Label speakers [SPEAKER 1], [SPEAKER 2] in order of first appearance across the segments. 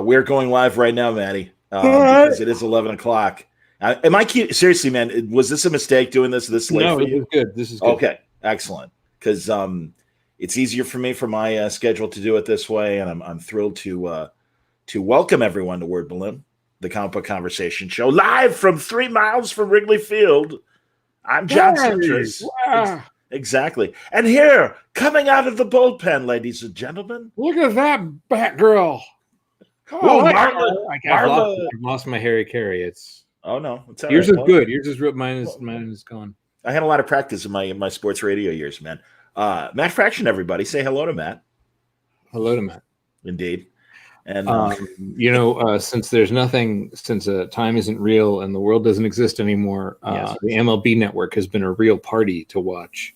[SPEAKER 1] We're going live right now, Maddie, because it is 11 o'clock. Seriously, man, was this a mistake doing this late for you?
[SPEAKER 2] No, this is good. This is good.
[SPEAKER 1] Okay, excellent. Because it's easier for me for my schedule to do it this way, and I'm thrilled to welcome everyone to Word Balloon, the comic book conversation show, live from 3 miles from Wrigley Field. I'm John Citrus.
[SPEAKER 2] Wow.
[SPEAKER 1] Exactly. And here, coming out of the bullpen, ladies and gentlemen.
[SPEAKER 2] Look at that Batgirl.
[SPEAKER 1] Oh,
[SPEAKER 2] I've lost my Harry Caray.
[SPEAKER 1] Oh no, it's all
[SPEAKER 2] yours
[SPEAKER 1] right.
[SPEAKER 2] is good. Yours is mine is gone.
[SPEAKER 1] I had a lot of practice in my sports radio years, man. Matt Fraction, everybody, say hello to Matt.
[SPEAKER 2] Hello to Matt.
[SPEAKER 1] Indeed. And
[SPEAKER 2] since there's nothing, since time isn't real and the world doesn't exist anymore,
[SPEAKER 1] yes.
[SPEAKER 2] The MLB Network has been a real party to watch.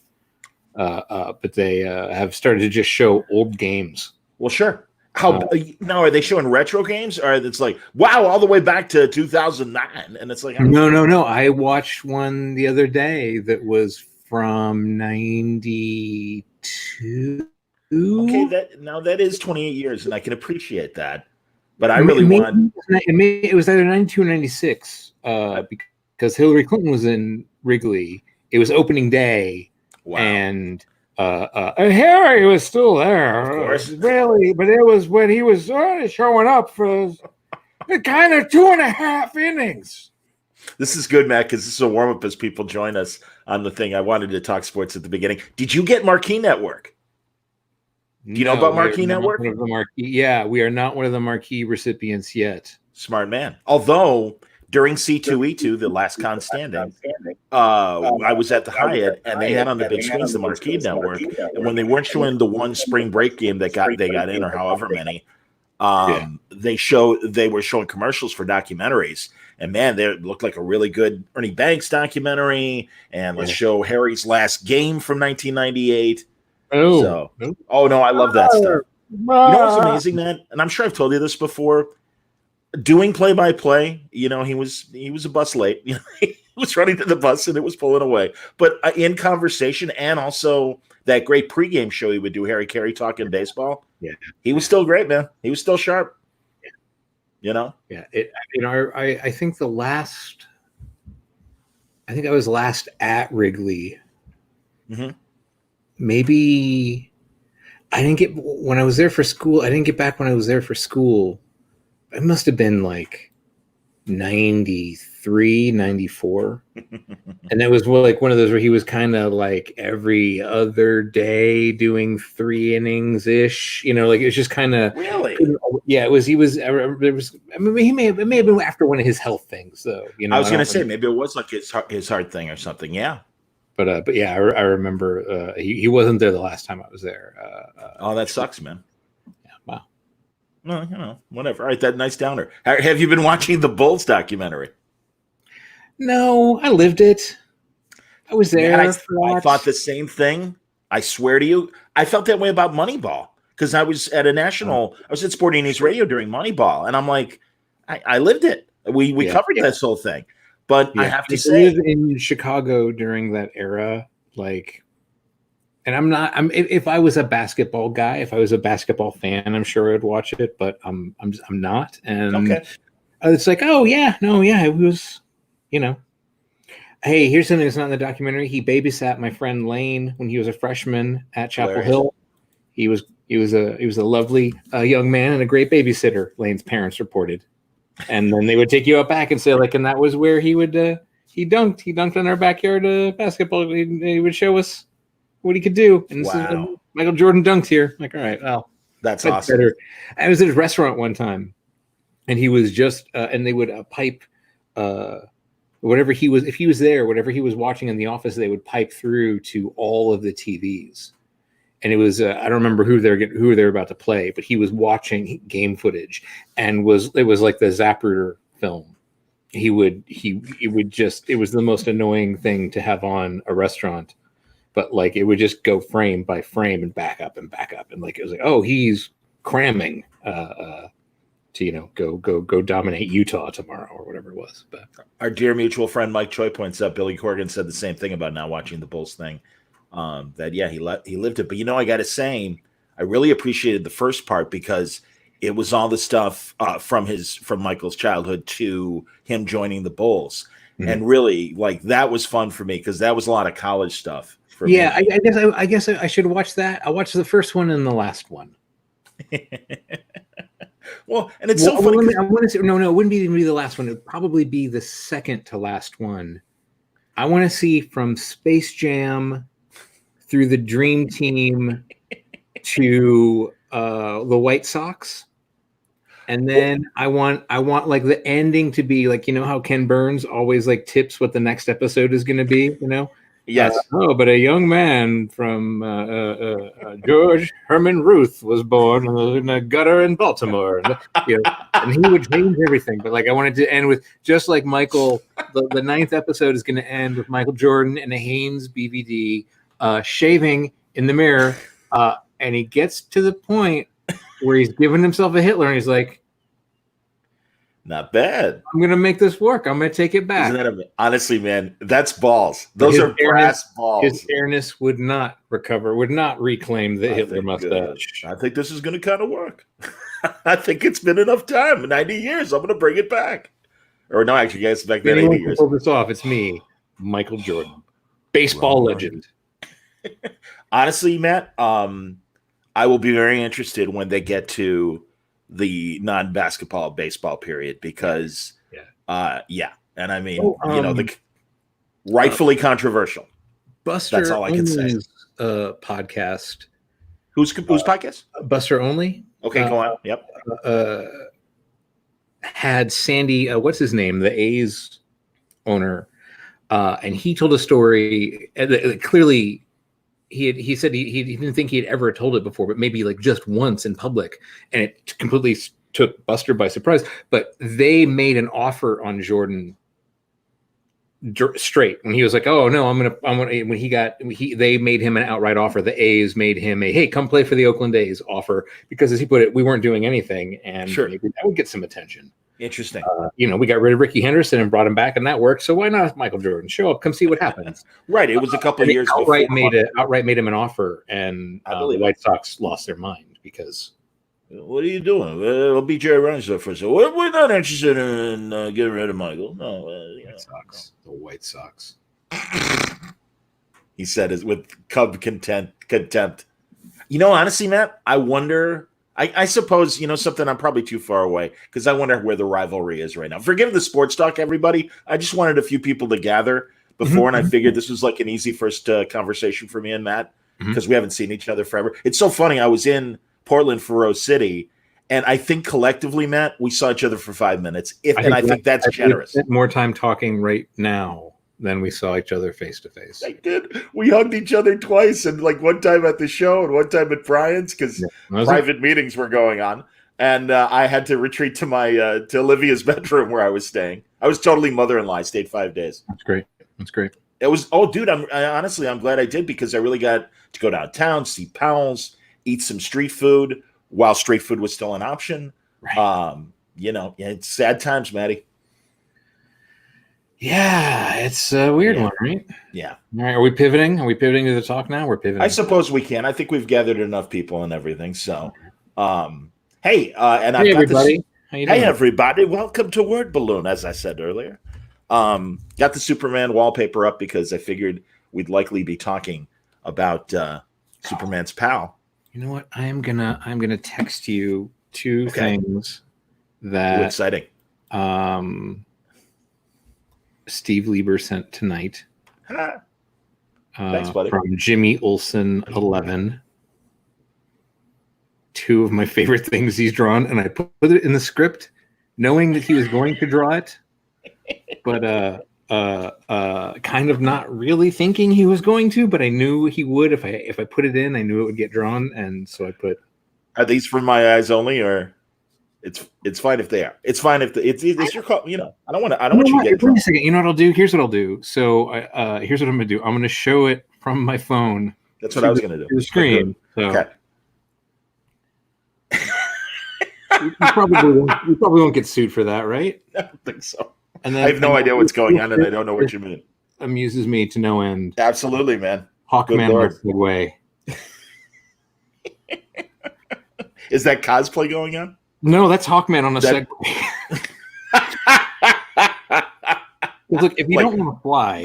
[SPEAKER 2] But they have started to just show old games.
[SPEAKER 1] Well, sure. Now are they showing retro games, or it's like wow, all the way back to 2009, and it's like
[SPEAKER 2] no. I watched one the other day that was from 92.
[SPEAKER 1] Okay, that is 28 years, and I can appreciate that. But I really want
[SPEAKER 2] it was either 92 or 96 because Hillary Clinton was in Wrigley. It was opening day,
[SPEAKER 1] wow.
[SPEAKER 2] And Harry was still there,
[SPEAKER 1] of course.
[SPEAKER 2] Really, but it was when he was showing up for the kind of 2.5 innings.
[SPEAKER 1] This is good, Matt, because this is a warm-up as people join us on the thing. I wanted to talk sports at the beginning. Did you get Marquee Network? Do you know about Marquee Network?
[SPEAKER 2] Yeah, we are not one of the Marquee recipients yet.
[SPEAKER 1] Smart man. Although during C2E2, the last con standing, I was at the Hyatt, and they had on the big screens the Marquee Network. And when they weren't showing the one spring break game that they got in, or however many, they were showing commercials for documentaries. And man, they looked like a really good Ernie Banks documentary. And let's show Harry's last game from 1998. Oh no, I love that stuff. You know what's amazing, man? And I'm sure I've told you this before. Doing play-by-play, he was a bus late. He was running to the bus and it was pulling away. But in conversation, and also that great pregame show he would do, Harry Caray talking baseball.
[SPEAKER 2] Yeah,
[SPEAKER 1] he was still great, man. He was still sharp.
[SPEAKER 2] Yeah. I think I was last at Wrigley.
[SPEAKER 1] Mm-hmm.
[SPEAKER 2] Maybe I didn't get when I was there for school. I didn't get back when I was there for school. It must have been like 93, 94. And that was like one of those where he was kind of like every other day doing 3 innings ish. It was just kind of
[SPEAKER 1] really.
[SPEAKER 2] Yeah, it was. He was. I mean, it may have been after one of his health things, though.
[SPEAKER 1] I was going to say maybe it was like his heart thing or something. Yeah.
[SPEAKER 2] But yeah, I remember he wasn't there the last time I was there.
[SPEAKER 1] That sucks, man.
[SPEAKER 2] Yeah, wow.
[SPEAKER 1] No, whatever. All right, that nice downer. Have you been watching the Bulls documentary?
[SPEAKER 2] No, I lived it. I was there.
[SPEAKER 1] Man, I thought the same thing. I swear to you, I felt that way about Moneyball because I was at I was at Sporting News Radio during Moneyball, and I'm like, I lived it. We covered this whole thing. But I have to say,
[SPEAKER 2] I lived in Chicago during that era, and if I was a basketball guy, if I was a basketball fan, I'm sure I'd watch it, but I'm not. And it's like, it was, Hey, here's something that's not in the documentary. He babysat my friend Lane when he was a freshman at Chapel Hill. He was a lovely young man and a great babysitter, Lane's parents reported. And then they would take you out back and say, and that was where he would he dunked in our backyard basketball. He would show us what he could do. And this is Michael Jordan dunked here. Like, all right, well,
[SPEAKER 1] that's awesome.
[SPEAKER 2] Better. I was at a restaurant one time, and he was just and they would pipe whatever he was. If he was there, whatever he was watching in the office, they would pipe through to all of the TVs. And it was I don't remember who they're about to play, but he was watching game footage, and it was like the Zapruder film. He would just, it was the most annoying thing to have on a restaurant, but it would just go frame by frame and back up, and it was like, oh, he's cramming to go dominate Utah tomorrow or whatever it was. But
[SPEAKER 1] our dear mutual friend Mike Choi points out Billy Corgan said the same thing about not watching the Bulls thing. He lived it. But I got to say, I really appreciated the first part because it was all the stuff from Michael's childhood to him joining the Bulls. And really, like, that was fun for me because that was a lot of college stuff for me.
[SPEAKER 2] I guess I should watch that. I watched the first one and the last one.
[SPEAKER 1] Well, and it's so funny.
[SPEAKER 2] I want to say, no, it wouldn't be the last one. It would probably be the second to last one. I want to see from Space Jam through the Dream Team to the White Sox. And then I want like the ending to be like, you know how Ken Burns always like tips what the next episode is going to be, you know?
[SPEAKER 1] Yes.
[SPEAKER 2] But a young man from George Herman Ruth was born in a gutter in Baltimore. And, and he would change everything. But like I wanted to end with just like Michael, the ninth episode is going to end with Michael Jordan in a Hanes BVD shaving in the mirror. And he gets to the point where he's giving himself a Hitler and he's like,
[SPEAKER 1] not bad.
[SPEAKER 2] I'm going to make this work. I'm going to take it back.
[SPEAKER 1] Honestly, man, that's balls. Those are brass balls.
[SPEAKER 2] His fairness would not recover, would not reclaim the Hitler mustache.
[SPEAKER 1] I think this is going to kind of work. I think it's been enough time. 90 years. I'm going to bring it back. Or no, actually, guys, back then 80 years.
[SPEAKER 2] Pull this off. It's me, Michael Jordan, baseball legend.
[SPEAKER 1] Honestly, Matt, I will be very interested when they get to the non-basketball baseball period because, and I mean, the rightfully controversial.
[SPEAKER 2] Buster,
[SPEAKER 1] that's all I can say.
[SPEAKER 2] Podcast.
[SPEAKER 1] Whose podcast?
[SPEAKER 2] Buster Only.
[SPEAKER 1] Okay, go on. Yep.
[SPEAKER 2] Had Sandy, what's his name? The A's owner, and he told a story. Clearly. He said he didn't think he had ever told it before, but maybe like just once in public, and it completely took Buster by surprise. But they made an offer on Jordan straight when he was like, "Oh no, they made him an outright offer. The A's made him a hey, come play for the Oakland A's offer because, as he put it, we weren't doing anything, and maybe that would get some attention."
[SPEAKER 1] Interesting.
[SPEAKER 2] We got rid of Ricky Henderson and brought him back, and that worked. So why not Michael Jordan? Show up, come see what happens.
[SPEAKER 1] Right. It was a couple of years
[SPEAKER 2] outright made him an offer, and the White Sox lost their mind because.
[SPEAKER 1] What are you doing? I'll beat Jerry Reinsdorf for a second. We're not interested in getting rid of Michael. No,
[SPEAKER 2] The White Sox.
[SPEAKER 1] He said it with Cub contempt. Honestly, Matt, I wonder. I suppose, something I'm probably too far away because I wonder where the rivalry is right now. Forgive the sports talk, everybody. I just wanted a few people to gather before, and I figured this was like an easy first conversation for me and Matt because we haven't seen each other forever. It's so funny. I was in Portland for Rose City, and I think collectively, Matt, we saw each other for 5 minutes. I think that's generous.
[SPEAKER 2] We spent more time talking right now than we saw each other face to face.
[SPEAKER 1] I did. We hugged each other twice, and like one time at the show and one time at Brian's because private meetings were going on, and I had to retreat to my to Olivia's bedroom where I was staying. I was totally mother-in-law. I stayed 5 days.
[SPEAKER 2] That's great.
[SPEAKER 1] It was. Oh, dude. I'm glad I did because I really got to go downtown, see pals, eat some street food while street food was still an option. Right. It's sad times, Maddie.
[SPEAKER 2] Yeah, it's a weird one, right?
[SPEAKER 1] Yeah.
[SPEAKER 2] All right, are we pivoting? Are we pivoting to the talk now? We're pivoting.
[SPEAKER 1] I suppose we can. I think we've gathered enough people and everything. So, hey, everybody.
[SPEAKER 2] How you doing?
[SPEAKER 1] Hey, everybody. Welcome to Word Balloon, as I said earlier. Got the Superman wallpaper up because I figured we'd likely be talking about Superman's pal.
[SPEAKER 2] You know what? I'm gonna text you two things that
[SPEAKER 1] exciting.
[SPEAKER 2] Steve Lieber sent tonight.
[SPEAKER 1] Thanks, buddy.
[SPEAKER 2] From Jimmy Olsen 11. Two of my favorite things he's drawn, and I put it in the script, knowing that he was going to draw it, but kind of not really thinking he was going to, but I knew he would if I put it in. I knew it would get drawn, and so I put.
[SPEAKER 1] Are these for my eyes only, or? It's fine if they are. It's fine if it's your call. I don't want you to get.
[SPEAKER 2] Wait a second. You know what I'll do? Here's what I'll do. So here's what I'm gonna do. I'm gonna show it from my phone.
[SPEAKER 1] That's what I was gonna do.
[SPEAKER 2] The screen. So.
[SPEAKER 1] Okay.
[SPEAKER 2] You probably won't get sued for that, right?
[SPEAKER 1] I don't think so.
[SPEAKER 2] And then,
[SPEAKER 1] I have no idea what's going on, and I don't know what you mean.
[SPEAKER 2] Amuses me to no end.
[SPEAKER 1] Absolutely, man.
[SPEAKER 2] Hawkman with Segway.
[SPEAKER 1] Is that cosplay going on?
[SPEAKER 2] No, that's Hawkman on a Segway. Look, if you don't want to fly,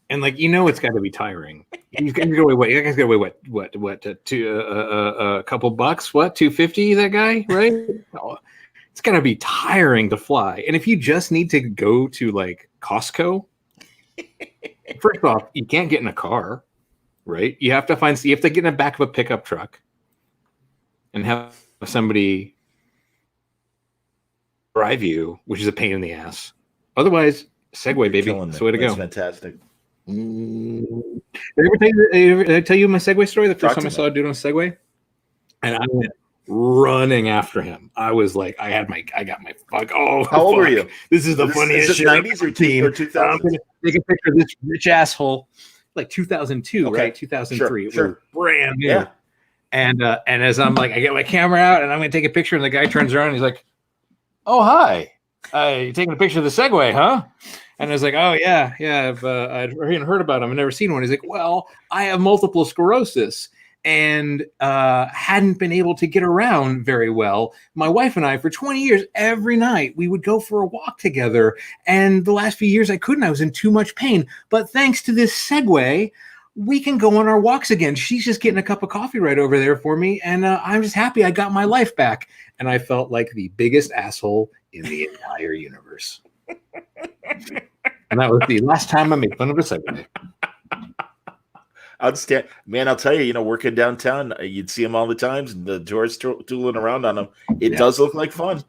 [SPEAKER 2] and like it's got to be tiring. You guys got to wait. You guys got to wait. What? A couple bucks? What? $250? That guy, right? It's got to be tiring to fly. And if you just need to go to like Costco, first off, you can't get in a car, right? You have to get in the back of a pickup truck and have somebody drive you, which is a pain in the ass. Otherwise, Segway, baby. That's the way to go.
[SPEAKER 1] That's fantastic.
[SPEAKER 2] Did I tell you my Segway story? The first time I saw a dude on a Segway, and I went running after him. I was like, I got my fuck. Oh,
[SPEAKER 1] how old were you?
[SPEAKER 2] This is the funniest shit.
[SPEAKER 1] 90s or 2000s?
[SPEAKER 2] I'm gonna take a picture of this rich asshole, like 2002, right? 2003.
[SPEAKER 1] Sure.
[SPEAKER 2] It was brand new.
[SPEAKER 1] Yeah.
[SPEAKER 2] And as I'm like, I get my camera out and I'm gonna take a picture, and the guy turns around and he's like, "Oh, hi. You're taking a picture of the Segway, huh?" And I was like, "Oh yeah. I've heard about him. I've never seen one." He's like, "Well, I have multiple sclerosis and hadn't been able to get around very well. My wife and I, for 20 years, every night we would go for a walk together. And the last few years I couldn't. I was in too much pain. But thanks to this Segway, we can go on our walks again. She's just getting a cup of coffee right over there for me. And I'm just happy I got my life back." And I felt like the biggest asshole in the entire universe. And that was the last time I made fun of a Segway.
[SPEAKER 1] Outstanding, man! I'll tell you, working downtown, you'd see them all the times, and the tourists tooling around on them. It does look like fun.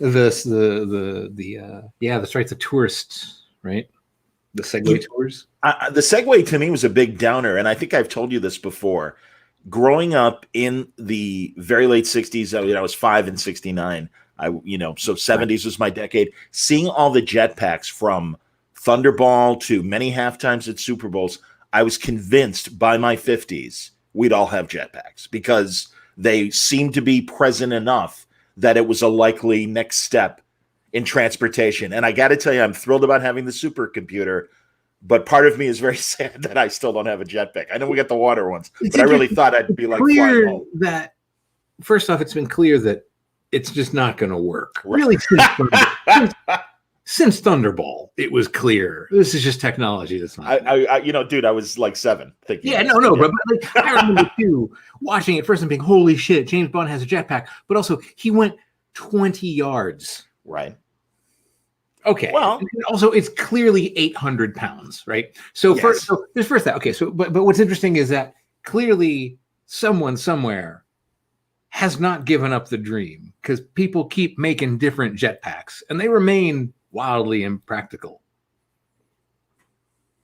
[SPEAKER 2] That's right. The tourists, right? The Segway tours.
[SPEAKER 1] The Segway to me was a big downer, and I think I've told you this before. Growing up in the very late '60s, I was 5 in '69. So '70s was my decade. Seeing all the jetpacks from Thunderball to many halftimes at Super Bowls, I was convinced by my 50s we'd all have jetpacks because they seemed to be present enough that it was a likely next step in transportation. And I got to tell you, I'm thrilled about having the supercomputer, but part of me is very sad that I still don't have a jetpack. I know we got the water ones, but I really thought I'd be like flying home.
[SPEAKER 2] That first off, it's been clear that it's just not going to work.
[SPEAKER 1] Right.
[SPEAKER 2] Really, since Thunderball, it was clear this is just technology that's not.
[SPEAKER 1] Dude, I was like 7 thinking.
[SPEAKER 2] Yeah, but like, I remember too watching it first and being, "Holy shit, James Bond has a jetpack!" But also, he went 20 yards.
[SPEAKER 1] Right.
[SPEAKER 2] Okay. Well, and also, it's clearly 800 pounds, right? So there's first that. Okay. So, but what's interesting is that clearly someone somewhere has not given up the dream, because people keep making different jetpacks and they remain wildly impractical.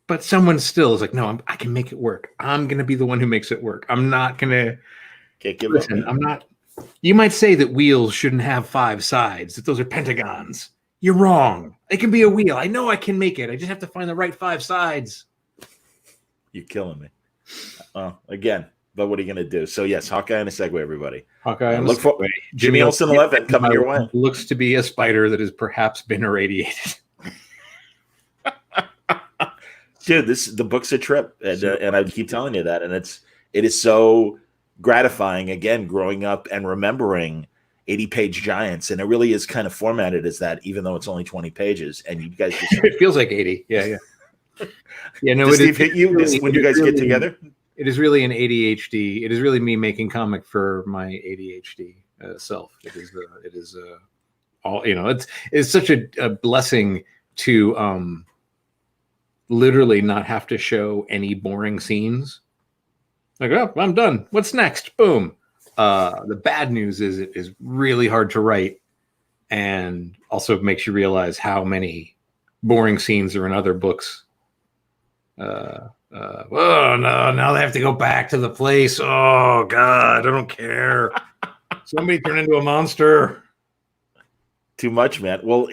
[SPEAKER 2] But someone still is like, "No, I can make it work. I'm going to be the one who makes it work. I'm not going to."
[SPEAKER 1] Can't give up.
[SPEAKER 2] I'm not. You might say that wheels shouldn't have 5 sides, that those are pentagons. You're wrong. It can be a wheel. I know I can make it. I just have to find the right 5 sides.
[SPEAKER 1] You're killing me. Again, but what are you going to do? So yes, Hawkeye and a Segway, everybody.
[SPEAKER 2] Hawkeye and
[SPEAKER 1] look for Jimmy Olsen 11 coming your way.
[SPEAKER 2] Looks to be a spider that has perhaps been irradiated.
[SPEAKER 1] Dude, the book's a trip, and I keep telling you that, and it is so gratifying. Again, growing up and remembering 80-page giants, and it really is kind of formatted as that, even though it's only 20 pages. And you guys just
[SPEAKER 2] it feels like 80. Yeah. Yeah, no,
[SPEAKER 1] does Steve hit you when you guys get together?
[SPEAKER 2] It is really an ADHD. It is really me making comic for my ADHD self. It is all, it's such a blessing to literally not have to show any boring scenes. Like, "Oh, I'm done. What's next?" Boom. The bad news is it is really hard to write, and also makes you realize how many boring scenes are in other books. Oh no, now they have to go back to the place. Oh God, I don't care. Somebody turn into a monster.
[SPEAKER 1] Too much, man. Well,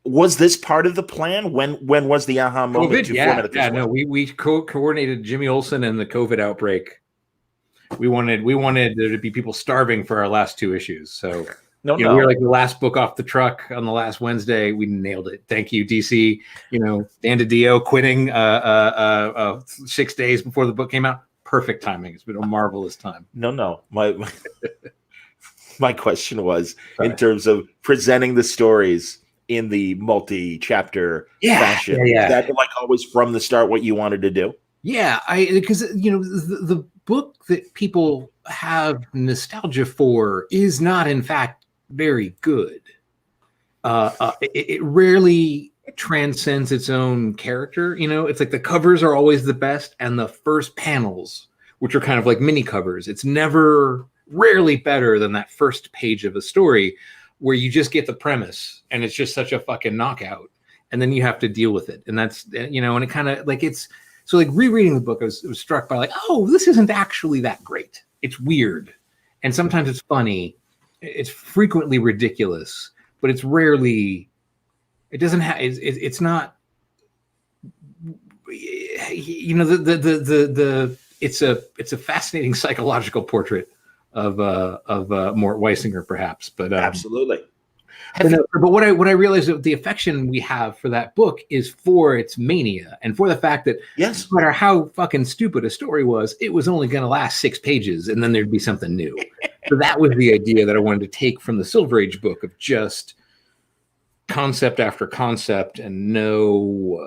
[SPEAKER 1] was this part of the plan? When was the aha moment?
[SPEAKER 2] COVID, no, we coordinated Jimmy Olsen and the COVID outbreak. We wanted there to be people starving for our last 2 issues. So we were like the last book off the truck on the last Wednesday. We nailed it. Thank you, DC. Dan DiDio quitting 6 days before the book came out. Perfect timing. It's been a marvelous time.
[SPEAKER 1] No. my question was in terms of presenting the stories in the multi-chapter fashion.
[SPEAKER 2] Yeah.
[SPEAKER 1] Is that like always from the start what you wanted to do?
[SPEAKER 2] Yeah, because the book that people have nostalgia for is not, in fact, very good. It rarely transcends its own character. It's like the covers are always the best, and the first panels, which are kind of like mini covers, it's rarely better than that first page of a story where you just get the premise and it's just such a fucking knockout, and then you have to deal with it. And that's, and it kind of like so like rereading the book, I was struck by like, oh, this isn't actually that great. It's weird. And sometimes it's funny. It's frequently ridiculous, but it's rarely, it doesn't have, it's not, it's a fascinating psychological portrait of Mort Weisinger, perhaps, but
[SPEAKER 1] absolutely.
[SPEAKER 2] But what I realized that the affection we have for that book is for its mania and for the fact that no matter how fucking stupid a story was, it was only going to last 6 pages and then there'd be something new. So that was the idea that I wanted to take from the Silver Age book of just concept after concept and no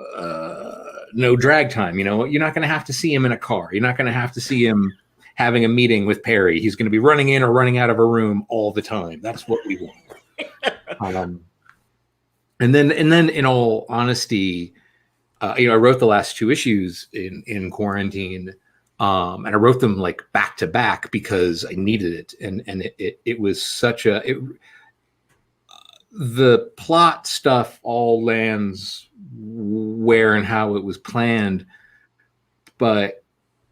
[SPEAKER 2] drag time. You're not going to have to see him in a car. You're not going to have to see him having a meeting with Perry. He's going to be running in or running out of a room all the time. That's what we want. And then in all honesty, I wrote the last 2 issues in quarantine, and I wrote them like back to back because I needed it, and it was such the plot stuff all lands where and how it was planned, but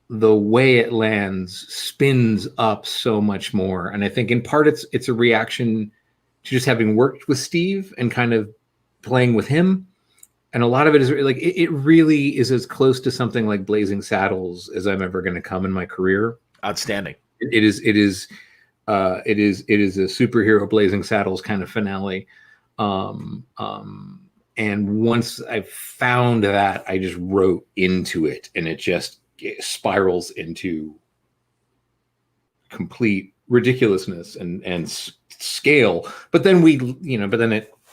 [SPEAKER 2] the way it lands spins up so much more. And I think in part it's a reaction to just having worked with Steve and kind of playing with him. And a lot of it is like, it really is as close to something like Blazing Saddles as I'm ever going to come in my career.
[SPEAKER 1] Outstanding.
[SPEAKER 2] It is a superhero Blazing Saddles kind of finale. And once I found that, I just wrote into it, and it just spirals into complete ridiculousness and scale. But then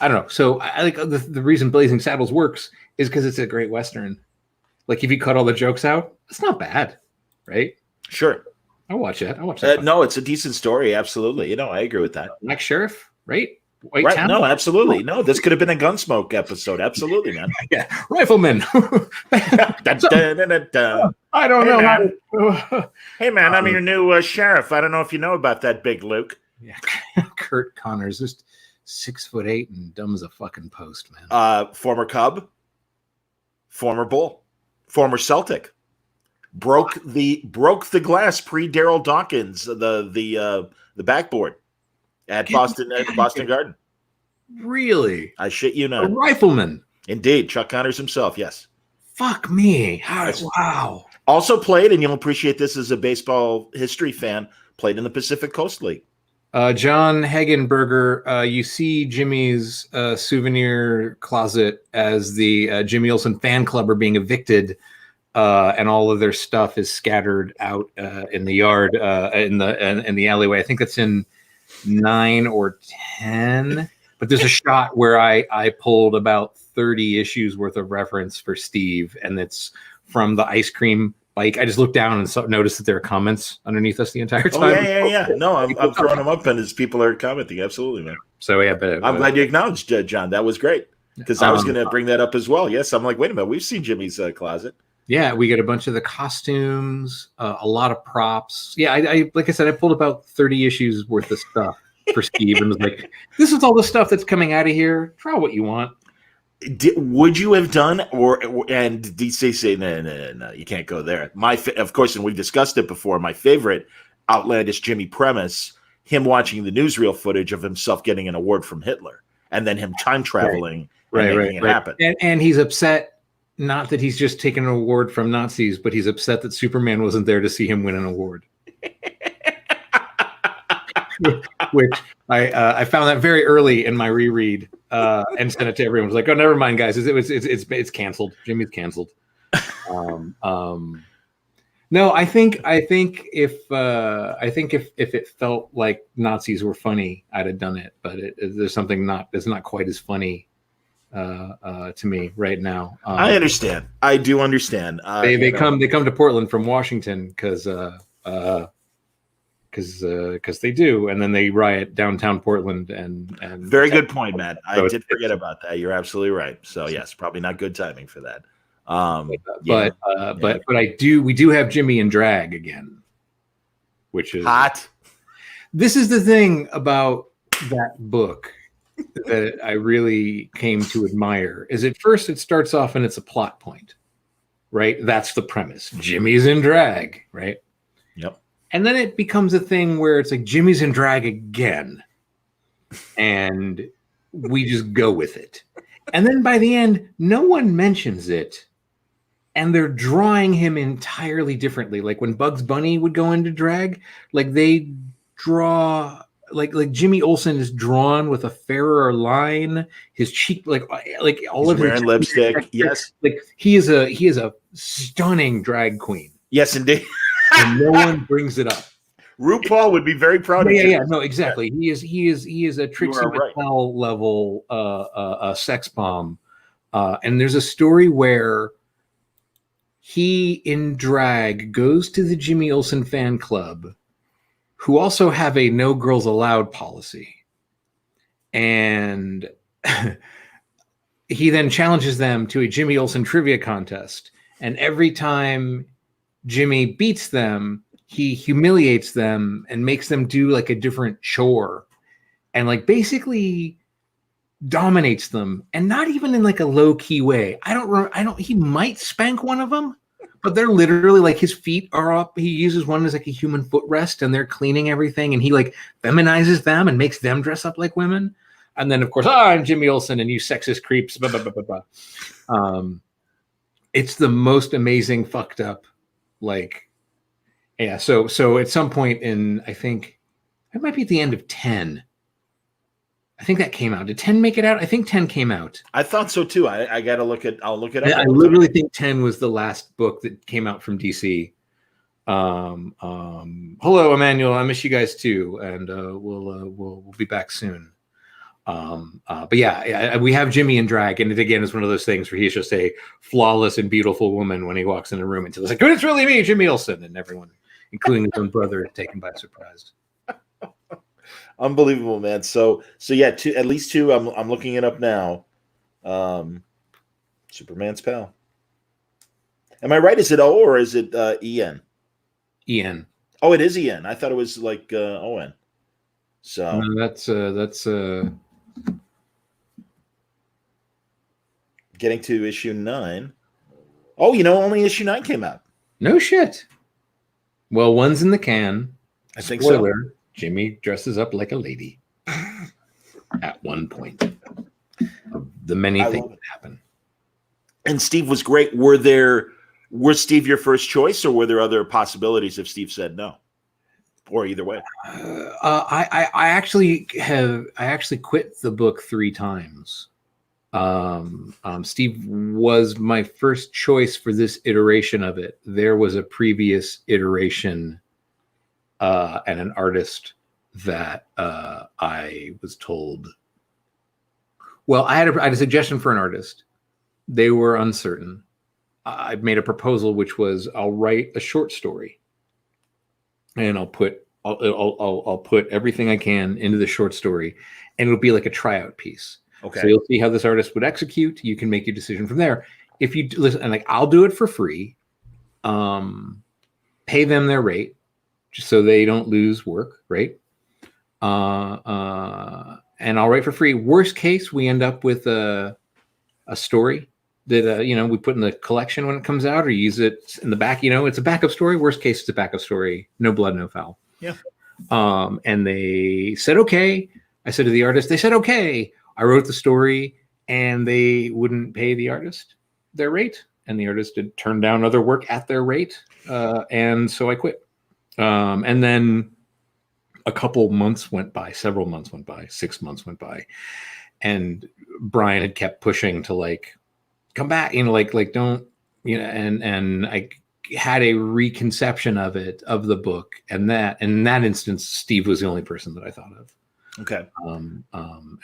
[SPEAKER 2] I don't know. So I like the reason Blazing Saddles works is because it's a great Western. Like if you cut all the jokes out, it's not bad, right?
[SPEAKER 1] Sure.
[SPEAKER 2] I'll watch it.
[SPEAKER 1] No, it's a decent story. Absolutely. I agree with that.
[SPEAKER 2] Black Sheriff, right? White
[SPEAKER 1] right.
[SPEAKER 2] Town?
[SPEAKER 1] No, absolutely. No, this could have been a Gunsmoke episode. Absolutely, man.
[SPEAKER 2] Yeah. Rifleman. I don't know.
[SPEAKER 1] Man. Hey, man, I'm your new sheriff. I don't know if you know about that, Big Luke.
[SPEAKER 2] Yeah. Kurt Connors, just 6'8" and dumb as a fucking post, man.
[SPEAKER 1] Former Cub, former Bull, former Celtic. Broke the glass pre Daryl Dawkins, the backboard at Boston Garden.
[SPEAKER 2] Really?
[SPEAKER 1] I shit you not.
[SPEAKER 2] A rifleman.
[SPEAKER 1] Indeed, Chuck Connors himself. Yes.
[SPEAKER 2] Fuck me. Wow.
[SPEAKER 1] Also played, and you'll appreciate this as a baseball history fan, played in the Pacific Coast League.
[SPEAKER 2] John Hagenberger, you see Jimmy's souvenir closet as the Jimmy Olsen fan club are being evicted, and all of their stuff is scattered out in the yard, in the alleyway. I think that's in 9 or 10. But there's a shot where I pulled about 30 issues worth of reference for Steve, and it's from the ice cream bike. I just looked down and noticed that there are comments underneath us the entire time.
[SPEAKER 1] Oh, yeah. No, I'm throwing them up, and as people are commenting, absolutely, man.
[SPEAKER 2] So yeah, but
[SPEAKER 1] I'm glad you acknowledged, John. That was great, because I was going to bring that up as well. Yes, I'm like, wait a minute, we've seen Jimmy's closet.
[SPEAKER 2] Yeah, we get a bunch of the costumes, a lot of props. Yeah, I like I said, I pulled about 30 issues worth of stuff for Steve and was like, this is all the stuff that's coming out of here. Draw what you want.
[SPEAKER 1] Would you have done, and DC say, no, you can't go there. Of course, and we've discussed it before, my favorite outlandish Jimmy premise, him watching the newsreel footage of himself getting an award from Hitler, and then him time traveling and making it happen.
[SPEAKER 2] And he's upset. Not that he's just taken an award from Nazis, but he's upset that Superman wasn't there to see him win an award. Which I found that very early in my reread and sent it to everyone. I was like, oh, never mind, guys. It's canceled. Jimmy's canceled. No, I think if it felt like Nazis were funny, I'd have done it. But there's something that's not quite as funny to me right now.
[SPEAKER 1] I understand. I do understand.
[SPEAKER 2] They come to Portland from Washington because they do, and then they riot downtown Portland and
[SPEAKER 1] very good point, Matt. I did forget about that. You're absolutely right. So yes, probably not good timing for that.
[SPEAKER 2] But we do have Jimmy in drag again, which is
[SPEAKER 1] hot.
[SPEAKER 2] This is the thing about that book that I really came to admire. Is at first it starts off and it's a plot point, right? That's the premise. Jimmy's in drag, right?
[SPEAKER 1] Yep.
[SPEAKER 2] And then it becomes a thing where it's like Jimmy's in drag again, and we just go with it. And then by the end, no one mentions it. And they're drawing him entirely differently. Like when Bugs Bunny would go into drag, like they draw like Jimmy Olsen is drawn with a fairer line. His cheek, like all
[SPEAKER 1] He's
[SPEAKER 2] of
[SPEAKER 1] wearing
[SPEAKER 2] his
[SPEAKER 1] lipstick. Yes,
[SPEAKER 2] like he is a stunning drag queen.
[SPEAKER 1] Yes, indeed.
[SPEAKER 2] And no one brings it up.
[SPEAKER 1] RuPaul would be very proud of you.
[SPEAKER 2] Yeah, no, exactly. Yeah. He is a Trixie Mattel level sex bomb. And there's a story where he in drag goes to the Jimmy Olsen fan club, who also have a no girls allowed policy. And he then challenges them to a Jimmy Olsen trivia contest. And every time Jimmy beats them, he humiliates them and makes them do like a different chore and like basically dominates them, and not even in like a low key way. He might spank one of them, but they're literally like his feet are up. He uses one as like a human footrest and they're cleaning everything, and he like feminizes them and makes them dress up like women. And then of course, I'm Jimmy Olsen and you sexist creeps. Blah, blah, blah, blah, blah. It's the most amazing fucked up, like, yeah. So at some point in, I think it might be at the end of 10. I think that came out. Did 10 make it out? I think 10 came out.
[SPEAKER 1] I thought so too. I got to look at. I'll look it up.
[SPEAKER 2] I literally think 10 was the last book that came out from DC. Hello, Emmanuel. I miss you guys too, and we'll be back soon. But yeah, we have Jimmy in drag, and it again is one of those things where he's just a flawless and beautiful woman when he walks in a room until it's like, it's really me, Jimmy Olsen, and everyone, including his own brother, is taken by surprise.
[SPEAKER 1] Unbelievable, man. So yeah, at least two. I'm looking it up now. Superman's pal. Am I right? Is it O or is it EN?
[SPEAKER 2] EN.
[SPEAKER 1] Oh, it is EN. I thought it was like ON. So
[SPEAKER 2] no, that's
[SPEAKER 1] getting to issue 9. Oh, only issue 9 came out.
[SPEAKER 2] No shit. Well, one's in the can.
[SPEAKER 1] I think
[SPEAKER 2] Spoiler, so. Jimmy dresses up like a lady at one point. The many things that happen.
[SPEAKER 1] And Steve was great. Was Steve your first choice, or were there other possibilities if Steve said no? Or either way?
[SPEAKER 2] I actually quit the book 3 times. Steve was my first choice for this iteration of it. There was a previous iteration and an artist that I was told. Well, I had a suggestion for an artist. They were uncertain. I made a proposal, which was I'll write a short story, and I'll put everything I can into the short story, and it'll be like a tryout piece.
[SPEAKER 1] Okay.
[SPEAKER 2] So you'll see how this artist would execute. You can make your decision from there. If you listen, and like I'll do it for free, pay them their rate, just so they don't lose work, right? And I'll write for free. Worst case, we end up with a story that we put in the collection when it comes out, or use it in the back. It's a backup story. Worst case, it's a backup story. No blood, no foul.
[SPEAKER 1] Yeah.
[SPEAKER 2] And they said okay. I said to the artist, they said okay. I wrote the story, and they wouldn't pay the artist their rate, and the artist had turned down other work at their rate, and so I quit. And then several months went by, 6 months went by, and Brian had kept pushing to like come back, like don't, and I had a reconception of the book, and that in that instance, Steve was the only person that I thought of.
[SPEAKER 1] Okay.
[SPEAKER 2] And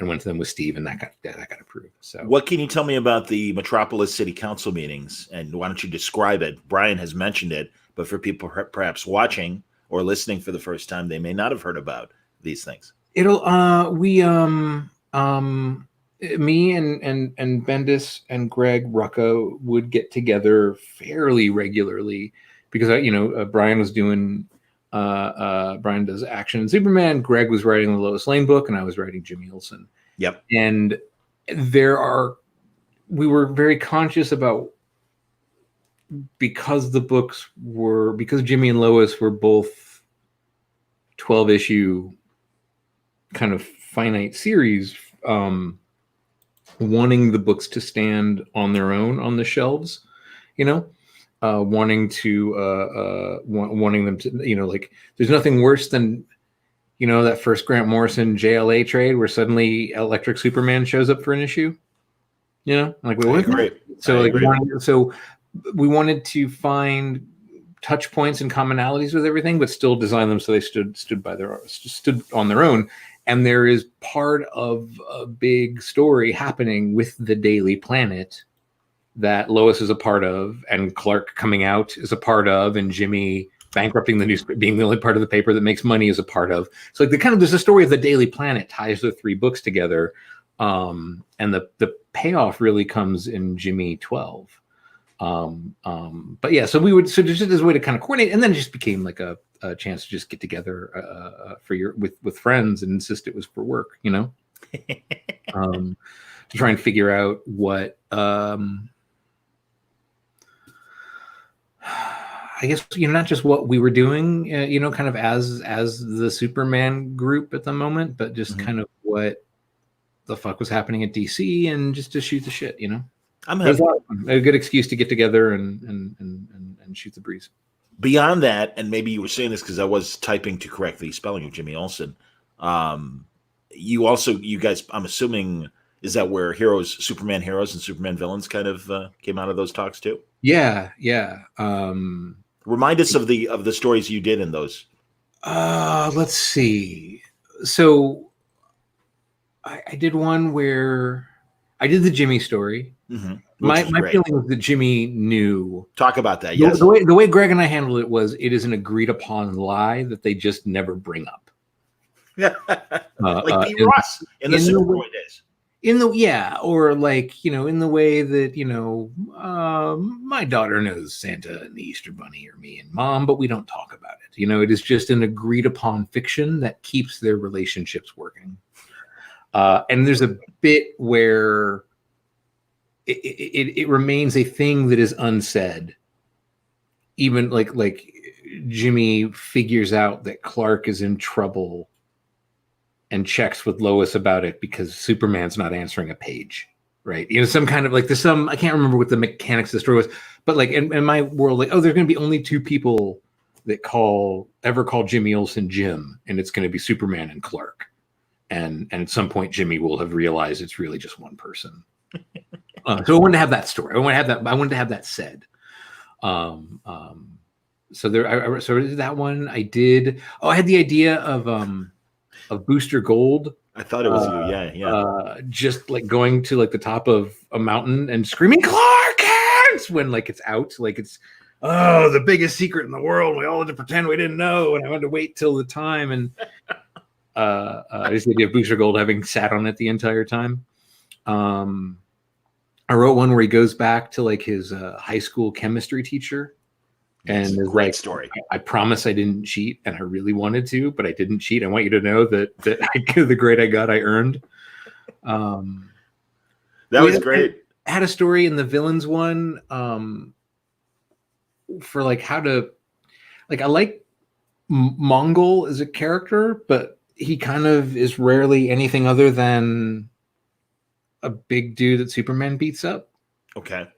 [SPEAKER 2] went to them with Steve, and that got approved. So,
[SPEAKER 1] what can you tell me about the Metropolis City Council meetings, and why don't you describe it? Brian has mentioned it, but for people perhaps watching or listening for the first time, they may not have heard about these things.
[SPEAKER 2] Me and Bendis and Greg Rucka would get together fairly regularly because Brian was doing Brian does Action and Superman. Greg was writing the Lois Lane book, and I was writing Jimmy Olsen.
[SPEAKER 1] Yep.
[SPEAKER 2] And we were very conscious about, because Jimmy and Lois were both 12-issue kind of finite series, wanting the books to stand on their own on the shelves, wanting them to, like, there's nothing worse than, that first Grant Morrison JLA trade where suddenly Electric Superman shows up for an issue, like, wait, what? So we wanted to find touch points and commonalities with everything, but still design them so they stood on their own. And there is part of a big story happening with the Daily Planet that Lois is a part of, and Clark coming out is a part of, and Jimmy bankrupting the newspaper, being the only part of the paper that makes money, is a part of. So like there's a story of the Daily Planet ties the 3 books together. And the payoff really comes in Jimmy 12. But yeah, so just as a way to kind of coordinate, and then it just became like a chance to just get together with friends and insist it was for work, to try and figure out what I guess, not just what we were doing, kind of as the Superman group at the moment, but just kind of what the fuck was happening at DC, and just to shoot the shit,
[SPEAKER 1] I'm happy.
[SPEAKER 2] A good excuse to get together and shoot the breeze.
[SPEAKER 1] Beyond that, and maybe you were saying this because I was typing to correct the spelling of Jimmy Olsen. You guys, I'm assuming, is that where Superman heroes and Superman villains kind of came out of those talks too?
[SPEAKER 2] Yeah.
[SPEAKER 1] Remind us of the stories you did in those.
[SPEAKER 2] Let's see. So I did one where I did the Jimmy story.
[SPEAKER 1] Mm-hmm.
[SPEAKER 2] My feeling was that Jimmy knew.
[SPEAKER 1] Talk about that. Yes.
[SPEAKER 2] The way Greg and I handled it was, it is an agreed upon lie that they just never bring up.
[SPEAKER 1] Like B. Ross in the Superboy days.
[SPEAKER 2] Or like, in the way that, my daughter knows Santa and the Easter Bunny, or me and Mom, but we don't talk about it. It is just an agreed upon fiction that keeps their relationships working. And there's a bit where it remains a thing that is unsaid. Even like Jimmy figures out that Clark is in trouble and checks with Lois about it because Superman's not answering a page, right? Some kind of like, I can't remember what the mechanics of the story was, but like in my world, like, there's going to be only 2 people that ever call Jimmy Olsen Jim, and it's going to be Superman and Clark. And at some point, Jimmy will have realized it's really just one person. So I wanted to have that story. I wanted to have that said. So I did that one. I did. I had the idea of Booster Gold.
[SPEAKER 1] I thought it was you. Yeah.
[SPEAKER 2] Just like going to like the top of a mountain and screaming Clark Kent when like it's out, like it's the biggest secret in the world. We all had to pretend we didn't know, and I had to wait till the time. And just the idea of Booster Gold having sat on it the entire time. I wrote one where he goes back to like his high school chemistry teacher.
[SPEAKER 1] And
[SPEAKER 2] it's
[SPEAKER 1] a great story.
[SPEAKER 2] I promise I didn't cheat, and I really wanted to, but I didn't cheat. I want you to know that the grade I got, I earned.
[SPEAKER 1] That was great.
[SPEAKER 2] I had a story in the villains one for like how to, like, I like Mongol as a character, but he kind of is rarely anything other than a big dude that Superman beats up.
[SPEAKER 1] Okay.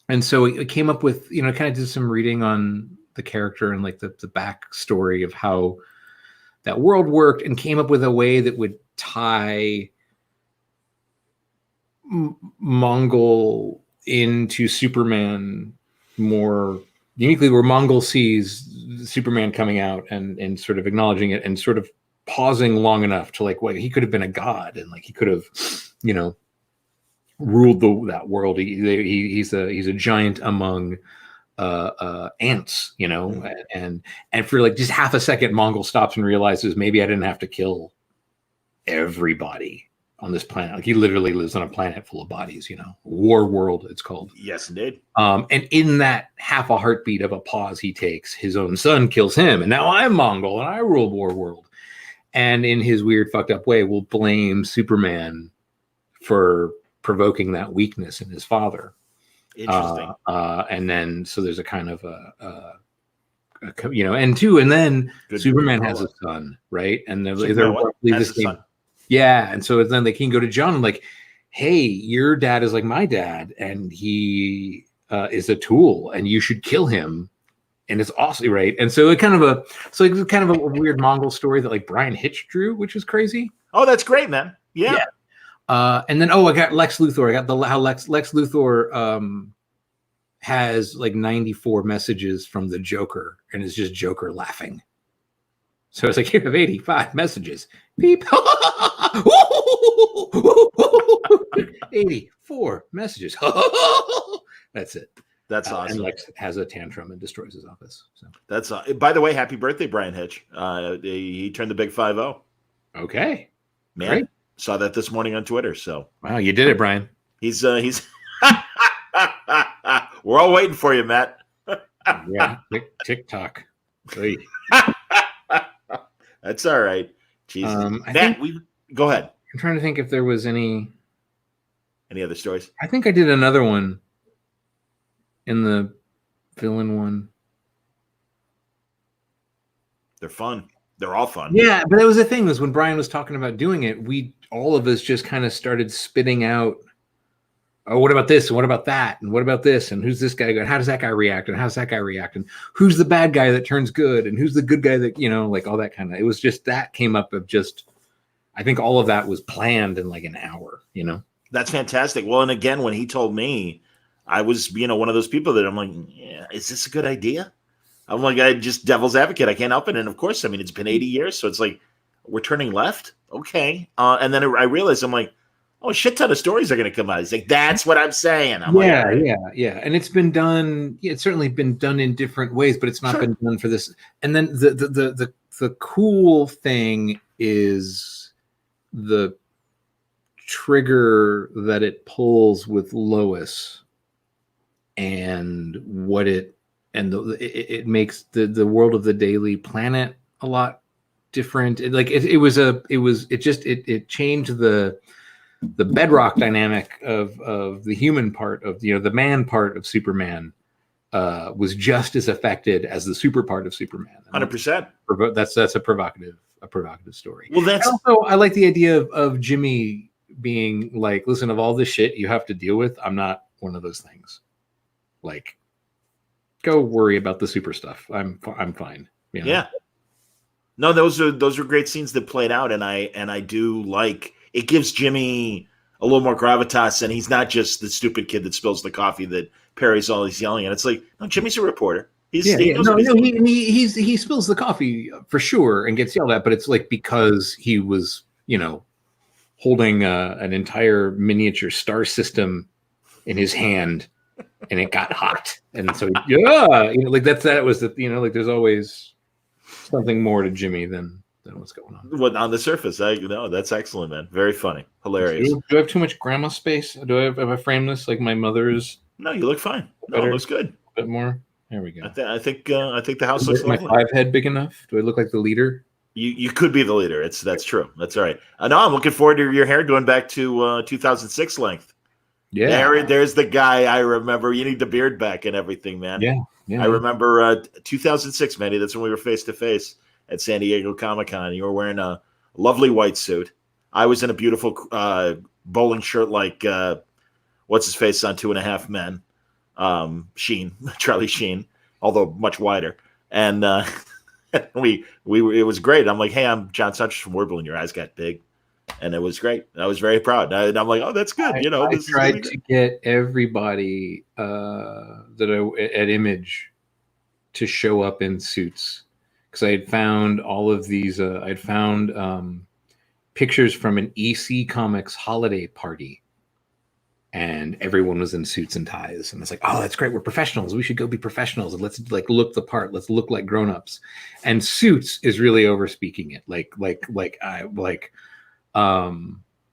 [SPEAKER 2] And so it came up with, kind of did some reading on the character and like the backstory of how that world worked, and came up with a way that would tie Mongol into Superman more uniquely where Mongol sees Superman coming out and sort of acknowledging it and sort of pausing long enough to like, wait, he could have been a god and like he could have, you know, ruled that world. He's a giant among ants, you know, and for like just half a second, Mongol stops and realizes maybe I didn't have to kill everybody on this planet. Like he literally lives on a planet full of bodies, you know, war world it's called.
[SPEAKER 1] Yes, indeed.
[SPEAKER 2] And in that half a heartbeat of a pause he takes, his own son kills him, and now I'm Mongol and I rule war world. And in his weird fucked up way will blame Superman for provoking that weakness in his father.
[SPEAKER 1] Interesting.
[SPEAKER 2] And then so there's a kind of a you know, and then good Superman has a son, right? And they're roughly the same. Yeah, and so then they can go to John and like, hey, your dad is like my dad, and he is a tool, and you should kill him. And it's awesome, right? And so it's kind of a weird Mongol story that like Brian Hitch drew, which is crazy.
[SPEAKER 1] Oh, that's great, man. Yeah.
[SPEAKER 2] And then I got Lex Luthor. I got how Lex Luthor has like 94 messages from the Joker, and it's just Joker laughing. So it's like, you have 85 messages. Beep. 84 messages. That's it.
[SPEAKER 1] That's awesome.
[SPEAKER 2] And Lex has a tantrum and destroys his office. So
[SPEAKER 1] that's by the way, happy birthday, Brian Hitch. He turned the big 50.
[SPEAKER 2] Okay,
[SPEAKER 1] man. Great. Saw that this morning on Twitter. So
[SPEAKER 2] wow, you did it, Brian.
[SPEAKER 1] He's we're all waiting for you, Matt.
[SPEAKER 2] Yeah, TikTok.
[SPEAKER 1] That's all right. Jesus. Matt, go ahead.
[SPEAKER 2] I'm trying to think if there was any
[SPEAKER 1] other stories.
[SPEAKER 2] I think I did another one in the villain one.
[SPEAKER 1] They're fun. They're all fun.
[SPEAKER 2] Yeah, but that was the thing, was when Brian was talking about doing it, all of us just kind of started spitting out, oh, what about this? And what about that? And what about this? And who's this guy? And how does that guy react? And how's that guy react? And who's the bad guy that turns good? And who's the good guy that, you know, like all that kind of, it was just, that came up of just, I think all of that was planned in like an hour, you know?
[SPEAKER 1] That's fantastic. Well, and again, when he told me, I was, you know, one of those people that I'm like, yeah, is this a good idea? I'm like, I just devil's advocate. I can't help it. And of course, I mean, it's been 80 years. So it's like, we're turning left. Okay. And then I realized, I'm like, oh, a shit ton of stories are going to come out. He's like, that's what I'm saying. I'm
[SPEAKER 2] yeah. And it's been done. Yeah, it's certainly been done in different ways, but it's not been done for this. And then the cool thing is the trigger that it pulls with Lois and what it makes the world of the Daily Planet a lot different. It changed the bedrock dynamic of the human part of, you know, the man part of Superman was just as affected as the super part of Superman.
[SPEAKER 1] 100%.
[SPEAKER 2] That's a provocative story.
[SPEAKER 1] Well, that's
[SPEAKER 2] also, I like the idea of Jimmy being like, listen, of all this shit you have to deal with, I'm not one of those things. Like, go worry about the super stuff. I'm fine. You know?
[SPEAKER 1] Yeah. No, those are great scenes that played out, and I do like, it gives Jimmy a little more gravitas, and he's not just the stupid kid that spills the coffee that Perry's always yelling at. It's like, no, Jimmy's a reporter. He spills the coffee for sure and gets yelled at, but it's like because he was, you know, holding an entire miniature star system in his hand, and it got hot, and so you know, like that was the, you know, like there's always something more to Jimmy than what's going on. What on the surface? That's excellent, man. Very funny, hilarious.
[SPEAKER 2] Do I have too much grandma space? Do I have frame this like my mother's?
[SPEAKER 1] No, you look fine. No, it looks good.
[SPEAKER 2] A bit more. There we go.
[SPEAKER 1] I think the house looks
[SPEAKER 2] my
[SPEAKER 1] lovely.
[SPEAKER 2] 5 head big enough? Do I look like the leader?
[SPEAKER 1] You could be the leader. That's true. That's all right. No, I'm looking forward to your hair going back to 2006 length. Yeah, there's the guy I remember. You need the beard back and everything, man.
[SPEAKER 2] Yeah.
[SPEAKER 1] I remember 2006, Manny. That's when we were face to face at San Diego Comic-Con. You were wearing a lovely white suit. I was in a beautiful bowling shirt like what's his face on 2.5 Men, Charlie Sheen, although much wider. And it was great. I'm like, hey, I'm John Such from Warble, and your eyes got big. And it was great. I was very proud. And I'm like, oh, that's good.
[SPEAKER 2] I tried to get everybody at Image to show up in suits because I had found all of these. I'd found pictures from an EC Comics holiday party, and everyone was in suits and ties. And it's like, oh, that's great. We're professionals. We should go be professionals and let's like look the part. Let's look like grown-ups. And suits is really overspeaking it.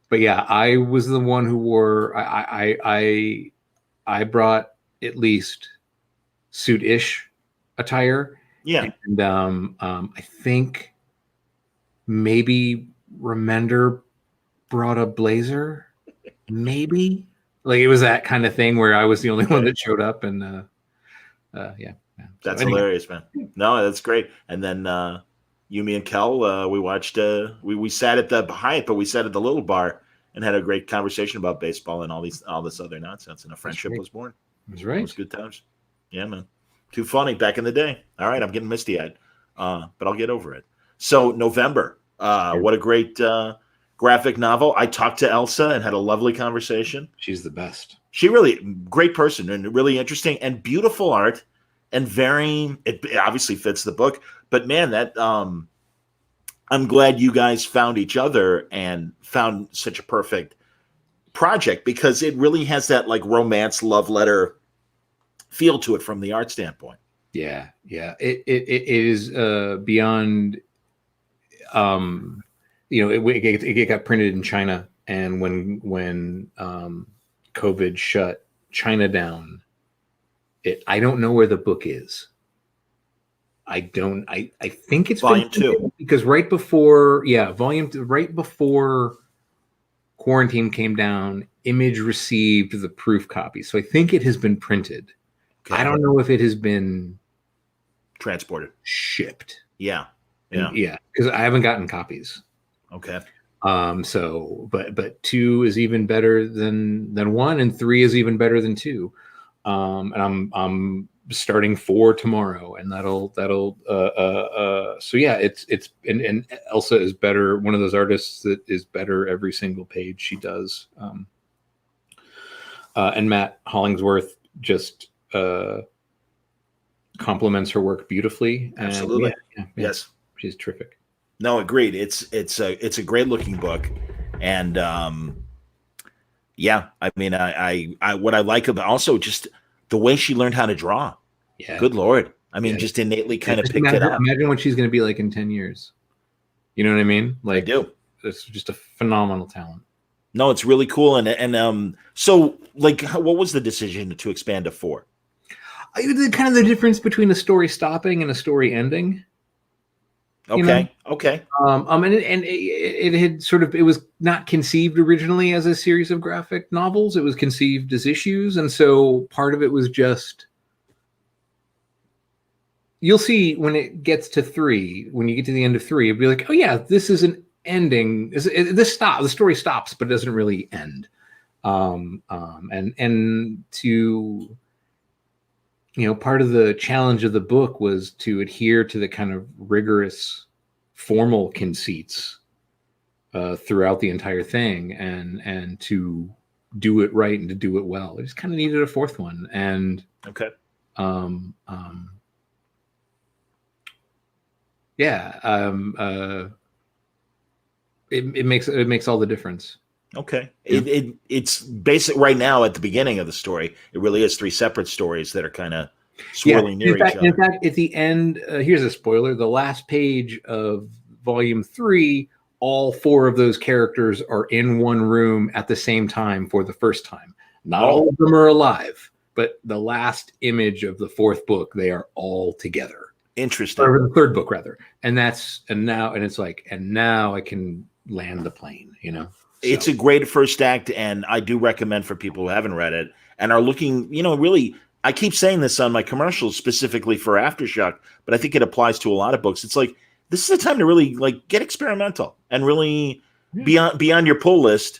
[SPEAKER 2] But yeah, I was the one who wore. I brought at least suit-ish attire.
[SPEAKER 1] Yeah,
[SPEAKER 2] and I think maybe Remender brought a blazer. Maybe. Like it was that kind of thing where I was the only one that showed up, and yeah.
[SPEAKER 1] That's hilarious, man. No, that's great. And then you, me, and Kel, we watched. We sat at the Hyatt, but we sat at the little bar and had a great conversation about baseball and all this other nonsense. And a friendship was born.
[SPEAKER 2] That's right.
[SPEAKER 1] It was good times. Yeah, man. Too funny back in the day. All right, I'm getting misty-eyed, but I'll get over it. So November. What a great. Graphic novel. I talked to Elsa and had a lovely conversation.
[SPEAKER 2] She's the best.
[SPEAKER 1] She really great person and really interesting and beautiful art and it obviously fits the book. But man, that I'm glad you guys found each other and found such a perfect project because it really has that like romance love letter feel to it from the art standpoint.
[SPEAKER 2] Yeah. It is beyond. It got printed in China, and when COVID shut China down, I don't know where the book is. I think it's
[SPEAKER 1] volume 2
[SPEAKER 2] because right before quarantine came down, Image received the proof copy, so I think it has been printed. Okay. I don't know if it has been
[SPEAKER 1] transported,
[SPEAKER 2] shipped.
[SPEAKER 1] Yeah,
[SPEAKER 2] because I haven't gotten copies.
[SPEAKER 1] Okay.
[SPEAKER 2] But 2 is even better than 1, and 3 is even better than 2. And I'm starting 4 tomorrow, and that'll so yeah, it's and Elsa is better, one of those artists that is better every single page she does. And Matt Hollingsworth just complements her work beautifully.
[SPEAKER 1] Absolutely.
[SPEAKER 2] Yeah.
[SPEAKER 1] Yes.
[SPEAKER 2] She's terrific.
[SPEAKER 1] No, agreed. It's a great looking book, and yeah, I mean, I what I like about also just the way she learned how to draw.
[SPEAKER 2] Yeah,
[SPEAKER 1] good Lord. I mean, just innately kind of picked it up.
[SPEAKER 2] Imagine what she's going to be like in 10 years. You know what I mean? Like,
[SPEAKER 1] I do.
[SPEAKER 2] It's just a phenomenal talent.
[SPEAKER 1] No, it's really cool, and so like, what was the decision to expand to 4?
[SPEAKER 2] Kind of the difference between a story stopping and a story ending.
[SPEAKER 1] Okay.
[SPEAKER 2] And it had sort of, it was not conceived originally as a series of graphic novels. It was conceived as issues. And so part of it was just, you'll see when it gets to 3, when you get to the end of 3, it'll be like, oh yeah, this is an ending. The story stops, but it doesn't really end. And to, part of the challenge of the book was to adhere to the kind of rigorous formal conceits throughout the entire thing, and to do it right and to do it well. I just kind of needed a 4th one, and
[SPEAKER 1] okay.
[SPEAKER 2] It makes all the difference.
[SPEAKER 1] Okay. Yeah. It's basic right now at the beginning of the story. It really is 3 separate stories that are kind of swirling near each other.
[SPEAKER 2] In fact, at the end, here's a spoiler: the last page of volume 3, all 4 of those characters are in one room at the same time for the first time. Not all of them are alive, but the last image of the 4th book, they are all together.
[SPEAKER 1] Interesting.
[SPEAKER 2] Or the 3rd book rather, and now I can land the plane. So.
[SPEAKER 1] It's a great first act, and I do recommend for people who haven't read it and are looking, really, I keep saying this on my commercials specifically for Aftershock, but I think it applies to a lot of books. It's like, this is a time to really like get experimental and really beyond your pull list,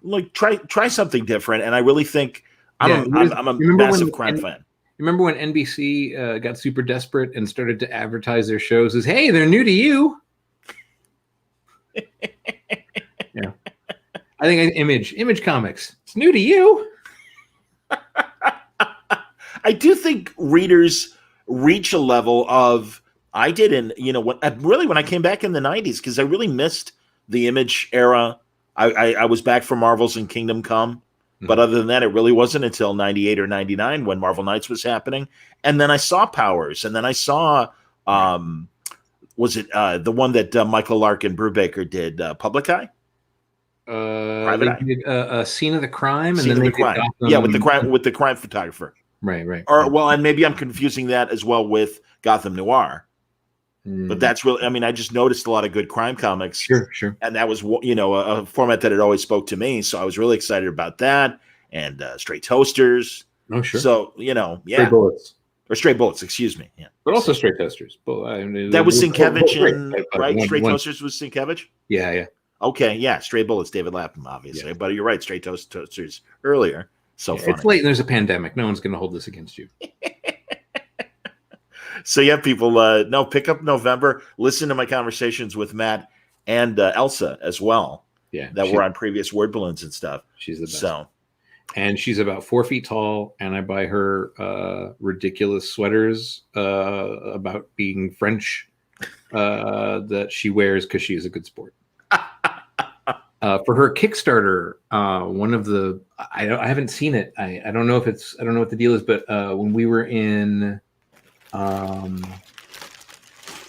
[SPEAKER 1] like try something different. And I really think I'm a massive crime fan.
[SPEAKER 2] Remember when NBC got super desperate and started to advertise their shows as, hey, they're new to you? Yeah. I think Image Comics. It's new to you.
[SPEAKER 1] I do think readers reach a level of I did in when I came back in the 90s, because I really missed the Image era. I was back for Marvels and Kingdom Come, but other than that, it really wasn't until 98 or 99 when Marvel Knights was happening, and then I saw Powers, and then I saw was it the one that Michael Larkin Brubaker did, Public Eye?
[SPEAKER 2] Private Eye? Did a Scene of the Crime, and then they did Gotham.
[SPEAKER 1] Yeah, with the crime photographer.
[SPEAKER 2] Right.
[SPEAKER 1] And maybe I'm confusing that as well with Gotham Noir. But that's really, I just noticed a lot of good crime comics.
[SPEAKER 2] Sure.
[SPEAKER 1] And that was, a format that had always spoke to me. So I was really excited about that. And Straight Toasters.
[SPEAKER 2] Oh, sure.
[SPEAKER 1] So, yeah.
[SPEAKER 2] Stray Bullets.
[SPEAKER 1] Or Stray Bullets, excuse me. Yeah.
[SPEAKER 2] But also Straight Toasters.
[SPEAKER 1] That was Sienkiewicz, right? Straight Toasters was Sienkiewicz?
[SPEAKER 2] Yeah.
[SPEAKER 1] Okay, yeah. Stray Bullets, David Lapham, obviously. Yeah. But you're right, Straight Toasters earlier. So funny.
[SPEAKER 2] It's late and there's a pandemic. No one's going to hold this against you.
[SPEAKER 1] So yeah, people, pick up November. Listen to my conversations with Matt and Elsa as well.
[SPEAKER 2] Yeah,
[SPEAKER 1] that were on previous Word Balloons and stuff.
[SPEAKER 2] She's the best. And she's about 4 feet tall, and I buy her ridiculous sweaters about being French that she wears because she is a good sport. For her Kickstarter, one of the I haven't seen it. I don't know what the deal is, but when we were in.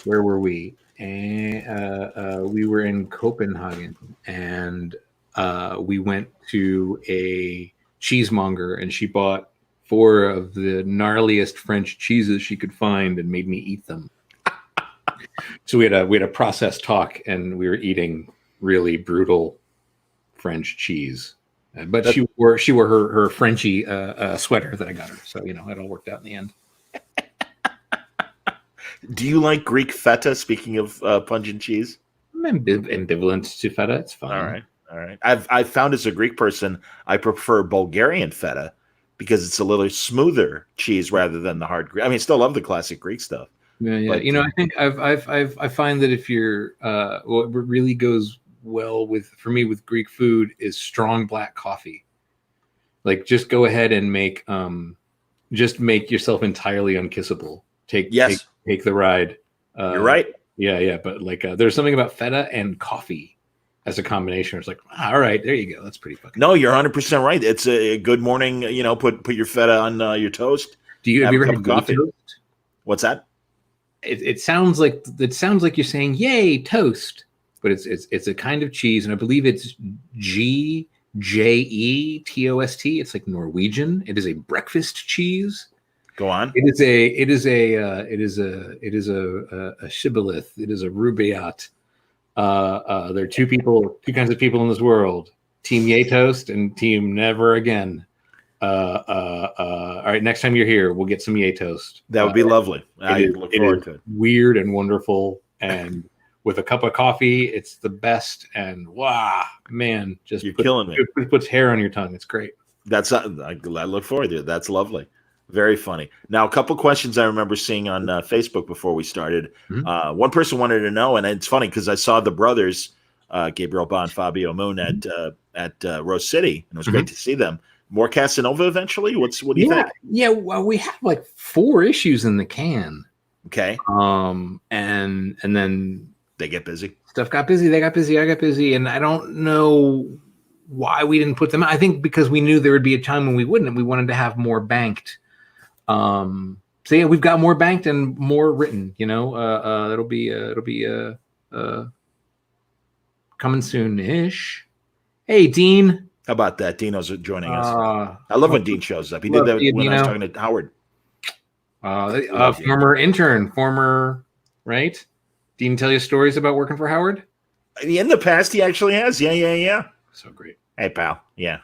[SPEAKER 2] Where were we? We were in Copenhagen, and we went to a cheesemonger, and she bought 4 of the gnarliest French cheeses she could find and made me eat them. So we had a processed talk, and we were eating really brutal French cheese. But she wore her Frenchy sweater that I got her, so it all worked out in the end.
[SPEAKER 1] Do you like Greek feta? Speaking of pungent cheese,
[SPEAKER 2] I'm ambivalent to feta. It's fine.
[SPEAKER 1] All right. I've found as a Greek person, I prefer Bulgarian feta because it's a little smoother cheese rather than the hard Greek. I still love the classic Greek stuff.
[SPEAKER 2] Yeah. But, I think I find that if you're what really goes well for me with Greek food is strong black coffee. Like, just go ahead and make yourself entirely unkissable. Take the ride.
[SPEAKER 1] You're right.
[SPEAKER 2] Yeah. But there's something about feta and coffee as a combination. It's like, all right, there you go. That's pretty fucking.
[SPEAKER 1] No, you're 100% right. It's a good morning. Put your feta on your toast.
[SPEAKER 2] Have you ever had coffee? Toast?
[SPEAKER 1] What's that?
[SPEAKER 2] It sounds like you're saying yay toast, but it's a kind of cheese, and I believe it's GJETOST. It's like Norwegian. It is a breakfast cheese.
[SPEAKER 1] Go on.
[SPEAKER 2] It is a shibboleth. It is a rubaiyat. There are two kinds of people in this world: Team Yay Toast and Team Never Again. All right, next time you're here, we'll get some Yay Toast.
[SPEAKER 1] That would be lovely. I look forward to it.
[SPEAKER 2] Weird and wonderful, and with a cup of coffee, it's the best. And wow, man, you're
[SPEAKER 1] killing me.
[SPEAKER 2] It puts hair on your tongue. It's great.
[SPEAKER 1] I look forward to it. That's lovely. Very funny. Now, a couple questions I remember seeing on Facebook before we started. Mm-hmm. One person wanted to know, and it's funny because I saw the brothers, Gabriel Bond, Fabio Moon, at Rose City, and it was great to see them. More Casanova eventually? What do you think?
[SPEAKER 2] Yeah, well, we have like 4 issues in the can.
[SPEAKER 1] Okay.
[SPEAKER 2] And then
[SPEAKER 1] they get busy.
[SPEAKER 2] Stuff got busy. They got busy. I got busy, and I don't know why we didn't put them out. I think because we knew there would be a time when we wouldn't, and we wanted to have more banked. So yeah, we've got more banked and more written. It'll be coming soon-ish. Hey, Dean.
[SPEAKER 1] How about that? Dino's joining us. I love when Dean shows up. He did that when I was talking to Howard.
[SPEAKER 2] Former intern, right? Dean tell you stories about working for Howard?
[SPEAKER 1] In the past, he actually has. Yeah.
[SPEAKER 2] So great.
[SPEAKER 1] Hey, pal. Yeah.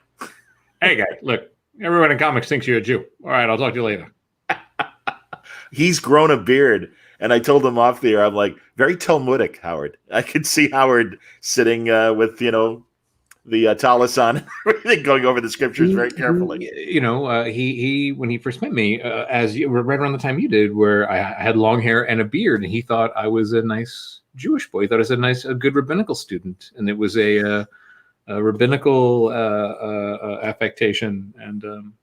[SPEAKER 2] Hey, guy. Look, everyone in comics thinks you're a Jew. All right, I'll talk to you later.
[SPEAKER 1] He's grown a beard. And I told him off the air, I'm like, very Talmudic, Howard. I could see Howard sitting with, the tallis on, everything, going over the scriptures very carefully.
[SPEAKER 2] He when he first met me, right around the time you did, where I had long hair and a beard, and he thought I was a nice Jewish boy. He thought I was a good rabbinical student, and it was a rabbinical affectation. And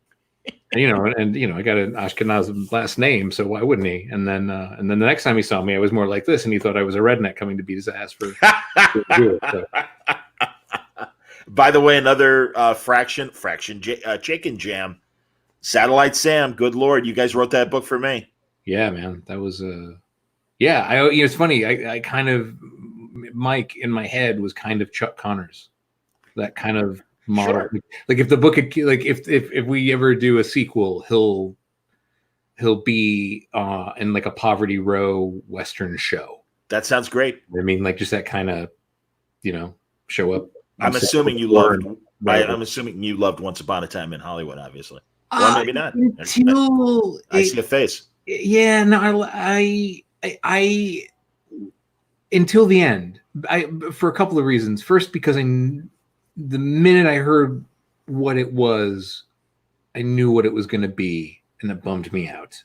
[SPEAKER 2] I got an Ashkenaz last name, so why wouldn't he? And then the next time he saw me, I was more like this, and he thought I was a redneck coming to beat his ass for do it. So.
[SPEAKER 1] By the way, another Chaykin jam, Satellite Sam. Good Lord, you guys wrote that book for me.
[SPEAKER 2] Yeah, man, that was it's funny. I kind of Mike in my head was kind of Chuck Connors, that kind of model. Sure. Like if the book, like if we ever do a sequel, he'll be in like a Poverty Row Western show.
[SPEAKER 1] That sounds great.
[SPEAKER 2] I mean, like just that kind of, show up.
[SPEAKER 1] I'm assuming you loved. I'm assuming you loved Once Upon a Time in Hollywood, obviously. Or maybe not.
[SPEAKER 2] Until
[SPEAKER 1] I see a face.
[SPEAKER 2] Yeah, no, I until the end. For a couple of reasons. First, because the minute I heard what it was, I knew what it was going to be, and it bummed me out.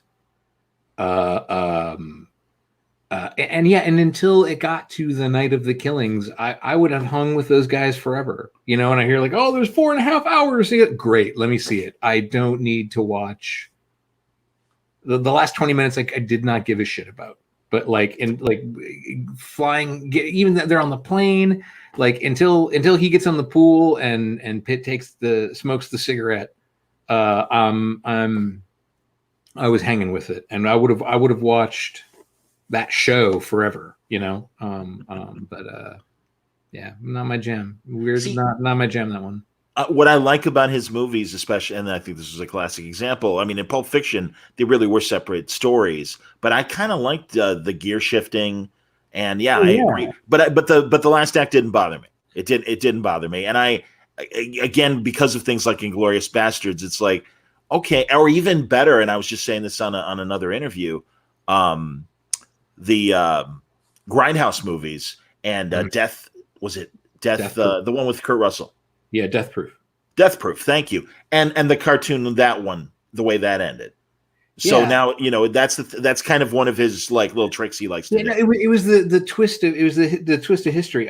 [SPEAKER 2] And until it got to the night of the killings, I would have hung with those guys forever. And I hear like, oh, there's 4.5 hours. Great, let me see it. I don't need to watch the last 20 minutes. Like I did not give a shit about. But flying, even that they're on the plane, like until he gets on the pool and Pitt smokes the cigarette, I was hanging with it, and I would have watched that show forever, but not my jam. Weird. Not my jam, that one.
[SPEAKER 1] What I like about his movies, especially, and I think this is a classic example. I mean, in Pulp Fiction, they really were separate stories, but I kind of liked the gear shifting, and I agree. But the last act didn't bother me. It didn't bother me, and I again, because of things like Inglourious Bastards, it's like okay, or even better. And I was just saying this on another interview. The Grindhouse movies and Death, was it Death? The one with Kurt Russell.
[SPEAKER 2] Yeah, Death Proof.
[SPEAKER 1] Thank you. And the cartoon, that one, the way that ended. So now that's kind of one of his like little tricks he likes to do.
[SPEAKER 2] No, it was the twist of the twist of history.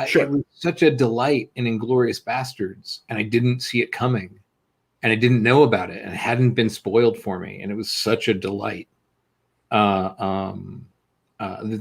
[SPEAKER 2] Sure. It was such a delight in Inglourious Bastards, and I didn't see it coming, and I didn't know about it, and it hadn't been spoiled for me, and it was such a delight. The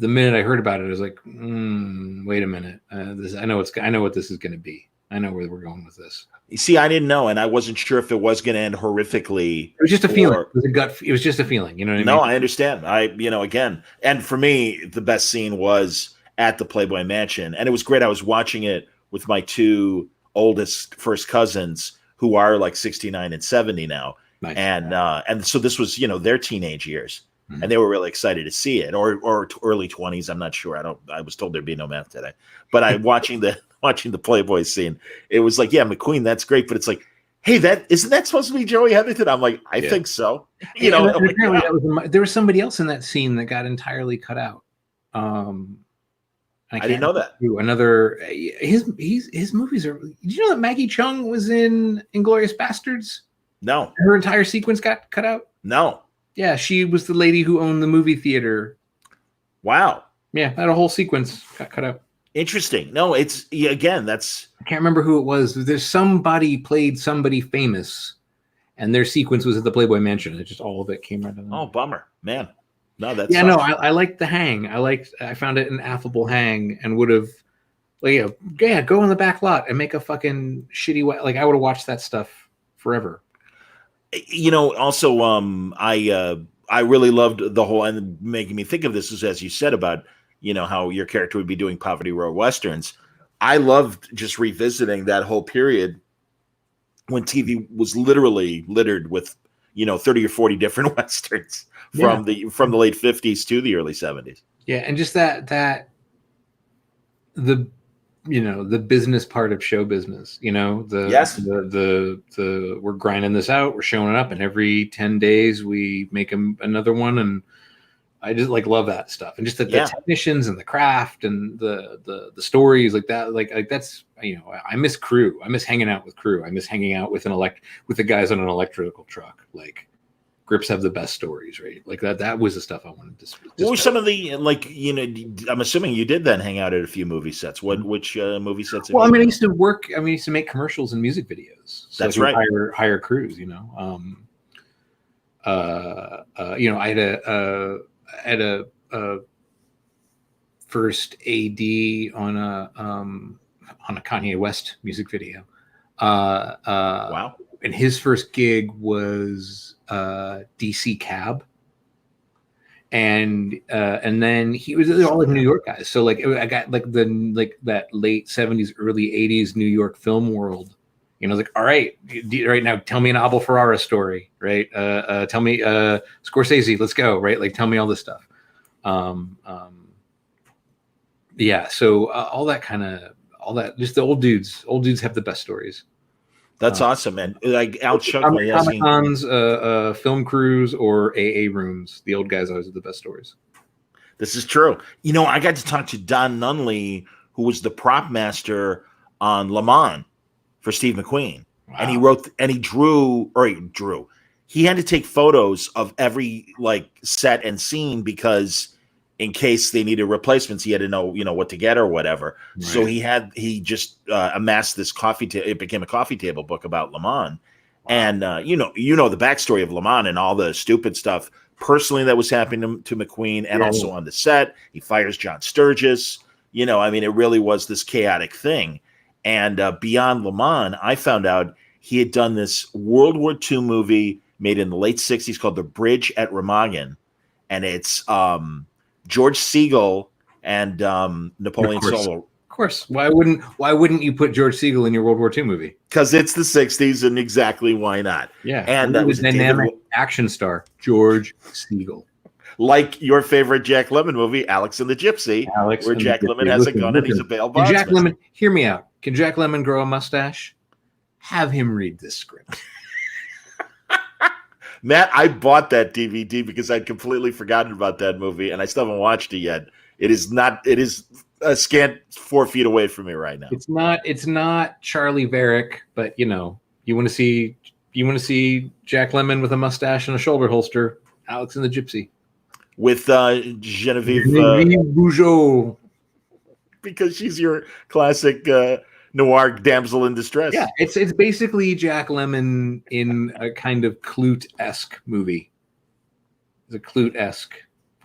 [SPEAKER 2] minute I heard about it, I was like, wait a minute. I know what this is going to be. I know where we're going with this.
[SPEAKER 1] You see, I didn't know, and I wasn't sure if it was going to end horrifically.
[SPEAKER 2] It was just a feeling. It was a gut. It was just a feeling. You know what I mean?
[SPEAKER 1] No, I understand. Again, and for me, the best scene was at the Playboy Mansion, and it was great. I was watching it with my two oldest first cousins, who are like 69 and 70 now, nice. And so this was their teenage years. Mm-hmm. And they were really excited to see it, or early 20s. I'm not sure. I was told there'd be no math today, but I watching the Playboy scene. It was like, McQueen, that's great, but it's like, hey, isn't that supposed to be Joey Heatherton? I'm like, I think so.
[SPEAKER 2] Apparently there was somebody else in that scene that got entirely cut out. I
[SPEAKER 1] didn't know that.
[SPEAKER 2] Another his movies are. Did you know that Maggie Cheung was in Inglourious Bastards?
[SPEAKER 1] No,
[SPEAKER 2] her entire sequence got cut out.
[SPEAKER 1] No.
[SPEAKER 2] Yeah, she was the lady who owned the movie theater.
[SPEAKER 1] Wow.
[SPEAKER 2] Yeah, that whole sequence got cut out.
[SPEAKER 1] Interesting. No, it's again, that's
[SPEAKER 2] I can't remember who it was. There's somebody played somebody famous, and their sequence was at the Playboy Mansion. It just all of it came right out.
[SPEAKER 1] Oh, bummer, man. No, that's
[SPEAKER 2] no. I liked the hang. I found it an affable hang, and would have, go in the back lot and make a fucking shitty way. Like I would have watched that stuff forever.
[SPEAKER 1] Also, I really loved the whole, and making me think of this is, as you said about, how your character would be doing Poverty Row Westerns. I loved just revisiting that whole period when TV was literally littered with, 30 or 40 different Westerns from the late 50s to the early 70s.
[SPEAKER 2] Yeah. And just the business part of show business, the we're grinding this out, we're showing up, and every 10 days we make another one. And I just love that stuff. And just the technicians and the craft and the stories like that, like that's, I miss crew. I miss hanging out with crew. I miss hanging out with the guys on an electrical truck. Grips have the best stories, right? Like that was the stuff I wanted to.
[SPEAKER 1] What were some of the, like, you know, I'm assuming you did then hang out at a few movie sets. Which movie sets?
[SPEAKER 2] Well, I mean, I used to make commercials and music videos. So
[SPEAKER 1] that's right.
[SPEAKER 2] Hire crews, you know. You know, I had a first AD on a Kanye West music video.
[SPEAKER 1] Wow.
[SPEAKER 2] And his first gig was DC Cab, and then he was all like New York guys. So like I got like that late 70s, early 80s New York film world. You know, like, all right now, tell me an Abel Ferrara story, right? Tell me Scorsese, let's go, right? Like, tell me all this stuff. Yeah. So all that, just the old dudes. Old dudes have the best stories.
[SPEAKER 1] That's awesome, man. Like Al Chuck,
[SPEAKER 2] Comic-Cons, film crews, or AA rooms. The old guys always have the best stories.
[SPEAKER 1] This is true. You know, I got to talk to Don Nunley, who was the prop master on Le Mans for Steve McQueen. Wow. And he drew. He had to take photos of every like set and scene because in case they needed replacements, he had to know, what to get or whatever. Right. So he just amassed this it became a coffee table book about Le Mans. Wow. And, you know, the backstory of Le Mans and all the stupid stuff personally that was happening to McQueen and also on the set. He fires John Sturgis. You know, I mean, it really was this chaotic thing. And beyond Le Mans, I found out he had done this World War II movie made in the late 60s called The Bridge at Remagen. And it's George Segal and Napoleon Solo.
[SPEAKER 2] Of course. Why wouldn't you put George Segal in your World War II movie?
[SPEAKER 1] Because it's the 60s, and exactly why not?
[SPEAKER 2] Yeah.
[SPEAKER 1] And that was a
[SPEAKER 2] dynamic action star, George Segal.
[SPEAKER 1] Like your favorite Jack Lemmon movie, Alex and the Gypsy, where Jack Lemmon has a gun and he's a bail bondsman.
[SPEAKER 2] Jack Lemmon, hear me out. Can Jack Lemmon grow a mustache? Have him read this script.
[SPEAKER 1] Matt, I bought that DVD because I'd completely forgotten about that movie, and I still haven't watched it yet. It is a scant 4 feet away from me right now.
[SPEAKER 2] It's not Charlie Varick, but you want to see Jack Lemmon with a mustache and a shoulder holster, Alex and the Gypsy.
[SPEAKER 1] With Genevieve
[SPEAKER 2] Bujold.
[SPEAKER 1] Because she's your classic noir damsel in distress.
[SPEAKER 2] Yeah, it's basically Jack Lemmon in a kind of Clute-esque movie. It's a Clute-esque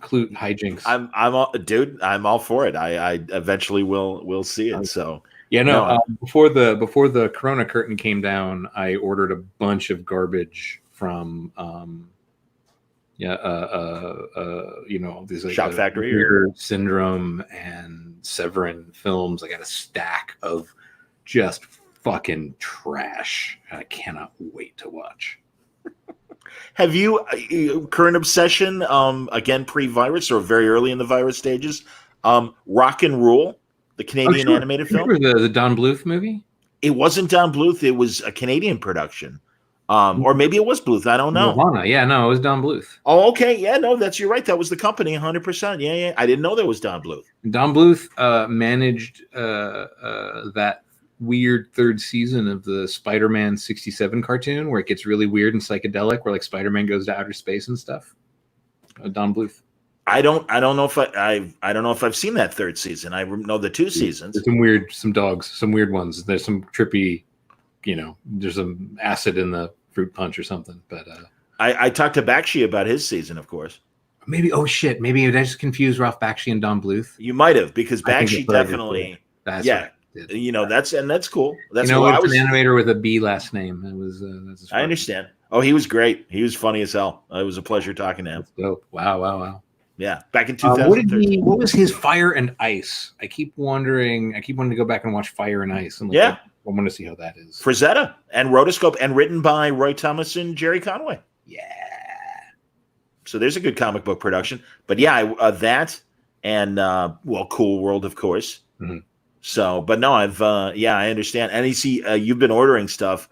[SPEAKER 2] hijinks.
[SPEAKER 1] I'm all for it. I eventually will see it. So
[SPEAKER 2] yeah, before the Corona curtain came down, I ordered a bunch of garbage from these like
[SPEAKER 1] Shock Factory
[SPEAKER 2] or Syndrome and Severin films. I got a stack of just fucking trash. I cannot wait to watch.
[SPEAKER 1] Have you current obsession? Again, pre-virus or very early in the virus stages. Rock and Rule, the Canadian animated film.
[SPEAKER 2] Remember the Don Bluth movie?
[SPEAKER 1] It wasn't Don Bluth. It was a Canadian production. Or maybe it was Bluth. I don't know.
[SPEAKER 2] Nirvana. Yeah, no, it was Don Bluth.
[SPEAKER 1] Oh, okay. Yeah, no, you're right. That was the company, 100%. Yeah. I didn't know there was Don Bluth.
[SPEAKER 2] Don Bluth managed that weird third season of the Spider-Man 67 cartoon where it gets really weird and psychedelic, where like Spider-Man goes to outer space and stuff. Don Bluth.
[SPEAKER 1] I don't know if I've seen that third season. I know the 2 seasons.
[SPEAKER 2] There's some dogs, some weird ones. There's some trippy, there's some acid in the fruit punch or something. But
[SPEAKER 1] I talked to Bakshi about his season, of course.
[SPEAKER 2] Maybe I just confused Ralph Bakshi and Don Bluth.
[SPEAKER 1] You might have, because Bakshi definitely.
[SPEAKER 2] That's
[SPEAKER 1] right. That's cool. That's
[SPEAKER 2] I was an animator with a B last name. It was.
[SPEAKER 1] I understand. Oh, he was great. He was funny as hell. It was a pleasure talking to him.
[SPEAKER 2] Dope. Wow.
[SPEAKER 1] Yeah, back in 2013.
[SPEAKER 2] What was his Fire and Ice? I keep wanting to go back and watch Fire and Ice. And I want to see how that is.
[SPEAKER 1] Frazetta and Rotoscope, and written by Roy Thomas and Jerry Conway.
[SPEAKER 2] Yeah.
[SPEAKER 1] So there's a good comic book production. But yeah, that and Cool World, of course.
[SPEAKER 2] Mm-hmm.
[SPEAKER 1] So, but no, I understand. And you see, you've been ordering stuff.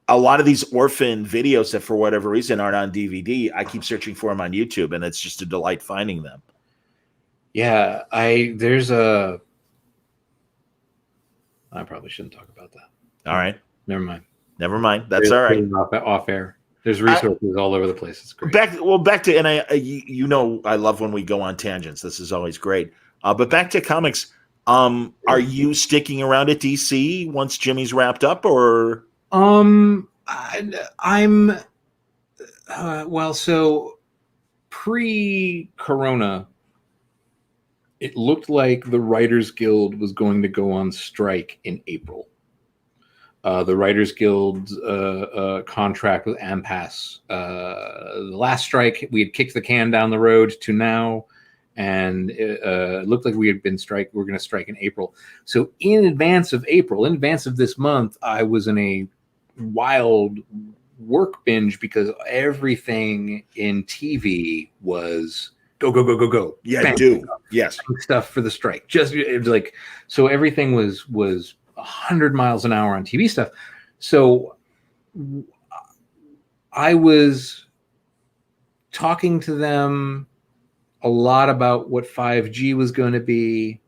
[SPEAKER 1] A lot of these orphan videos that for whatever reason aren't on DVD, I keep searching for them on YouTube, and it's just a delight finding them.
[SPEAKER 2] Yeah, I probably shouldn't talk about that.
[SPEAKER 1] All right.
[SPEAKER 2] Never mind.
[SPEAKER 1] That's all right.
[SPEAKER 2] Off air. There's resources all over the place. It's great.
[SPEAKER 1] Back to, and I love when we go on tangents. This is always great. But back to comics. Are you sticking around at DC once Jimmy's wrapped up, or?
[SPEAKER 2] I'm so pre-corona, it looked like the Writers Guild was going to go on strike in April. The Writers Guild's contract with AMPAS. The last strike, we had kicked the can down the road to now, and it looked like we're going to strike in April. So in advance of April, in advance of this month, I was in a wild work binge because everything in TV was go.
[SPEAKER 1] Yeah,
[SPEAKER 2] bam,
[SPEAKER 1] yes,
[SPEAKER 2] stuff for the strike. Just like, so everything was 100 miles an hour on TV stuff. So I was talking to them a lot about what 5G was going to be.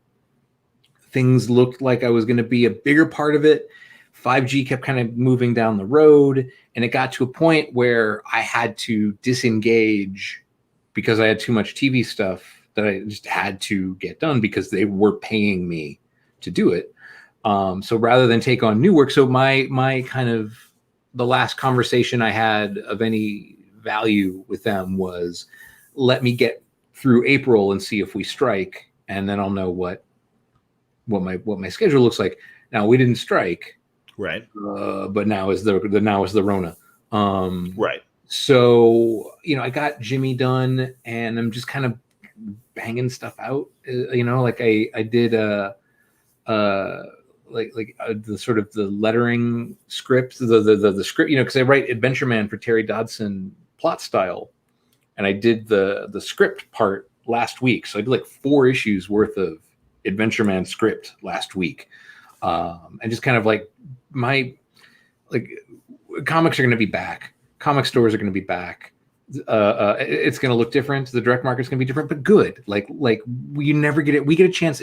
[SPEAKER 2] Things looked like I was going to be a bigger part of it. 5G kept kind of moving down the road, and it got to a point where I had to disengage because I had too much TV stuff that I just had to get done because they were paying me to do it. So rather than take on new work, so my kind of the last conversation I had of any value with them was, let me get through April and see if we strike, and then I'll know what my schedule looks like. Now we didn't strike,
[SPEAKER 1] right?
[SPEAKER 2] But now is the Rona,
[SPEAKER 1] right?
[SPEAKER 2] So I got Jimmy done, and I'm just kind of banging stuff out. Like I did the sort of the lettering script, the script, because I write Adventureman for Terry Dodson plot style, and I did the script part last week. So I did like 4 issues worth of Adventureman script last week, and just kind of like comics are going to be back, comic stores are going to be back. It's going to look different. The direct market's going to be different, but good. Like you never get it. We get a chance.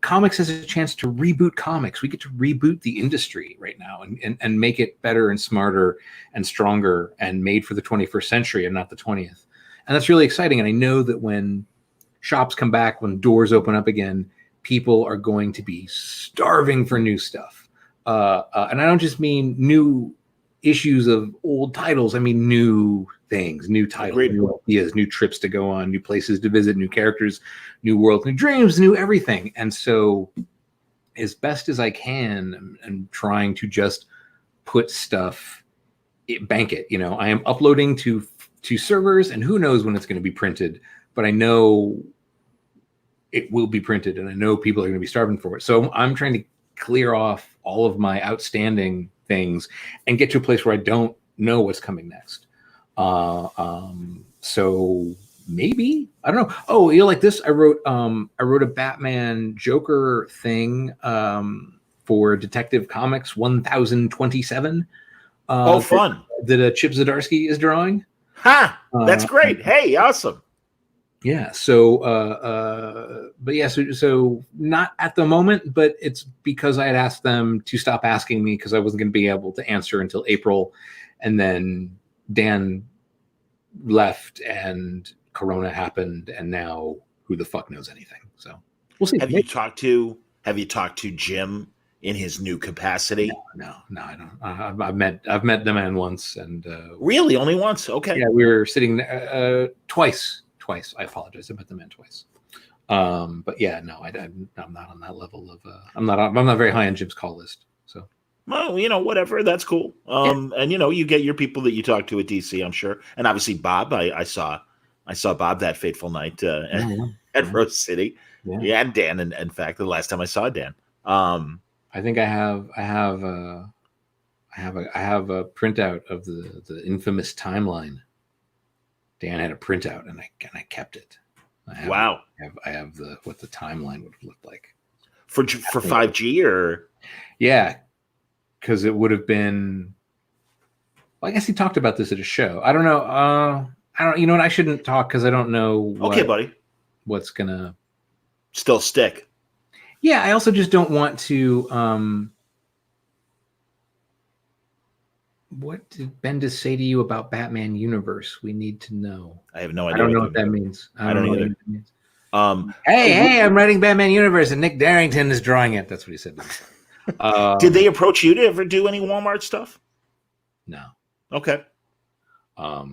[SPEAKER 2] Comics has a chance to reboot comics. We get to reboot the industry right now and make it better and smarter and stronger and made for the 21st century and not the 20th. And that's really exciting. And I know that when shops come back, when doors open up again, people are going to be starving for new stuff. And I don't just mean new issues of old titles. I mean new things, new titles, new ideas, new trips to go on, new places to visit, new characters, new worlds, new dreams, new everything. And so as best as I can, I'm trying to just put stuff, bank it. I am uploading to servers, and who knows when it's going to be printed, but I know it will be printed, and I know people are going to be starving for it. So I'm trying to clear off all of my outstanding things and get to a place where I don't know what's coming next. So maybe, I don't know. Oh, like this, I wrote a Batman Joker thing for Detective Comics 1027.
[SPEAKER 1] Fun.
[SPEAKER 2] That Chip Zdarsky is drawing.
[SPEAKER 1] That's great. Hey, awesome.
[SPEAKER 2] Yeah. So, but yeah, so not at the moment, but it's because I had asked them to stop asking me because I wasn't going to be able to answer until April. And then Dan left and Corona happened. And now who the fuck knows anything? So we'll see.
[SPEAKER 1] Have you talked to Jim in his new capacity?
[SPEAKER 2] No, I don't. I've met the man once, and
[SPEAKER 1] really only once. Okay.
[SPEAKER 2] Yeah. We were sitting twice. I apologize. I met the man twice. But yeah, no, I'm not on that level of. I'm not very high on Jim's call list. So.
[SPEAKER 1] Well, whatever. That's cool. And you get your people that you talk to at DC, I'm sure, and obviously Bob. I saw Bob that fateful night at Rose City. Yeah, and Dan. In fact, the last time I saw Dan.
[SPEAKER 2] I think I have a printout of the infamous timeline. Dan had a printout, and I kept it. I have what the timeline would have looked like
[SPEAKER 1] for 5G, or
[SPEAKER 2] because it would have been. Well, I guess he talked about this at a show. I don't know. I don't. You know what? I shouldn't talk because I don't know.
[SPEAKER 1] Okay, buddy.
[SPEAKER 2] What's gonna
[SPEAKER 1] still stick?
[SPEAKER 2] Yeah, I also just don't want to. What did Bendis say to you about Batman Universe? We need to know.
[SPEAKER 1] I have no idea.
[SPEAKER 2] I don't know what that means.
[SPEAKER 1] I don't either.
[SPEAKER 2] Hey, I'm writing Batman Universe, and Nick Darrington is drawing it. That's what he said to me.
[SPEAKER 1] Did they approach you to ever do any Walmart stuff?
[SPEAKER 2] No.
[SPEAKER 1] Okay.
[SPEAKER 2] But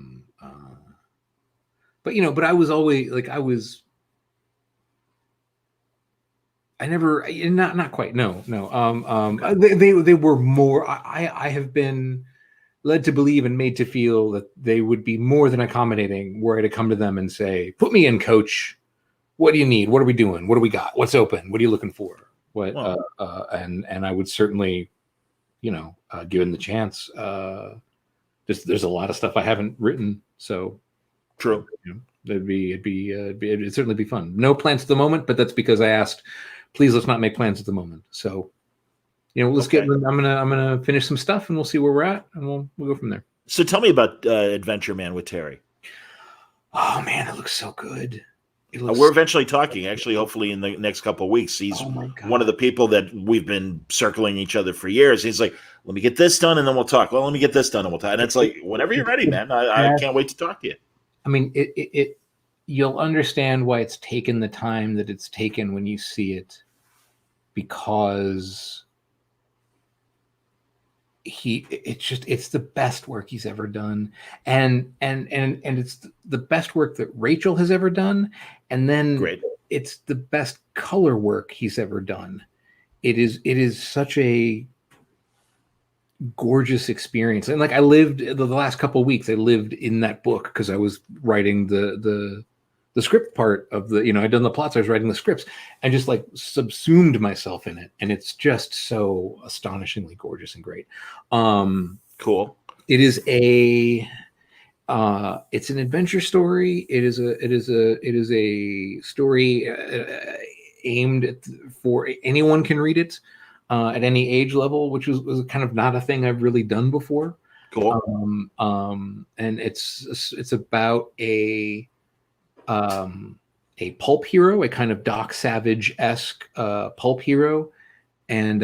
[SPEAKER 2] but I was always I never, not quite. No. They were more. I have been led to believe and made to feel that they would be more than accommodating were I to come to them and say, "Put me in, coach. What do you need? What are we doing? What do we got? What's open? What are you looking for?" What? And I would certainly, given the chance, there's a lot of stuff I haven't written, so
[SPEAKER 1] true.
[SPEAKER 2] It'd certainly be fun. No plans at the moment, but that's because I asked, please let's not make plans at the moment. So, let's get. I'm gonna finish some stuff, and we'll see where we're at, and we'll go from there.
[SPEAKER 1] So tell me about Adventureman with Terry.
[SPEAKER 2] Oh man, it looks so good.
[SPEAKER 1] We're eventually talking, actually, hopefully in the next couple of weeks. He's one of the people that we've been circling each other for years. He's like, let me get this done and then we'll talk. Well, let me get this done and we'll talk. And it's like, whenever you're ready, man, I can't wait to talk to you.
[SPEAKER 2] I mean, you'll understand why it's taken the time that it's taken when you see it, because it's the best work he's ever done, and it's the best work that Rachel has ever done, and then it's the best color work he's ever done. It is such a gorgeous experience, and I lived the last couple of weeks. I lived in that book because I was writing the script part of the, I'd done the plots, I was writing the scripts, and just subsumed myself in it. And it's just so astonishingly gorgeous and great.
[SPEAKER 1] Cool.
[SPEAKER 2] It is it's an adventure story. It is a story aimed for anyone can read it at any age level, which was kind of not a thing I've really done before.
[SPEAKER 1] Cool.
[SPEAKER 2] And it's about a pulp hero, a kind of Doc Savage-esque pulp hero, and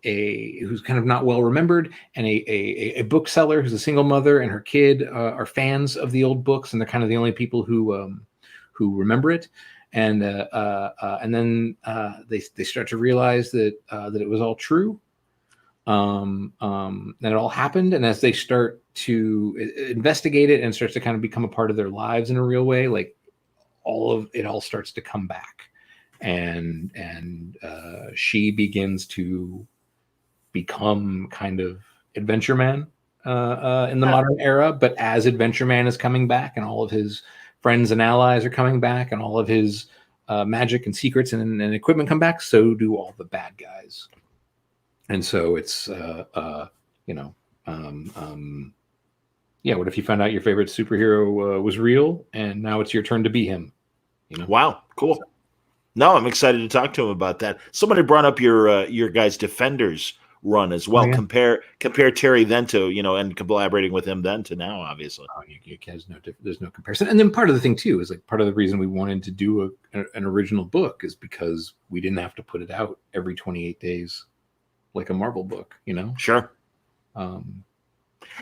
[SPEAKER 2] who's kind of not well remembered, and a bookseller who's a single mother, and her kid are fans of the old books, and they're kind of the only people who remember it. And then they start to realize that it was all true. That it all happened, and as they start to investigate it and starts to kind of become a part of their lives in a real way, all starts to come back, and she begins to become kind of Adventureman in the modern era. But as Adventureman is coming back, and all of his friends and allies are coming back, and all of his magic and secrets and equipment come back, so do all the bad guys. And so it's, what if you found out your favorite superhero was real, and now it's your turn to be him?
[SPEAKER 1] Wow, cool. No, I'm excited to talk to him about that. Somebody brought up your guys' Defenders run as well. Oh, yeah. Compare Terry then to, and collaborating with him then to now, obviously.
[SPEAKER 2] Oh, there's no comparison. And then part of the thing too is part of the reason we wanted to do an original book is because we didn't have to put it out every 28 days. Like a Marvel book,
[SPEAKER 1] Sure.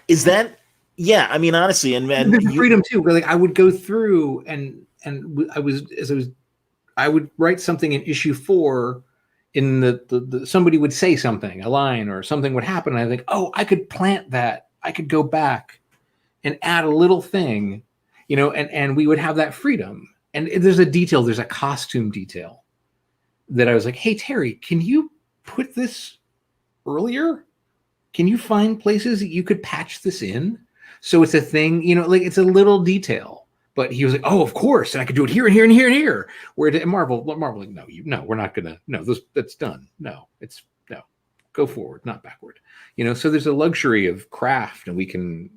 [SPEAKER 1] Is that? Yeah, I mean, honestly, and
[SPEAKER 2] freedom too. I would go through and I would write something in issue 4. In the somebody would say something, a line or something would happen, and I think, oh, I could plant that. I could go back and add a little thing, and we would have that freedom. And there's a costume detail that I was like, hey Terry, can you put this earlier? Can you find places that you could patch this in so it's a thing, it's a little detail? But he was like, oh, of course, and I could do it here and here and here and here. Where did Marvel like, no, we're not gonna, no, that's done. No, go forward, not backward. So there's a luxury of craft, and we can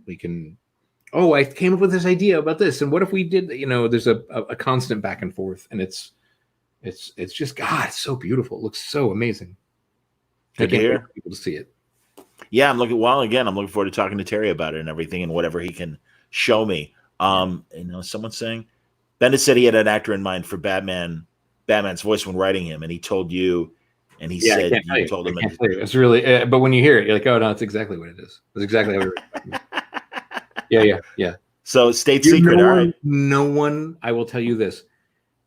[SPEAKER 2] oh, I came up with this idea about this, and what if we did, there's a constant back and forth, and it's just, God, it's so beautiful. It looks so amazing.
[SPEAKER 1] Good to hear.
[SPEAKER 2] People to see it.
[SPEAKER 1] Yeah, I'm looking forward to talking to Terry about it and everything, and whatever he can show me. Someone's saying Bendis said he had an actor in mind for Batman's voice when writing him, and he told you And he said you told him.
[SPEAKER 2] It's really, but when you hear it, you're like, oh no, it's exactly what it is. It's exactly how it is. Yeah.
[SPEAKER 1] So state secret. All right.
[SPEAKER 2] No one. I will tell you this.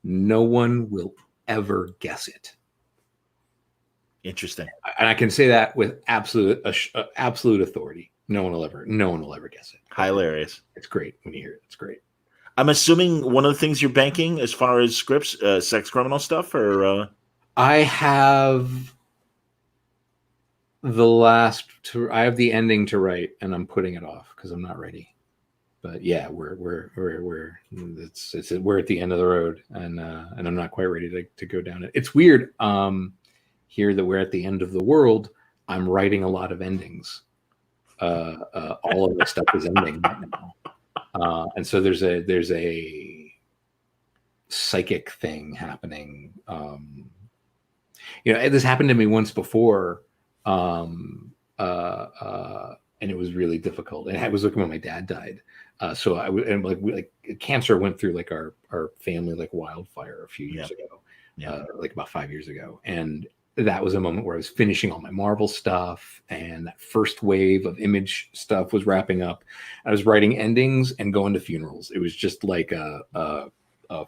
[SPEAKER 2] No one will ever guess it.
[SPEAKER 1] Interesting.
[SPEAKER 2] And I can say that with absolute authority. No one will ever guess it.
[SPEAKER 1] Hilarious.
[SPEAKER 2] It's great when you hear it. It's great.
[SPEAKER 1] I'm assuming one of the things you're banking as far as scripts, sex criminal stuff, or
[SPEAKER 2] I have I have the ending to write, and I'm putting it off because I'm not ready. But yeah, we're at the end of the road, and I'm not quite ready to go down it. It's weird here that we're at the end of the world. I'm writing a lot of endings. All of the stuff is ending right now, and so there's a psychic thing happening. This happened to me once before, and it was really difficult. And I was looking when my dad died. So cancer went through like our family like wildfire a few years ago, like about 5 years ago. And that was a moment where I was finishing all my Marvel stuff, and that first wave of Image stuff was wrapping up. I was writing endings and going to funerals. It was just like a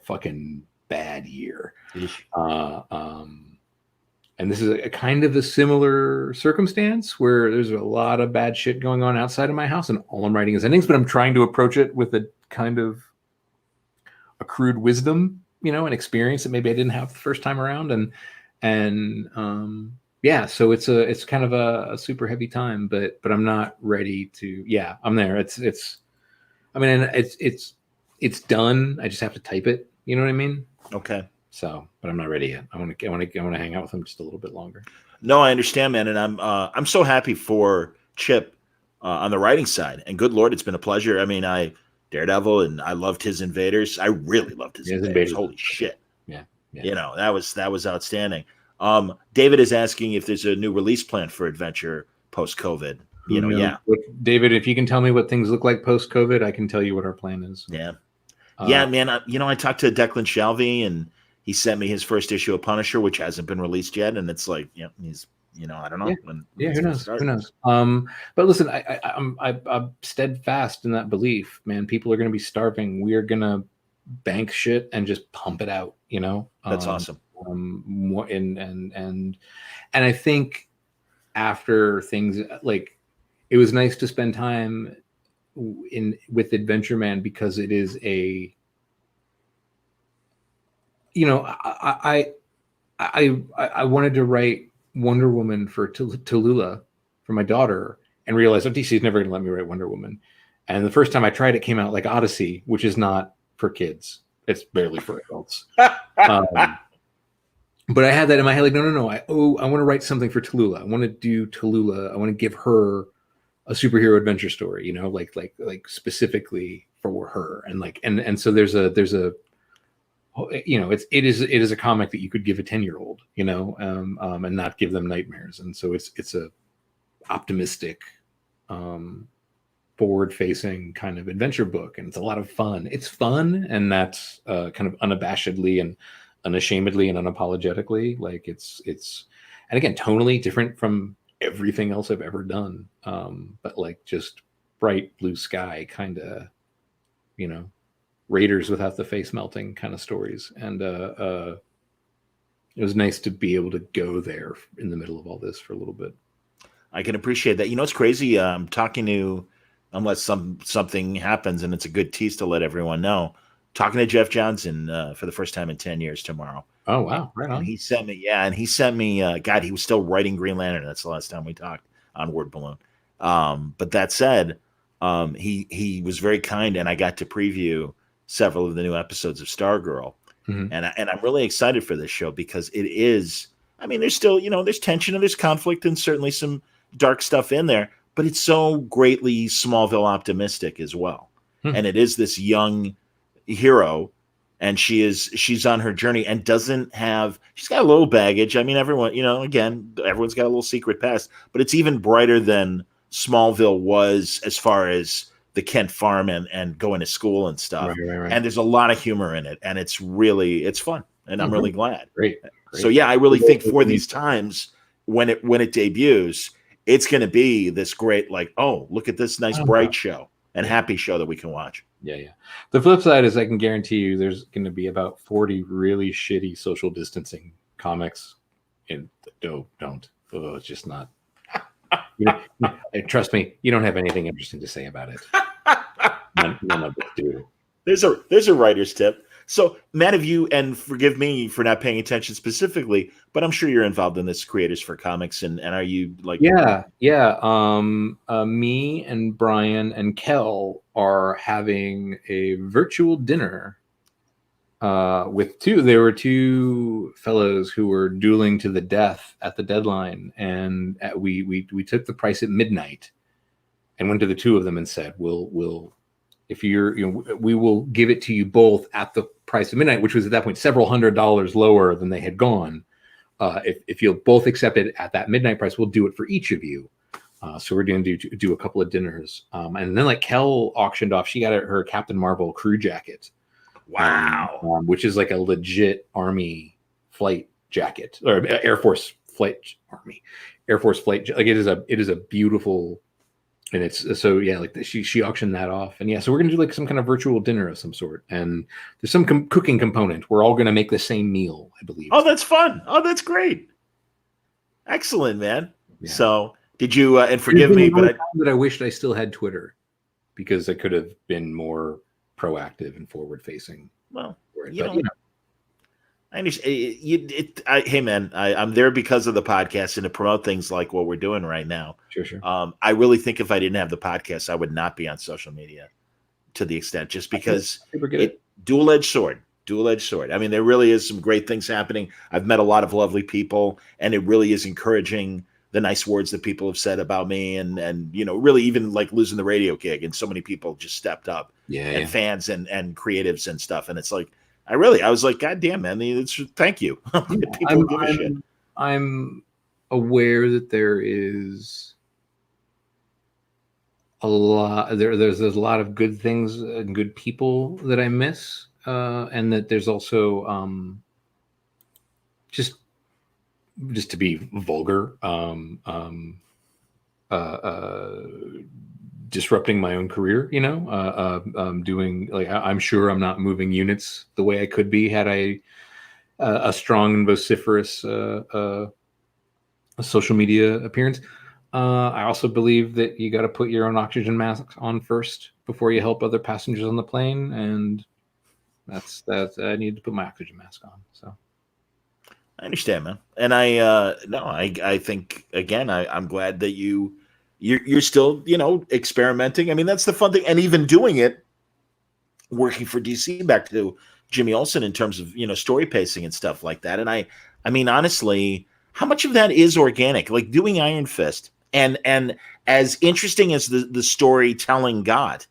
[SPEAKER 2] fucking bad year. And this is a kind of a similar circumstance where there's a lot of bad shit going on outside of my house, and all I'm writing is endings, but I'm trying to approach it with a kind of accrued wisdom, and experience that maybe I didn't have the first time around. So it's kind of a super heavy time, but I'm not ready to, I'm there. It's done. I just have to type it. You know what I mean?
[SPEAKER 1] Okay.
[SPEAKER 2] So, but I'm not ready yet. I want to hang out with him just a little bit longer.
[SPEAKER 1] No, I understand, man, and I'm so happy for Chip on the writing side. And good Lord, it's been a pleasure. I mean, Daredevil, and I loved his Invaders. I really loved his Invaders. Holy shit!
[SPEAKER 2] Yeah.
[SPEAKER 1] That was outstanding. David is asking if there's a new release plan for Adventure post-COVID.
[SPEAKER 2] David, if you can tell me what things look like post-COVID, I can tell you what our plan is.
[SPEAKER 1] Yeah, man. I talked to Declan Shalvey, and he sent me his first issue of Punisher, which hasn't been released yet, and it's like, he's, I don't know.
[SPEAKER 2] Who knows? But listen, I'm steadfast in that belief, man. People are going to be starving. We are going to bank shit and just pump it out.
[SPEAKER 1] That's awesome.
[SPEAKER 2] And I think after things like, it was nice to spend time with Adventureman, because it is a, I wanted to write Wonder Woman for Tallulah for my daughter, and realized DC's never going to let me write Wonder Woman. And the first time I tried, it came out like Odyssey, which is not for kids. It's barely for adults. But I had that in my head, like, no. I want to write something for Tallulah. I want to do Tallulah. I want to give her a superhero adventure story, like specifically for her. And and so there's a it is a comic that you could give a 10-year-old, and not give them nightmares. And so it's a optimistic, forward-facing kind of adventure book, and it's a lot of fun. It's fun, and that's kind of unabashedly and unashamedly and unapologetically, like it's and again, tonally different from everything else I've ever done, but like just bright blue sky kind of, Raiders without the face melting kind of stories. And it was nice to be able to go there in the middle of all this for a little bit.
[SPEAKER 1] I can appreciate that. It's crazy. I'm talking to, unless something happens, and it's a good tease to let everyone know, talking to Jeff Johnson for the first time in 10 years tomorrow.
[SPEAKER 2] Oh, wow. Right on.
[SPEAKER 1] And he sent me, God, he was still writing Green Lantern. That's the last time we talked on Word Balloon. But that said, he was very kind, and I got to preview several of the new episodes of Stargirl.
[SPEAKER 2] Mm-hmm.
[SPEAKER 1] And I'm really excited for this show, because it is, there's still, there's tension and there's conflict and certainly some dark stuff in there, but it's so greatly Smallville optimistic as well.
[SPEAKER 2] Hmm.
[SPEAKER 1] And it is this young hero, and she's on her journey, and she's got a little baggage. Everyone, everyone's got a little secret past, but it's even brighter than Smallville was as far as the Kent farm and going to school and stuff.
[SPEAKER 2] Right.
[SPEAKER 1] And there's a lot of humor in it, and it's fun, and I'm really glad.
[SPEAKER 2] Great.
[SPEAKER 1] So yeah, I really think for these times when it debuts, it's going to be this great, like, oh, look at this nice bright show and happy show that we can watch.
[SPEAKER 2] Yeah. The flip side is I can guarantee you there's going to be about 40 really shitty social distancing comics. And don't. Oh, it's just not. Trust me, you don't have anything interesting to say about it. None of us do.
[SPEAKER 1] There's a writer's tip. So, Matt, have you, and forgive me for not paying attention specifically, but I'm sure you're involved in this Creators for Comics, and are you like...
[SPEAKER 2] Yeah. Me and Brian and Kel are having a virtual dinner with there were two fellows who were dueling to the death at the deadline, and we took the price at midnight and went to the two of them and said, we'll if you're, we will give it to you both at the price of midnight, which was at that point several $100s lower than they had gone. If you'll both accept it at that midnight price, we'll do it for each of you. So we're going to do a couple of dinners. And then like Kel auctioned off, she got her Captain Marvel crew jacket.
[SPEAKER 1] Wow.
[SPEAKER 2] Which is like a legit Army flight jacket, or Air Force flight jacket. Like it is a beautiful. And it's so like she auctioned that off, and so we're gonna do like some kind of virtual dinner of some sort, and there's some cooking component. We're all gonna make the same meal, I believe.
[SPEAKER 1] Oh, that's fun! Oh, that's great! Excellent, man. Yeah. So did you? And forgive me, but
[SPEAKER 2] I wished I still had Twitter, because I could have been more proactive and forward facing.
[SPEAKER 1] Well, I understand. Hey, man, I'm there because of the podcast and to promote things like what we're doing right now.
[SPEAKER 2] Sure.
[SPEAKER 1] I really think if I didn't have the podcast, I would not be on social media to the extent, just because dual-edged sword. I mean, there really is some great things happening. I've met a lot of lovely people, and it really is encouraging the nice words that people have said about me, and really even like losing the radio gig, and so many people just stepped up, fans and creatives and stuff, and it's like. I was like, God damn, man! Thank you. People give a shit.
[SPEAKER 2] I'm aware that there is a lot. There's a lot of good things and good people that I miss, and that there's also just to be vulgar, disrupting my own career, doing like, I'm sure I'm not moving units the way I could be had I a strong and vociferous social media appearance. I also believe that you got to put your own oxygen mask on first before you help other passengers on the plane, and that's I need to put my oxygen mask on. So
[SPEAKER 1] I understand, man, and I think again, I'm glad that you're still, experimenting. I mean, that's the fun thing. And even doing it, working for DC, back to Jimmy Olsen in terms of, story pacing and stuff like that. And I mean, honestly, how much of that is organic? Like doing Iron Fist and as interesting as the storytelling got,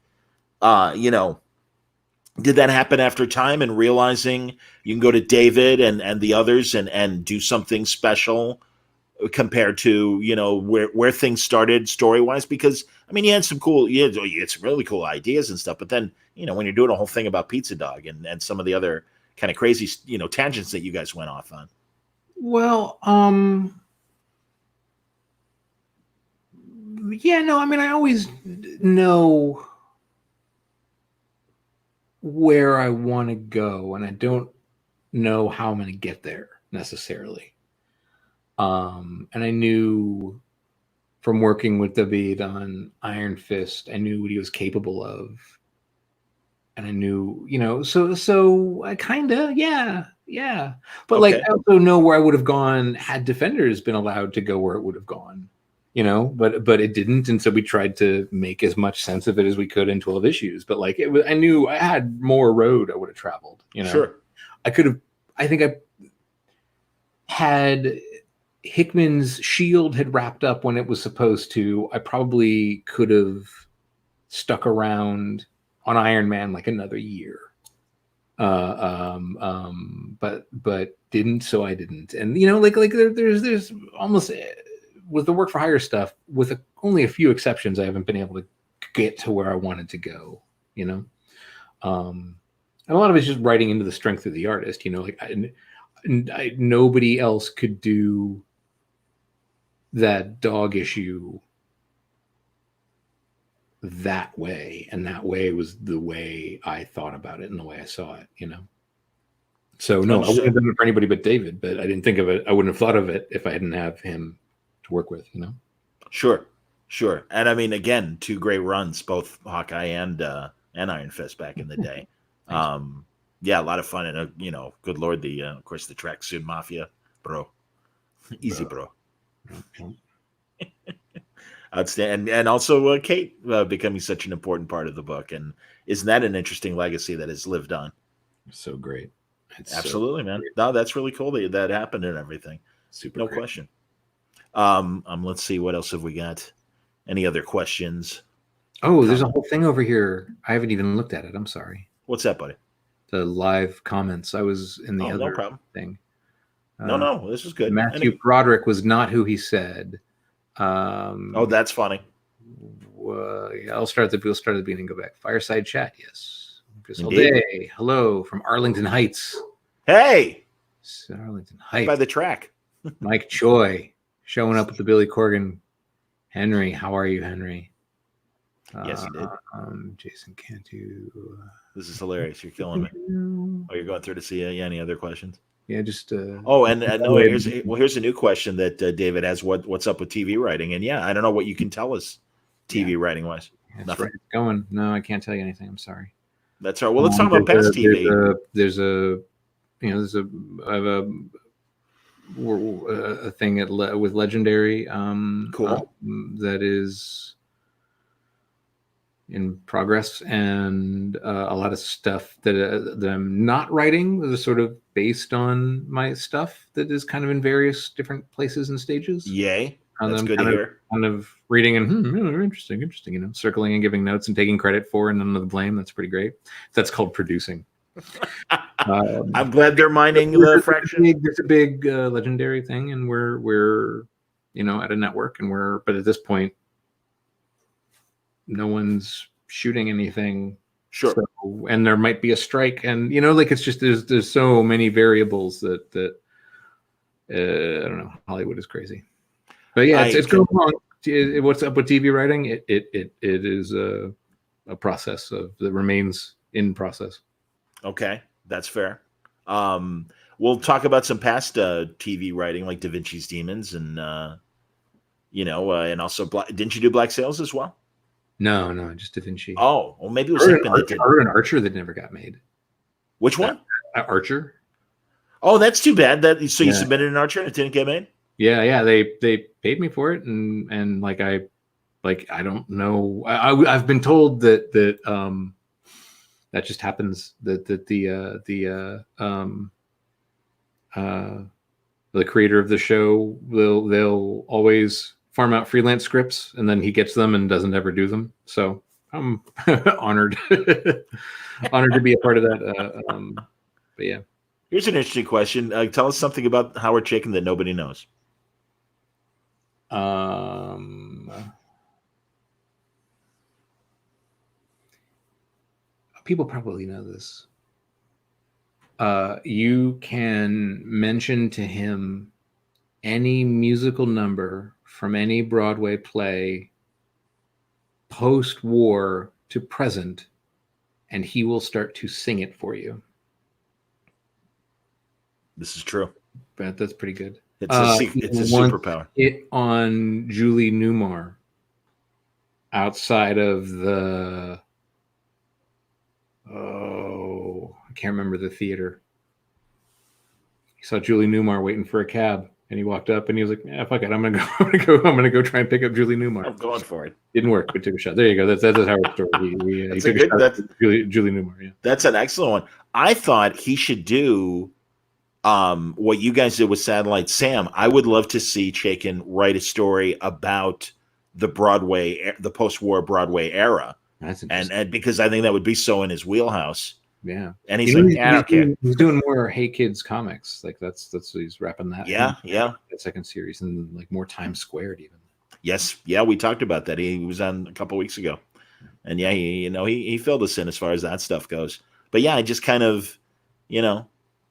[SPEAKER 1] did that happen after time and realizing you can go to David and the others and do something special compared to where things started story wise? Because I mean, you had some really cool ideas and stuff, but then when you're doing a whole thing about Pizza Dog and some of the other kind of crazy tangents that you guys went off on.
[SPEAKER 2] Well, I mean, I always know where I want to go, and I don't know how I'm going to get there necessarily. And I knew from working with David on Iron Fist, I knew what he was capable of. And I knew, so I kind of, yeah. But okay. Like, I also know where I would have gone had Defenders been allowed to go where it would have gone, but it didn't. And so we tried to make as much sense of it as we could in 12 issues. But like, I knew I had more road I would have traveled,
[SPEAKER 1] Sure.
[SPEAKER 2] I think I had Hickman's Shield had wrapped up when it was supposed to. I probably could have stuck around on Iron Man like another year, but didn't. So I didn't. And there's almost with the work for hire stuff, with only a few exceptions, I haven't been able to get to where I wanted to go. And a lot of it's just writing into the strength of the artist. nobody else could do that dog issue that way, and that way was the way I thought about it and the way I saw it, So no, I wouldn't have done it for anybody but David, but I didn't think of it. I wouldn't have thought of it if I didn't have him to work with,
[SPEAKER 1] Sure. And I mean, again, 2 great runs, both Hawkeye and Iron Fist back in the day. Yeah, a lot of fun, and good Lord, of course the Tracksuit Mafia, bro, easy, bro. Outstanding, and also Kate becoming such an important part of the book, and isn't that an interesting legacy that has lived on?
[SPEAKER 2] So great.
[SPEAKER 1] Absolutely, man. No, that's really cool that happened and everything.
[SPEAKER 2] Super,
[SPEAKER 1] no
[SPEAKER 2] great.
[SPEAKER 1] Question. Let's see, what else have we got? Any other questions?
[SPEAKER 2] Oh, there's a whole thing over here. I haven't even looked at it. I'm sorry.
[SPEAKER 1] What's that, buddy?
[SPEAKER 2] The live comments. I was in the other thing.
[SPEAKER 1] No, this is good.
[SPEAKER 2] Matthew Broderick was not who he said.
[SPEAKER 1] That's funny.
[SPEAKER 2] We'll start at the beginning. Go back. Fireside chat. Yes. All day. Hello from Arlington Heights.
[SPEAKER 1] Hey,
[SPEAKER 2] Arlington Heights
[SPEAKER 1] by the track.
[SPEAKER 2] Mike Choi showing up with the Billy Corgan. Henry, how are you, Henry?
[SPEAKER 1] Yes, he did.
[SPEAKER 2] Jason Cantu.
[SPEAKER 1] This is hilarious. You're killing me. Oh, you're going through to see any other questions?
[SPEAKER 2] Yeah, just.
[SPEAKER 1] Here's a new question that David has. What's up with TV writing? And I don't know what you can tell us, TV writing wise.
[SPEAKER 2] Nothing. Right. It's going. No, I can't tell you anything. I'm sorry.
[SPEAKER 1] That's all right. Well, let's talk about past TV.
[SPEAKER 2] There's a thing with Legendary.
[SPEAKER 1] Cool.
[SPEAKER 2] That is in progress, and a lot of stuff that I'm not writing is sort of based on my stuff that is kind of in various different places and stages.
[SPEAKER 1] Yay. That's good to hear.
[SPEAKER 2] Kind of reading and interesting, circling and giving notes and taking credit for and none of the blame. That's pretty great. That's called producing.
[SPEAKER 1] I'm glad they're mining the fraction.
[SPEAKER 2] It's a big Legendary thing, and we're at a network, and but at this point, no one's shooting anything.
[SPEAKER 1] Sure.
[SPEAKER 2] So, and there might be a strike, and it's just there's so many variables that I don't know. Hollywood is crazy. But yeah, it's going on. What's up with TV writing? It is a process that remains in process.
[SPEAKER 1] Okay, that's fair. We'll talk about some past TV writing, like Da Vinci's Demons, and and also didn't you do Black Sails as well?
[SPEAKER 2] No, just Da Vinci.
[SPEAKER 1] Oh, well, maybe it was
[SPEAKER 2] an Archer that never got made.
[SPEAKER 1] Which one?
[SPEAKER 2] Archer.
[SPEAKER 1] Oh, that's too bad. You submitted an Archer and it didn't get made?
[SPEAKER 2] Yeah. They paid me for it, and I don't know. I've been told that that just happens. That the creator of the show they'll always farm out freelance scripts, and then he gets them and doesn't ever do them. So I'm honored to be a part of that. But yeah.
[SPEAKER 1] Here's an interesting question. Tell us something about Howard Chaykin that nobody knows.
[SPEAKER 2] People probably know this. You can mention to him any musical number from any Broadway play post-war to present, and he will start to sing it for you.
[SPEAKER 1] This is true.
[SPEAKER 2] But that's pretty good.
[SPEAKER 1] It's a superpower.
[SPEAKER 2] It on Julie Newmar outside of the I can't remember the theater. He saw Julie Newmar waiting for a cab, and he walked up and he was like, "Yeah, fuck it, I'm gonna go try and pick up Julie Newmar."
[SPEAKER 1] I'm going for it.
[SPEAKER 2] Didn't work, but took a shot. There you go. That's Howard's story. He took a shot at Julie Newmar. Yeah,
[SPEAKER 1] that's an excellent one. I thought he should do what you guys did with Satellite Sam. I would love to see Chaykin write a story about the post-war Broadway era.
[SPEAKER 2] That's interesting.
[SPEAKER 1] And because I think that would be so in his wheelhouse.
[SPEAKER 2] Yeah.
[SPEAKER 1] And he's like, I don't care.
[SPEAKER 2] He's doing more Hey Kids comics. Like that's he's wrapping that.
[SPEAKER 1] Yeah.
[SPEAKER 2] That second series, and like more Times Squared even.
[SPEAKER 1] Yes. Yeah, we talked about that. He was on a couple weeks ago. And yeah, he filled us in as far as that stuff goes. But yeah, I just kind of,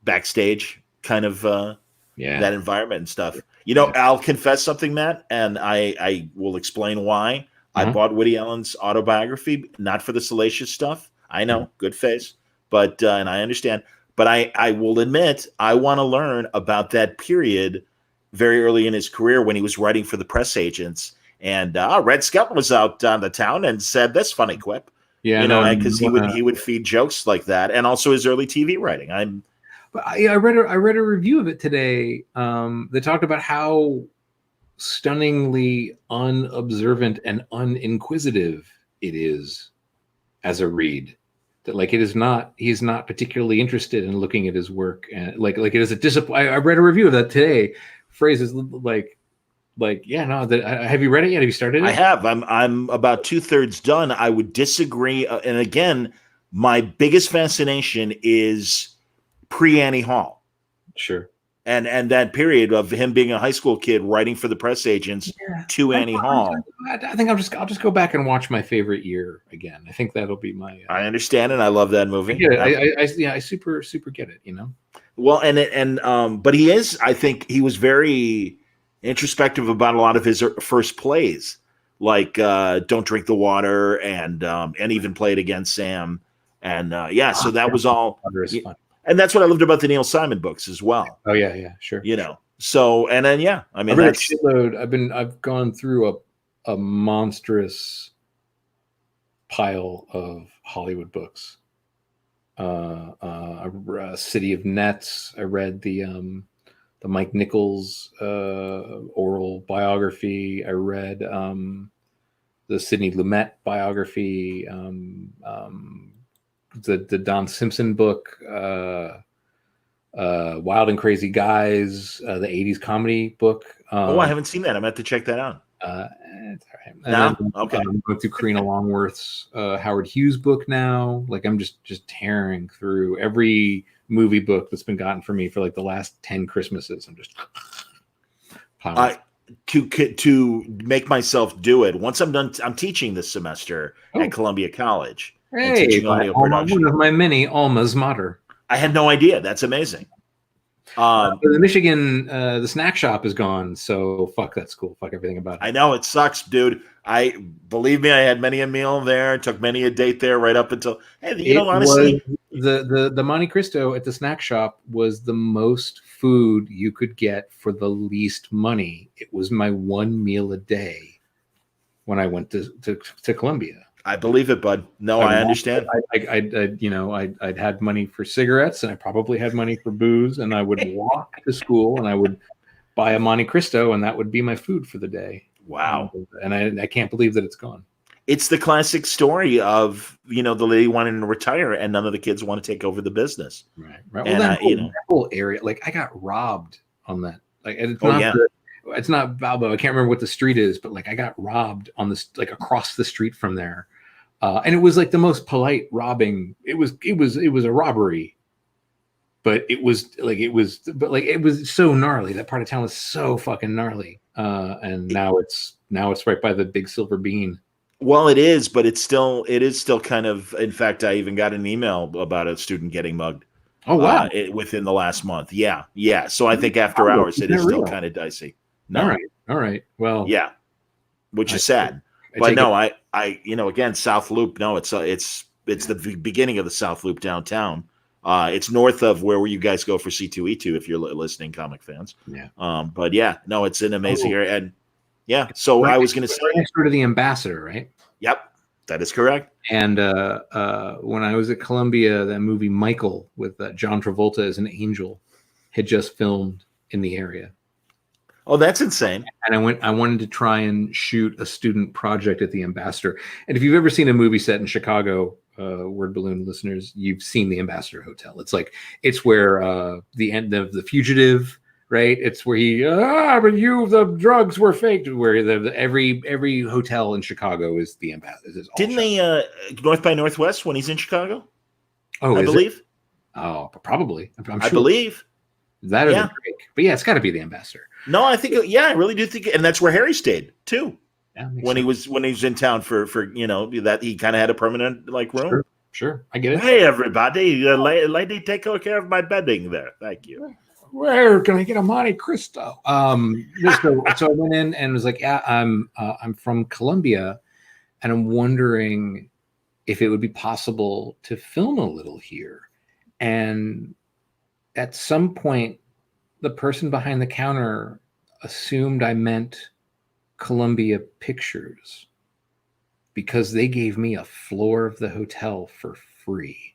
[SPEAKER 1] backstage kind of that environment and stuff. I'll confess something, Matt, and I will explain why. I bought Woody Allen's autobiography, not for the salacious stuff. I know, good face, but and I understand. But I will admit, I want to learn about that period very early in his career when he was writing for the press agents. And Red Skelton was out on the town and said this funny quip. Yeah, because he would feed jokes like that, and also his early TV writing.
[SPEAKER 2] I read a review of it today. That talked about how stunningly unobservant and uninquisitive it is as a read. That he's not particularly interested in looking at his work, and like it is a discipline. I read a review of that today. Phrases have you read it yet? Have you started it?
[SPEAKER 1] I have. I'm about 2/3 done. I would disagree. And again, my biggest fascination is pre-Annie Hall.
[SPEAKER 2] Sure.
[SPEAKER 1] And that period of him being a high school kid writing for the press agents to Annie Hall.
[SPEAKER 2] I think I'll just go back and watch My Favorite Year again. I think that'll be my.
[SPEAKER 1] I understand it. I love that movie.
[SPEAKER 2] I super get it.
[SPEAKER 1] Well, but he is. I think he was very introspective about a lot of his first plays, like Don't Drink the Water, and even Play It Again, Sam, and so that was all. Fun. And that's what I loved about the Neil Simon books as well.
[SPEAKER 2] Oh yeah, sure.
[SPEAKER 1] So and then I mean,
[SPEAKER 2] I've I've gone through a monstrous pile of Hollywood books. City of Nets. I read the Mike Nichols oral biography. I read the Sidney Lumet biography. The Don Simpson book, Wild and Crazy Guys, the 80s comedy book.
[SPEAKER 1] I haven't seen that. I'm going to have to check that out.
[SPEAKER 2] It's all right. Okay. I'm going through Karina Longworth's Howard Hughes book now. Like I'm just tearing through every movie book that's been gotten for me for like the last 10 Christmases. I'm just
[SPEAKER 1] to make myself do it. Once I'm done, I'm teaching this semester at Columbia College.
[SPEAKER 2] Hey, one of my many almas mater.
[SPEAKER 1] I had no idea. That's amazing.
[SPEAKER 2] The Michigan, the snack shop is gone, so fuck that school. Fuck everything about it.
[SPEAKER 1] I know it sucks, dude. Believe me, I had many a meal there, took many a date there, right up until. Hey, honestly,
[SPEAKER 2] the Monte Cristo at the snack shop was the most food you could get for the least money. It was my one meal a day when I went to Columbia.
[SPEAKER 1] I believe it, bud. No, I understand.
[SPEAKER 2] I'd had money for cigarettes, and I probably had money for booze, and I would walk to school, and I would buy a Monte Cristo, and that would be my food for the day.
[SPEAKER 1] Wow.
[SPEAKER 2] And I can't believe that it's gone.
[SPEAKER 1] It's the classic story of, the lady wanting to retire, and none of the kids want to take over the business.
[SPEAKER 2] Right. Well, that whole area, like I got robbed on that. Like, it's not Balbo. I can't remember what the street is, but like I got robbed on this, like across the street from there. And it was like the most polite robbing. It was a robbery, but it was so gnarly. That part of town was so fucking gnarly. And now it's right by the Big Silver Bean.
[SPEAKER 1] Well, it is, but it is still kind of. In fact, I even got an email about a student getting mugged.
[SPEAKER 2] Oh wow!
[SPEAKER 1] Within the last month, yeah. So I think after hours, it is still kind of dicey. No.
[SPEAKER 2] All right. Well,
[SPEAKER 1] yeah, which is sad. But no, I again, South Loop. No, it's the beginning of the South Loop downtown. It's north of where you guys go for C2E2 if you're listening, comic fans.
[SPEAKER 2] Yeah.
[SPEAKER 1] But yeah, no, it's an amazing area, and yeah. So I was going to say
[SPEAKER 2] next door to the Ambassador, right?
[SPEAKER 1] Yep, that is correct.
[SPEAKER 2] And when I was at Columbia, that movie Michael with John Travolta as an angel had just filmed in the area.
[SPEAKER 1] Oh, that's insane.
[SPEAKER 2] And I wanted to try and shoot a student project at the Ambassador. And if you've ever seen a movie set in Chicago, Word Balloon listeners, you've seen the Ambassador Hotel. It's where the end of The Fugitive, right? It's where the drugs were faked. Where every hotel in Chicago is the Ambassador.
[SPEAKER 1] Didn't they North by Northwest when he's in Chicago?
[SPEAKER 2] Oh,
[SPEAKER 1] I believe.
[SPEAKER 2] Oh, probably. I'm sure.
[SPEAKER 1] I believe.
[SPEAKER 2] That is a break. But yeah, it's got to be the Ambassador.
[SPEAKER 1] No, I think I really do think, and that's where Harry stayed too.
[SPEAKER 2] Yeah,
[SPEAKER 1] when he was in town for that he kind of had a permanent room.
[SPEAKER 2] Sure, I get it.
[SPEAKER 1] Hey everybody, lady, take care of my bedding there. Thank you.
[SPEAKER 2] where can I get a Monte Cristo? So I went in and was like, yeah, I'm from Colombia, and I'm wondering if it would be possible to film a little here. And at some point, the person behind the counter assumed I meant Columbia Pictures because they gave me a floor of the hotel for free.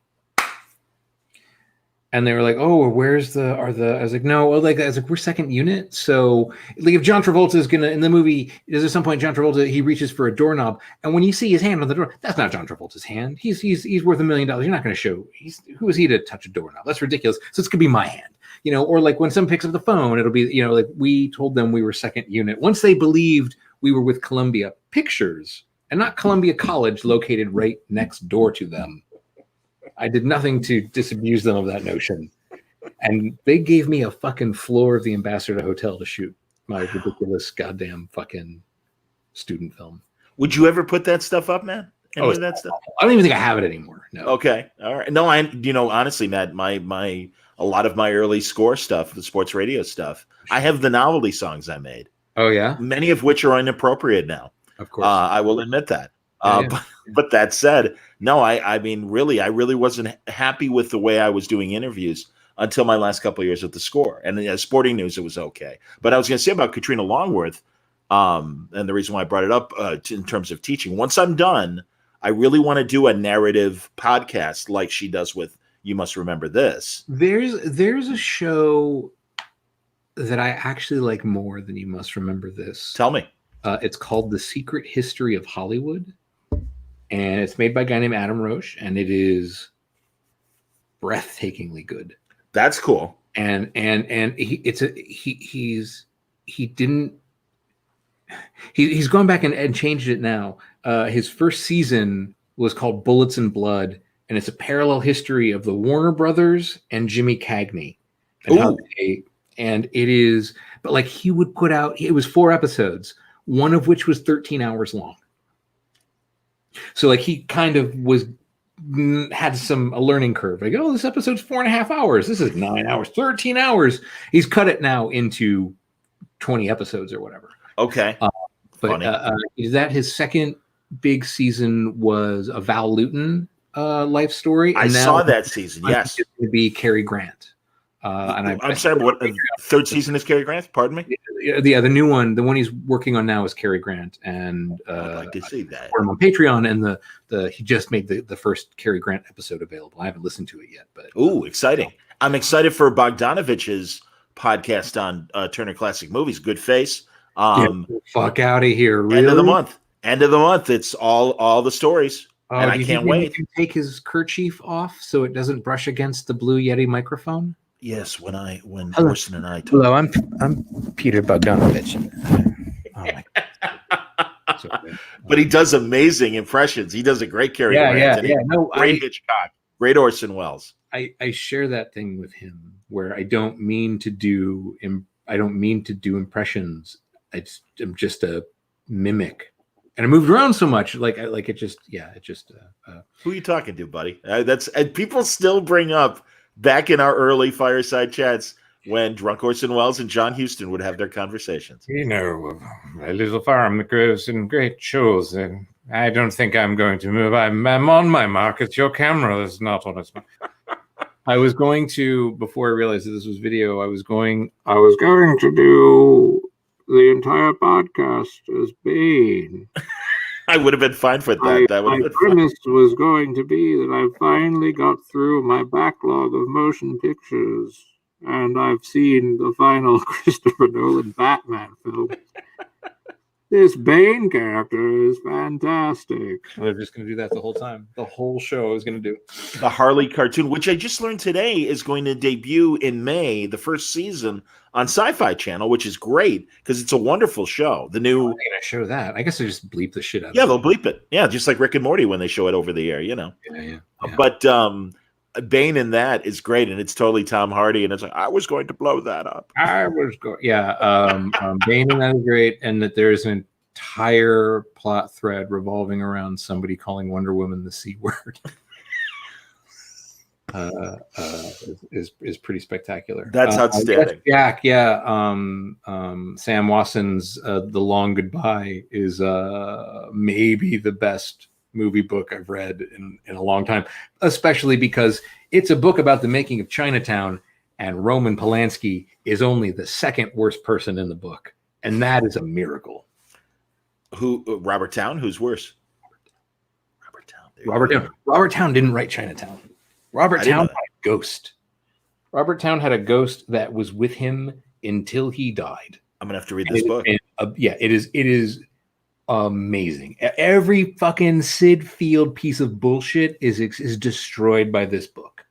[SPEAKER 2] And they were like, "Oh, where's the?" I was like, "No." I was like, "We're second unit." So, like, if John Travolta is gonna in the movie, there's at some point John Travolta he reaches for a doorknob, and when you see his hand on the door, that's not John Travolta's hand. He's worth $1 million. You're not going to show. Who is he to touch a doorknob? That's ridiculous. So it's gonna be my hand, or like when someone picks up the phone, it'll be like we told them we were second unit. Once they believed we were with Columbia Pictures and not Columbia College, located right next door to them. I did nothing to disabuse them of that notion. And they gave me a fucking floor of the Ambassador Hotel to shoot my ridiculous goddamn fucking student film.
[SPEAKER 1] Would you ever put that stuff up, man? Any of that stuff?
[SPEAKER 2] I don't even think I have it anymore. No.
[SPEAKER 1] Okay. All right. No, honestly, Matt, a lot of my early score stuff, the sports radio stuff, I have the novelty songs I made.
[SPEAKER 2] Oh, yeah?
[SPEAKER 1] Many of which are inappropriate now.
[SPEAKER 2] Of course.
[SPEAKER 1] I will admit that. But that said, no, I really wasn't happy with the way I was doing interviews until my last couple of years at the Score. And as Sporting News, it was okay. But I was going to say about Katrina Longworth, and the reason why I brought it up in terms of teaching, once I'm done, I really want to do a narrative podcast like she does with You Must Remember This.
[SPEAKER 2] There's a show that I actually like more than You Must Remember This.
[SPEAKER 1] Tell me.
[SPEAKER 2] It's called The Secret History of Hollywood. And it's made by a guy named Adam Roche, and it is breathtakingly good.
[SPEAKER 1] That's cool.
[SPEAKER 2] And he's gone back and changed it now. His first season was called Bullets and Blood, and it's a parallel history of the Warner Brothers and Jimmy Cagney. And it is, but like he would put out, it was 4 episodes, one of which was 13 hours long. So like he kind of had a learning curve. Like, oh, this episode's 4.5 hours. This is 9 hours, 13 hours. He's cut it now into 20 episodes or whatever.
[SPEAKER 1] Okay.
[SPEAKER 2] That his second big season was a Val Lewton life story.
[SPEAKER 1] And I saw that season. Yes.
[SPEAKER 2] It's going to be Cary Grant.
[SPEAKER 1] I'm sorry, but what third season is Cary Grant? Pardon me?
[SPEAKER 2] Yeah, the new one, the one he's working on now is Cary Grant, and
[SPEAKER 1] I'd like to see that.
[SPEAKER 2] On Patreon, and he just made the first Cary Grant episode available. I haven't listened to it yet, but
[SPEAKER 1] exciting! I'm excited for Bogdanovich's podcast on Turner Classic Movies. Good Face.
[SPEAKER 2] Fuck out of here! Really?
[SPEAKER 1] End of the month. It's all the stories, and I can't wait.
[SPEAKER 2] You take his kerchief off so it doesn't brush against the Blue Yeti microphone.
[SPEAKER 1] Yes, when Orson and I talk.
[SPEAKER 2] Hello, I'm Peter Bogdanovich. Oh my God.
[SPEAKER 1] But he does amazing impressions. He does a great Cary Grant. Great Hitchcock. Great Orson Welles.
[SPEAKER 2] I share that thing with him where I don't mean to do impressions. I'm just a mimic, and I moved around so much. Who
[SPEAKER 1] are you talking to, buddy? And people still bring up. Back in our early fireside chats when Drunk Orson Welles and John Huston would have their conversations.
[SPEAKER 3] A little farm that grows in great shows. And I don't think I'm going to move. I'm on my mark. It's your camera that's not on its mark.
[SPEAKER 2] I was going to, before I realized that this was video, I was going
[SPEAKER 3] to do the entire podcast as Bane.
[SPEAKER 1] I would have been fine for that.
[SPEAKER 3] My premise was going to be that I finally got through my backlog of motion pictures, and I've seen the final Christopher Nolan Batman film. This Bane character is fantastic.
[SPEAKER 2] They're just going to do that the whole time. The whole show is going to do
[SPEAKER 1] the Harley cartoon, which I just learned today is going to debut in May, the first season on Sci-Fi Channel, which is great because it's a wonderful show. The new
[SPEAKER 2] going to show that. I guess they just bleep the shit out.
[SPEAKER 1] Yeah, they'll bleep it. Yeah, just like Rick and Morty when they show it over the air. Yeah. But Bane in that is great, and it's totally Tom Hardy, and it's like I was going to blow that up.
[SPEAKER 2] Bane in that is great, and that there's an entire plot thread revolving around somebody calling Wonder Woman the C word. is pretty spectacular.
[SPEAKER 1] That's outstanding.
[SPEAKER 2] Jack, yeah. Sam Watson's The Long Goodbye is maybe the best movie book I've read in a long time, especially because it's a book about the making of Chinatown, and Roman Polanski is only the second worst person in the book, and that is a miracle.
[SPEAKER 1] Who? Robert Towne? Who's worse?
[SPEAKER 2] Robert Towne didn't write Chinatown. Robert Towne had a ghost. Robert Towne had a ghost that was with him until he died.
[SPEAKER 1] I'm gonna have to read this book.
[SPEAKER 2] It is amazing. Every fucking Sid Field piece of bullshit is destroyed by this book,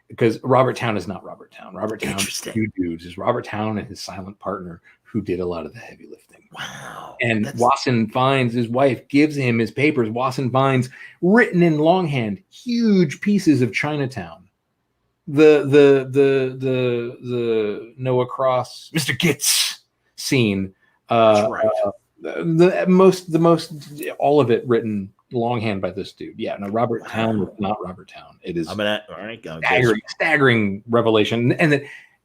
[SPEAKER 2] because Robert Towne is not Robert Towne. Robert Towne is two dudes. Is Robert Towne and his silent partner who did a lot of the heavy lifting.
[SPEAKER 1] Wow.
[SPEAKER 2] And Wasson finds, his wife gives him his papers. Wasson finds written in longhand huge pieces of Chinatown. The Noah Cross, Mr. Gitz scene.
[SPEAKER 1] That's right.
[SPEAKER 2] The most all of it written longhand by this dude. Yeah, no, Robert Towne is not Robert Towne. It is staggering revelation.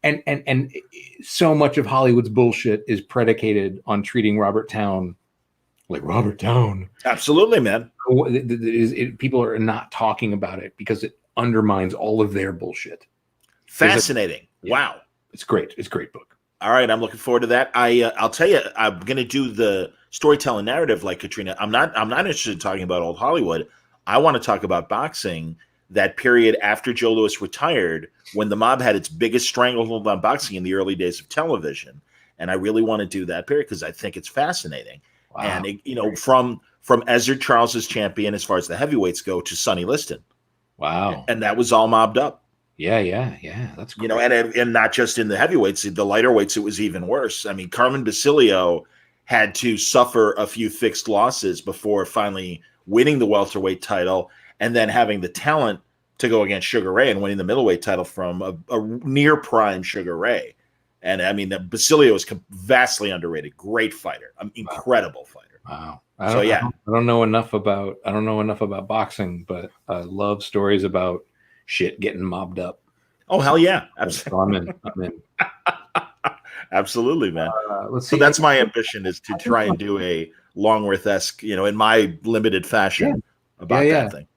[SPEAKER 2] And so much of Hollywood's bullshit is predicated on treating Robert Towne like Robert Towne.
[SPEAKER 1] Absolutely, man.
[SPEAKER 2] People are not talking about it because it undermines all of their bullshit.
[SPEAKER 1] Fascinating. Wow.
[SPEAKER 2] It's great. It's a great book.
[SPEAKER 1] All right, I'm looking forward to that. I'll tell you, I'm going to do the storytelling narrative like Katrina. I'm not interested in talking about old Hollywood. I want to talk about boxing, that period after Joe Louis retired, when the mob had its biggest stranglehold on boxing in the early days of television. And I really want to do that period because I think it's fascinating. Wow. And from Ezzard Charles's champion, as far as the heavyweights go, to Sonny Liston.
[SPEAKER 2] Wow.
[SPEAKER 1] And that was all mobbed up.
[SPEAKER 2] Yeah. That's great.
[SPEAKER 1] And not just in the heavyweights, the lighter weights, it was even worse. I mean, Carmen Basilio had to suffer a few fixed losses before finally winning the welterweight title, and then having the talent to go against Sugar Ray and winning the middleweight title from a near prime Sugar Ray. And I mean, Basilio is vastly underrated. Great fighter, incredible fighter.
[SPEAKER 2] Wow. I don't know enough about boxing, but I love stories about shit getting mobbed up.
[SPEAKER 1] Oh hell yeah!
[SPEAKER 2] Absolutely. I'm in.
[SPEAKER 1] Absolutely, man.
[SPEAKER 2] Let's see.
[SPEAKER 1] So that's my ambition, is to try and do a Longworth-esque, in my limited fashion about that thing.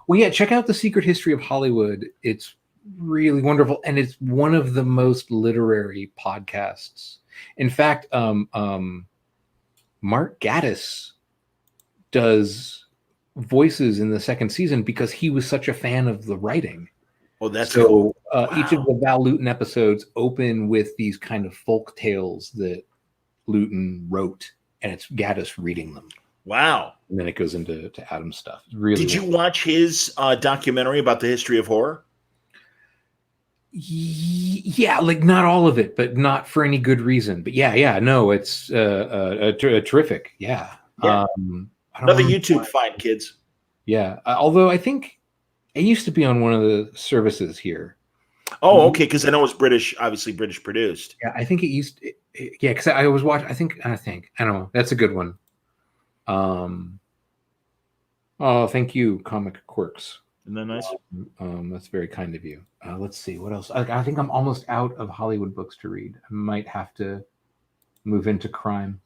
[SPEAKER 2] Well, yeah, check out The Secret History of Hollywood. It's really wonderful, and it's one of the most literary podcasts. In fact, Mark Gatiss does voices in the second season because he was such a fan of the writing.
[SPEAKER 1] Oh, that's
[SPEAKER 2] so
[SPEAKER 1] cool.
[SPEAKER 2] Wow. Each of the Val Lewton episodes open with these kind of folk tales that Lewton wrote, and it's Gatiss reading them.
[SPEAKER 1] Wow.
[SPEAKER 2] And then it goes into Adam's stuff. Really.
[SPEAKER 1] Did you watch his documentary about the history of horror?
[SPEAKER 2] Yeah, like not all of it, but not for any good reason. But no, it's terrific. Yeah.
[SPEAKER 1] Another YouTube find, kids.
[SPEAKER 2] Yeah. Although I think it used to be on one of the services here.
[SPEAKER 1] Oh, okay. Because I know it's British, obviously British produced.
[SPEAKER 2] Yeah, I think it used. Because I was watching. I don't know. That's a good one. Oh, thank you, Comic Quirks.
[SPEAKER 1] Isn't that nice?
[SPEAKER 2] That's very kind of you. Let's see what else. I think I'm almost out of Hollywood books to read. I might have to move into crime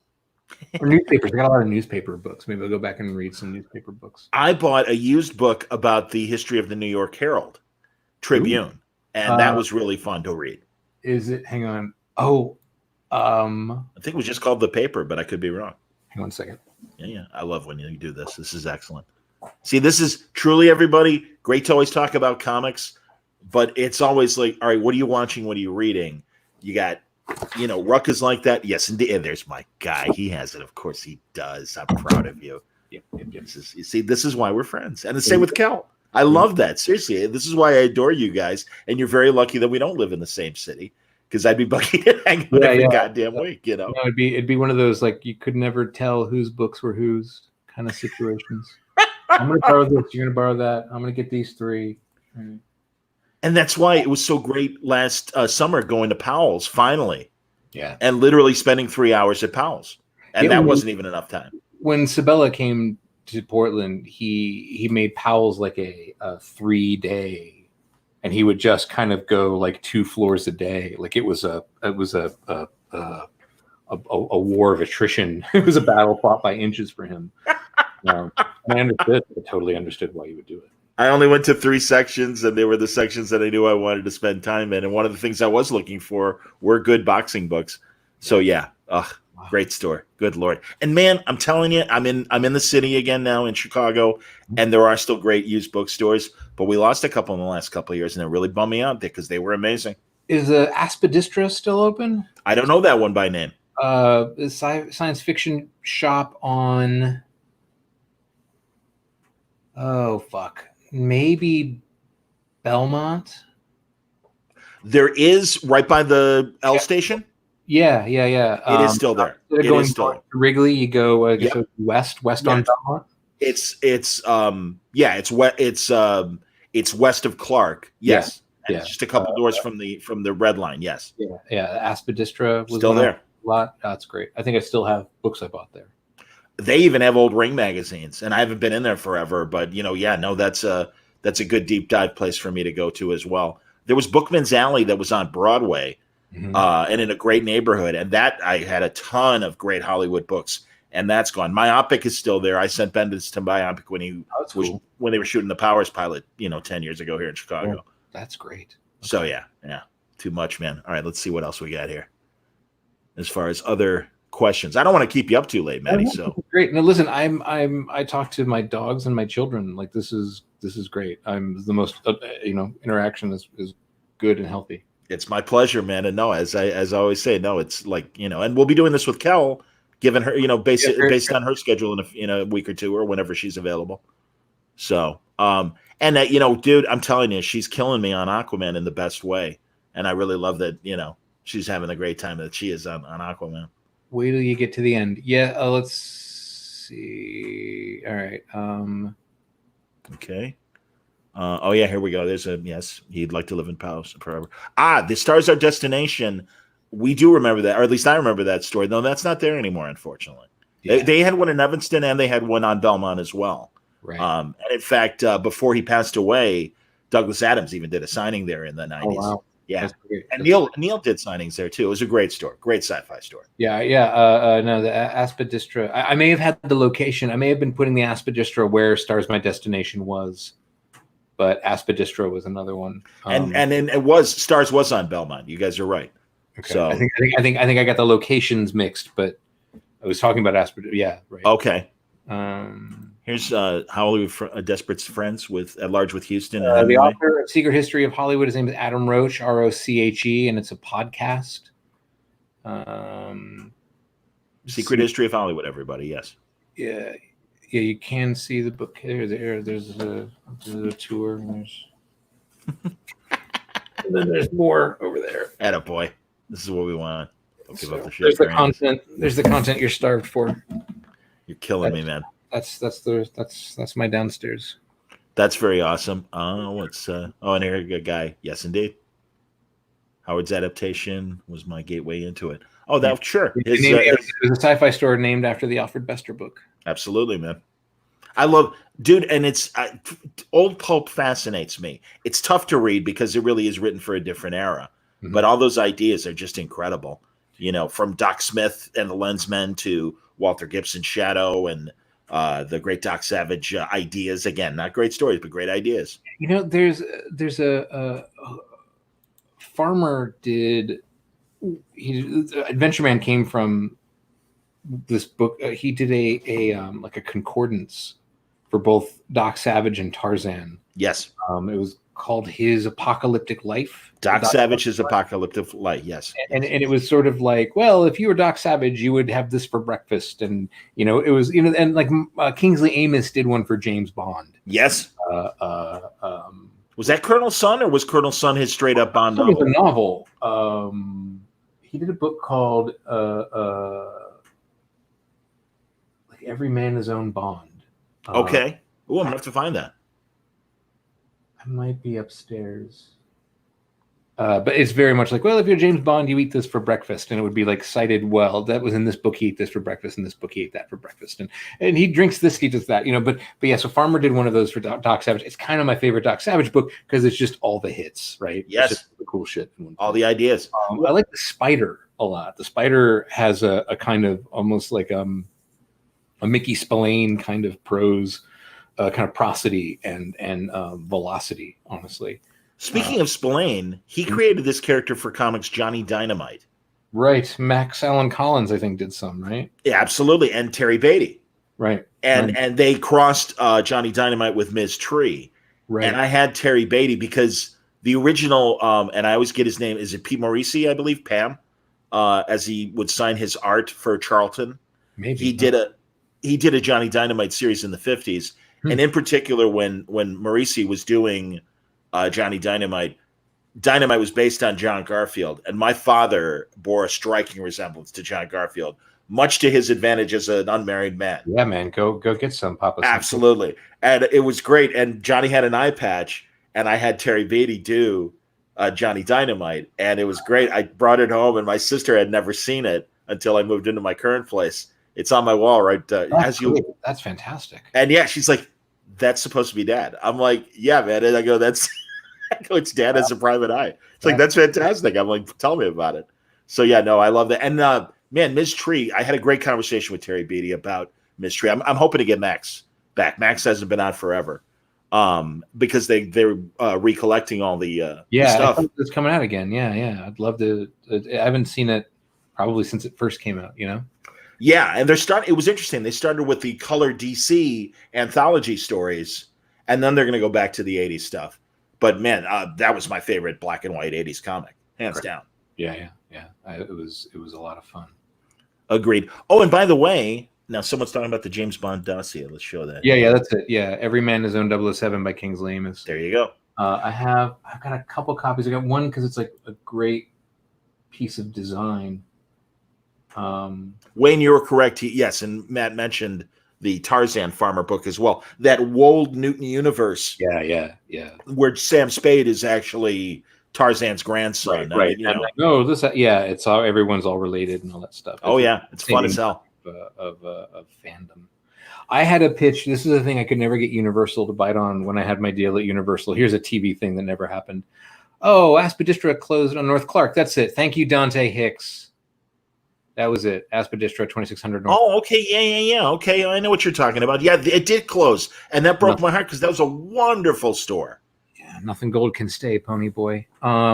[SPEAKER 2] or newspapers. I got a lot of newspaper books. Maybe I'll go back and read some newspaper books.
[SPEAKER 1] I bought a used book about the history of the New York Herald Tribune, and that was really fun to read.
[SPEAKER 2] Is it? Hang on. Oh,
[SPEAKER 1] I think it was just called The Paper, but I could be wrong.
[SPEAKER 2] Hang on a second.
[SPEAKER 1] Yeah. I love when you do this. This is excellent. See, this is truly, everybody, great to always talk about comics, but it's always like, all right, what are you watching? What are you reading? You got, Ruck is like that. Yes, indeed. And there's my guy. He has it. Of course he does. I'm proud of you.
[SPEAKER 2] Yep.
[SPEAKER 1] This is why we're friends. And the same with Kel. I love that. Seriously. This is why I adore you guys. And you're very lucky that we don't live in the same city, because I'd be bucking and hanging out every goddamn week,
[SPEAKER 2] No, it'd be one of those, like, you could never tell whose books were whose kind of situations. I'm going to borrow this. You're going to borrow that. I'm going to get these three.
[SPEAKER 1] And that's why it was so great last summer going to Powell's finally.
[SPEAKER 2] Yeah.
[SPEAKER 1] And literally spending 3 hours at Powell's. And that wasn't even enough time.
[SPEAKER 2] When Sabella came to Portland, he made Powell's like a 3-day and he would just kind of go like 2 floors a day. Like it was a war of attrition. It was a battle fought by inches for him. I totally understood why he would do it.
[SPEAKER 1] I only went to 3 sections, and they were the sections that I knew I wanted to spend time in. And one of the things I was looking for were good boxing books. So yeah, great store. Good Lord. And man, I'm telling you, I'm in the city again now in Chicago, and there are still great used bookstores, but we lost a couple in the last couple of years, and it really bummed me out because they were amazing.
[SPEAKER 2] Is Aspidistra still open?
[SPEAKER 1] I don't know that one by name.
[SPEAKER 2] The science fiction shop on. Oh fuck. Maybe Belmont.
[SPEAKER 1] There is right by the L station.
[SPEAKER 2] Yeah.
[SPEAKER 1] It is still there.
[SPEAKER 2] It is still there. To Wrigley, you go west on Belmont.
[SPEAKER 1] It's west of Clark. Yes. Yeah. It's just a couple doors from the red line. Yes.
[SPEAKER 2] Yeah. Aspidistra was
[SPEAKER 1] still there.
[SPEAKER 2] A lot. That's great. I think I still have books I bought there.
[SPEAKER 1] They even have old Ring magazines, and I haven't been in there forever. But that's a good deep dive place for me to go to as well. There was Bookman's Alley that was on Broadway, and in a great neighborhood, and that I had a ton of great Hollywood books, and that's gone. Myopic is still there. I sent Bendis to Myopic when they were shooting the Powers pilot, 10 years ago here in Chicago.
[SPEAKER 2] Oh, that's great. Okay.
[SPEAKER 1] So yeah, too much, man. All right, let's see what else we got here. As far as other questions, I don't want to keep you up too late, Maddie. So
[SPEAKER 2] great. No, listen, I talk to my dogs and my children. Like this is great. I'm the most interaction is good and healthy.
[SPEAKER 1] It's my pleasure, man. And no, as I always say, no, it's like and we'll be doing this with Kel, given her based on her schedule in a week or two or whenever she's available. So and that dude, I'm telling you, she's killing me on Aquaman in the best way, and I really love that she's having a great time that she is on Aquaman.
[SPEAKER 2] Wait till you get to the end. Yeah, let's see. All right.
[SPEAKER 1] Okay. Here we go. There's yes. He'd like to live in Palace forever. The Stars Our Destination. We do remember that, or at least I remember that story. No, that's not there anymore, unfortunately. Yeah. They had one in Evanston, and they had one on Belmont as well.
[SPEAKER 2] Right.
[SPEAKER 1] And in fact, before he passed away, Douglas Adams even did a signing there in the 90s. Oh, wow. Yeah, and Neil did signings there too. It was a great store, great sci-fi store.
[SPEAKER 2] Yeah. No, the Aspidistra. I may have had the location. I may have been putting the Aspidistra where Stars My Destination was, but Aspidistra was another one.
[SPEAKER 1] And then it was Stars was on Belmont. You guys are right.
[SPEAKER 2] Okay.
[SPEAKER 1] So
[SPEAKER 2] I think I got the locations mixed, but I was talking about Aspidistra. Yeah. Right.
[SPEAKER 1] Okay. Here's Hollywood Desperate's Friends at Large with Houston.
[SPEAKER 2] The author of Secret History of Hollywood, his name is Adam Roach, Roche, and it's a podcast.
[SPEAKER 1] Secret History of Hollywood, everybody, yes.
[SPEAKER 2] Yeah, you can see the book here. There's a tour. And then there's more over there.
[SPEAKER 1] Attaboy. This is what we want. Don't give up the shit.
[SPEAKER 2] There's the content. There's the content you're starved for.
[SPEAKER 1] You're killing me, man.
[SPEAKER 2] That's my downstairs.
[SPEAKER 1] That's very awesome. And here a guy. Yes, indeed. Howard's adaptation was my gateway into it. Oh, sure.
[SPEAKER 2] It was a sci-fi store named after the Alfred Bester book.
[SPEAKER 1] Absolutely, man. I love, dude, and it's old pulp fascinates me. It's tough to read because it really is written for a different era, but all those ideas are just incredible. From Doc Smith and the Lensmen to Walter Gibson's Shadow and the great Doc Savage ideas. Again, not great stories, but great ideas.
[SPEAKER 2] There's a farmer Adventureman came from this book. He did a concordance for both Doc Savage and Tarzan.
[SPEAKER 1] Yes.
[SPEAKER 2] It was called His Apocalyptic Life.
[SPEAKER 1] Doc Savage's Apocalyptic Life, yes.
[SPEAKER 2] And it was sort of like, well, if you were Doc Savage, you would have this for breakfast. And, it was, and like Kingsley Amis did one for James Bond.
[SPEAKER 1] Yes. Was that Colonel Sun, or was Colonel Sun his straight up Bond novel?
[SPEAKER 2] It was a novel. He did a book called like Every Man His Own Bond.
[SPEAKER 1] Okay. I'm going to have to find that.
[SPEAKER 2] I might be upstairs. But it's very much like, well, if you're James Bond, you eat this for breakfast, and it would be like cited. Well, that was in this book. He ate this for breakfast, and this book he ate that for breakfast, and he drinks this, he does that, But yeah, so Farmer did one of those for Doc Savage. It's kind of my favorite Doc Savage book because it's just all the hits, right?
[SPEAKER 1] Yes,
[SPEAKER 2] it's just the cool shit.
[SPEAKER 1] All the ideas.
[SPEAKER 2] I like the Spider a lot. The Spider has a kind of almost like a Mickey Spillane kind of prose, kind of prosody and velocity, honestly.
[SPEAKER 1] Speaking of Spillane, he created this character for comics, Johnny Dynamite.
[SPEAKER 2] Right. Max Allan Collins, I think, did some, right?
[SPEAKER 1] Yeah, absolutely. And Terry Beatty.
[SPEAKER 2] Right.
[SPEAKER 1] And they crossed Johnny Dynamite with Ms. Tree.
[SPEAKER 2] Right.
[SPEAKER 1] And I had Terry Beatty because the original, and I always get his name, is it Pete Morisi, I believe, Pam, as he would sign his art for Charlton.
[SPEAKER 2] Maybe.
[SPEAKER 1] He did a Johnny Dynamite series in the 50s. And in particular, when Morisi was doing Johnny Dynamite was based on John Garfield, and my father bore a striking resemblance to John Garfield, much to his advantage as an unmarried man.
[SPEAKER 2] Yeah, man, go get some, Papa.
[SPEAKER 1] Absolutely, and it was great. And Johnny had an eye patch, and I had Terry Beatty do Johnny Dynamite, and it was great. I brought it home, and my sister had never seen it until I moved into my current place. It's on my wall, right?
[SPEAKER 2] That's fantastic.
[SPEAKER 1] And yeah, she's like, "That's supposed to be Dad." I'm like, "Yeah, man." And I go, "That's." It's Dad as a private eye. It's like, that's fantastic. I'm like, tell me about it. So yeah, no, I love that. And man, Ms. Tree, I had a great conversation with Terry Beatty about Ms. Tree. I'm hoping to get Max back. Max hasn't been on forever because they're recollecting all the stuff.
[SPEAKER 2] It's coming out again. Yeah. I'd love to. I haven't seen it probably since it first came out.
[SPEAKER 1] Yeah, and it was interesting. They started with the Color DC anthology stories, and then they're going to go back to the 80s stuff. But man, that was my favorite black and white 80s comic, hands down.
[SPEAKER 2] Yeah. It was a lot of fun.
[SPEAKER 1] Agreed. Oh, and by the way, now someone's talking about the James Bond dossier. Let's show that.
[SPEAKER 2] Yeah, that's it. Yeah, Every Man His Own 007 by Kingsley Amis.
[SPEAKER 1] There you go.
[SPEAKER 2] I've got a couple copies. I got one because it's like a great piece of design.
[SPEAKER 1] Wayne, you were correct. Yes, and Matt mentioned the Tarzan Farmer book as well. That Wold Newton universe.
[SPEAKER 2] Yeah.
[SPEAKER 1] Where Sam Spade is actually Tarzan's grandson.
[SPEAKER 2] Right. It's all, everyone's all related and all that stuff.
[SPEAKER 1] It's fun as hell.
[SPEAKER 2] Of fandom. I had a pitch. This is a thing I could never get Universal to bite on when I had my deal at Universal. Here's a TV thing that never happened. Oh, Aspidistra closed on North Clark. That's it. Thank you, Dante Hicks. That was it. Aspidistra 2600 North.
[SPEAKER 1] Oh, okay. Yeah. Okay, I know what you're talking about. Yeah, it did close, and that broke my heart because that was a wonderful store.
[SPEAKER 2] Yeah, nothing gold can stay, Pony Boy. I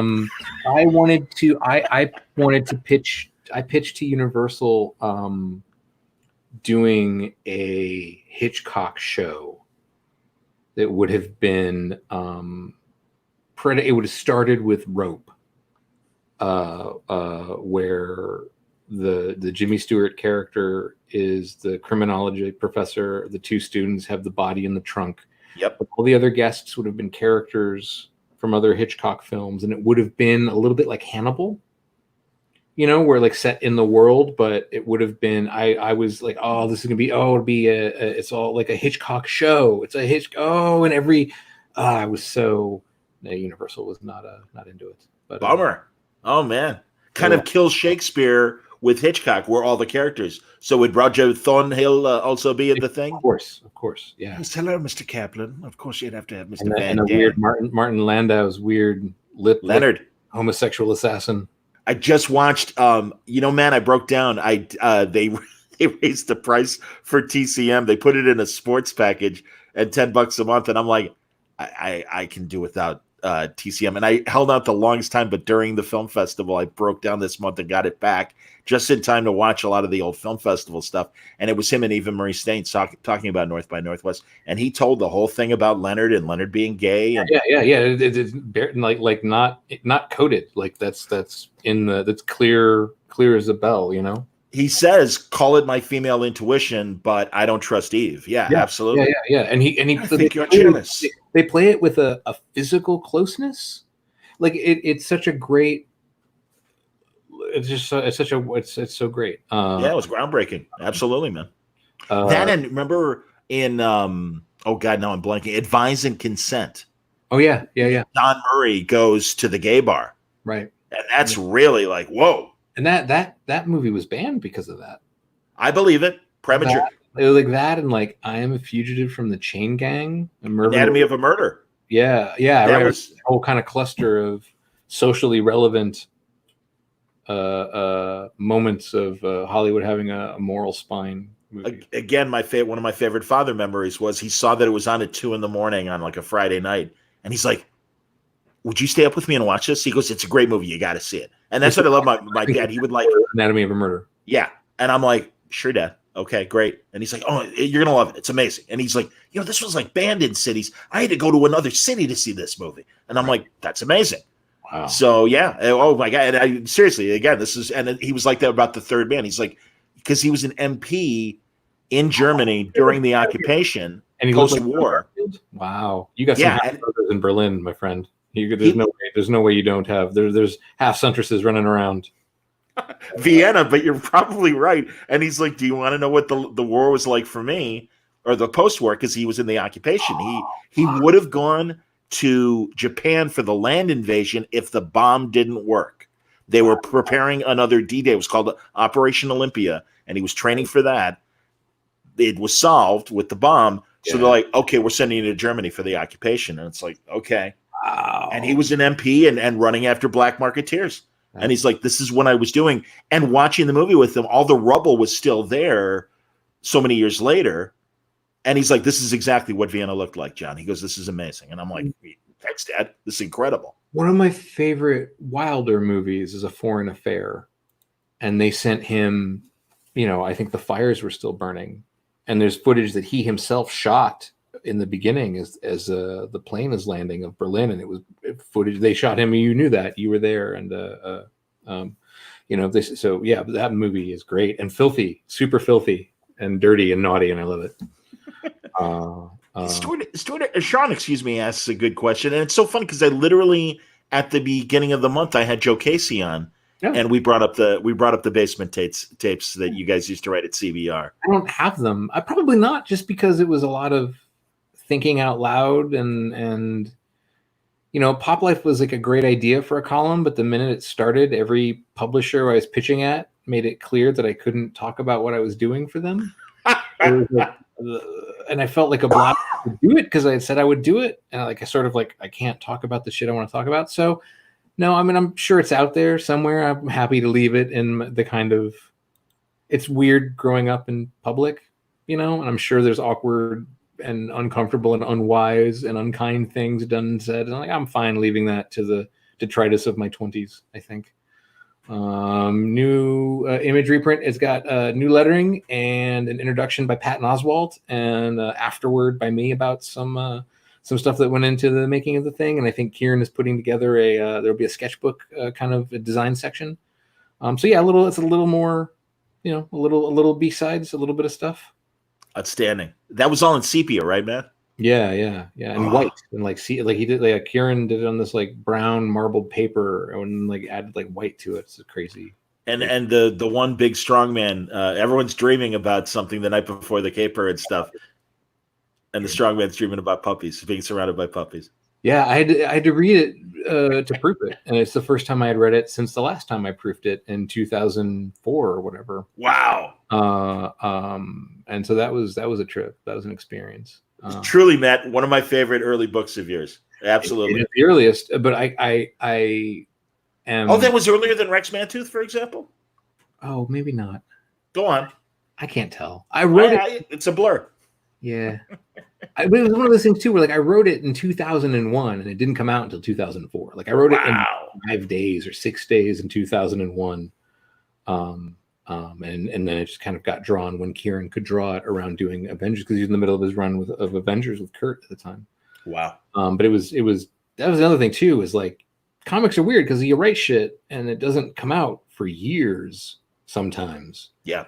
[SPEAKER 2] wanted to pitch. I pitched to Universal doing a Hitchcock show that would have been it would have started with Rope, where the Jimmy Stewart character is the criminology professor. The two students have the body in the trunk.
[SPEAKER 1] Yep.
[SPEAKER 2] But all the other guests would have been characters from other Hitchcock films, and it would have been a little bit like Hannibal, where like set in the world, but it would have been. I was like, oh, this is gonna be. Oh, it'll be it's all like a Hitchcock show. It's a and every. I was so. Universal was not into it. But
[SPEAKER 1] bummer. Oh man, kind of kills Shakespeare with Hitchcock, where all the characters. So would Roger Thornhill also be in the thing?
[SPEAKER 2] Of course, yeah.
[SPEAKER 1] Yes, hello, Mr. Kaplan. Of course, you'd have to have Mr.
[SPEAKER 2] And a weird Martin Landau's weird
[SPEAKER 1] Leonard
[SPEAKER 2] homosexual assassin.
[SPEAKER 1] I just watched. Man, I broke down. They raised the price for TCM. They put it in a sports package at $10 a month, and I'm like, I can do without TCM, and I held out the longest time, but during the film festival I broke down this month and got it back just in time to watch a lot of the old film festival stuff. And it was him and Eva Marie Staines talking about North by Northwest, and he told the whole thing about Leonard and Leonard being gay. And
[SPEAKER 2] It's like not coded, like that's in that's clear as a bell.
[SPEAKER 1] He says, "Call it my female intuition, but I don't trust Eve." Yeah, absolutely.
[SPEAKER 2] Yeah. And he
[SPEAKER 1] I think you're jealous.
[SPEAKER 2] They play it with a physical closeness, like it's such a great. It's so great. It
[SPEAKER 1] was groundbreaking. Absolutely, man. That, and remember in oh god, now I'm blanking. Advise and Consent.
[SPEAKER 2] Oh yeah.
[SPEAKER 1] Don Murray goes to the gay bar.
[SPEAKER 2] Right.
[SPEAKER 1] And that's really like, whoa.
[SPEAKER 2] And that movie was banned because of that.
[SPEAKER 1] I believe it. Premature.
[SPEAKER 2] It was like that, and like I Am a Fugitive from the Chain Gang,
[SPEAKER 1] Anatomy of a Murder.
[SPEAKER 2] Yeah, that was a whole kind of cluster of socially relevant moments of Hollywood having a moral spine movie.
[SPEAKER 1] Again, one of my favorite father memories was he saw that it was on at 2 a.m. on like a Friday night, and he's like, "Would you stay up with me and watch this?" He goes, "It's a great movie. You got to see it." And that's what I love. My dad, he would like
[SPEAKER 2] Anatomy of a Murder.
[SPEAKER 1] Yeah, and I'm like, "Sure, Dad. Okay, great." And he's like, "Oh, you're gonna love it. It's amazing." And he's like, "This was like banned in cities. I had to go to another city to see this movie." And I'm like, "That's amazing."
[SPEAKER 2] Wow.
[SPEAKER 1] So yeah, oh my God. And seriously, again, and he was like that about The Third Man. He's like, because he was an MP in Germany during the occupation and post-war.
[SPEAKER 2] Wow, you got some brothers in Berlin, my friend. There's no way you don't have. There's half centrists running around.
[SPEAKER 1] Vienna, but you're probably right. And he's like, "Do you want to know what the war was like for me, or the post-war?" Because he was in the occupation. He would have gone to Japan for the land invasion if the bomb didn't work. They were preparing another D-Day. It was called Operation Olympia, and he was training for that. It was solved with the bomb. So they're like, "Okay, we're sending you to Germany for the occupation." And it's like, okay.
[SPEAKER 2] Wow.
[SPEAKER 1] And he was an MP and running after black marketeers. And he's like, "This is what I was doing." And watching the movie with him, all the rubble was still there so many years later. And he's like, "This is exactly what Vienna looked like, John." He goes, "This is amazing." And I'm like, "Thanks, Dad. This is incredible."
[SPEAKER 2] One of my favorite Wilder movies is A Foreign Affair. And they sent him, I think the fires were still burning. And there's footage that he himself shot in the beginning as the plane is landing of Berlin. And it was footage. They shot him. And you knew that. You were there. And, that movie is great and filthy, super filthy and dirty and naughty. And I love it.
[SPEAKER 1] Sean, asks a good question, and it's so fun because I literally at the beginning of the month I had Joe Casey on, and we brought up the basement tapes that you guys used to write at CBR.
[SPEAKER 2] I don't have them. I probably not, just because it was a lot of thinking out loud and Pop Life was like a great idea for a column, but the minute it started, every publisher I was pitching at made it clear that I couldn't talk about what I was doing for them. And I felt like a blast to do it because I had said I would do it, and I can't talk about the shit I want to talk about. So, no, I mean, I'm sure it's out there somewhere. I'm happy to leave it in the kind of. It's weird growing up in public, and I'm sure there's awkward and uncomfortable and unwise and unkind things done and said, and I'm fine leaving that to the detritus of my 20s. I think. New image reprint. It's got new lettering and an introduction by Patton Oswalt, and afterword by me about some stuff that went into the making of the thing. And I think Kieran is putting together there'll be a sketchbook kind of a design section. It's a little more, a little B-sides, a little bit of stuff.
[SPEAKER 1] Outstanding. That was all in sepia, right, Matt?
[SPEAKER 2] Yeah, and white, and he did Kieran did it on this like brown marbled paper and added white to it. It's crazy.
[SPEAKER 1] And the one big strong man, everyone's dreaming about something the night before the caper and stuff, and the strong man's dreaming about puppies, being surrounded by puppies.
[SPEAKER 2] Yeah, I had to read it to proof it, and it's the first time I had read it since the last time I proofed it in 2004 or whatever.
[SPEAKER 1] Wow.
[SPEAKER 2] And so that was a trip. That was an experience.
[SPEAKER 1] Truly, Matt, one of my favorite early books of yours. Absolutely.
[SPEAKER 2] The earliest, but I am.
[SPEAKER 1] Oh, that was earlier than Rex Mantooth, for example?
[SPEAKER 2] Oh, maybe not.
[SPEAKER 1] Go on.
[SPEAKER 2] I can't tell. I wrote it.
[SPEAKER 1] It's a blur.
[SPEAKER 2] Yeah. It was one of those things, too, where I wrote it in 2001 and it didn't come out until 2004. I wrote it in 5 days or 6 days in 2001. And then it just kind of got drawn when Kieran could draw it around doing Avengers, because he was in the middle of his run of Avengers with Kurt at the time.
[SPEAKER 1] Wow.
[SPEAKER 2] But that was another thing too, is comics are weird because you write shit and it doesn't come out for years sometimes.
[SPEAKER 1] Yeah.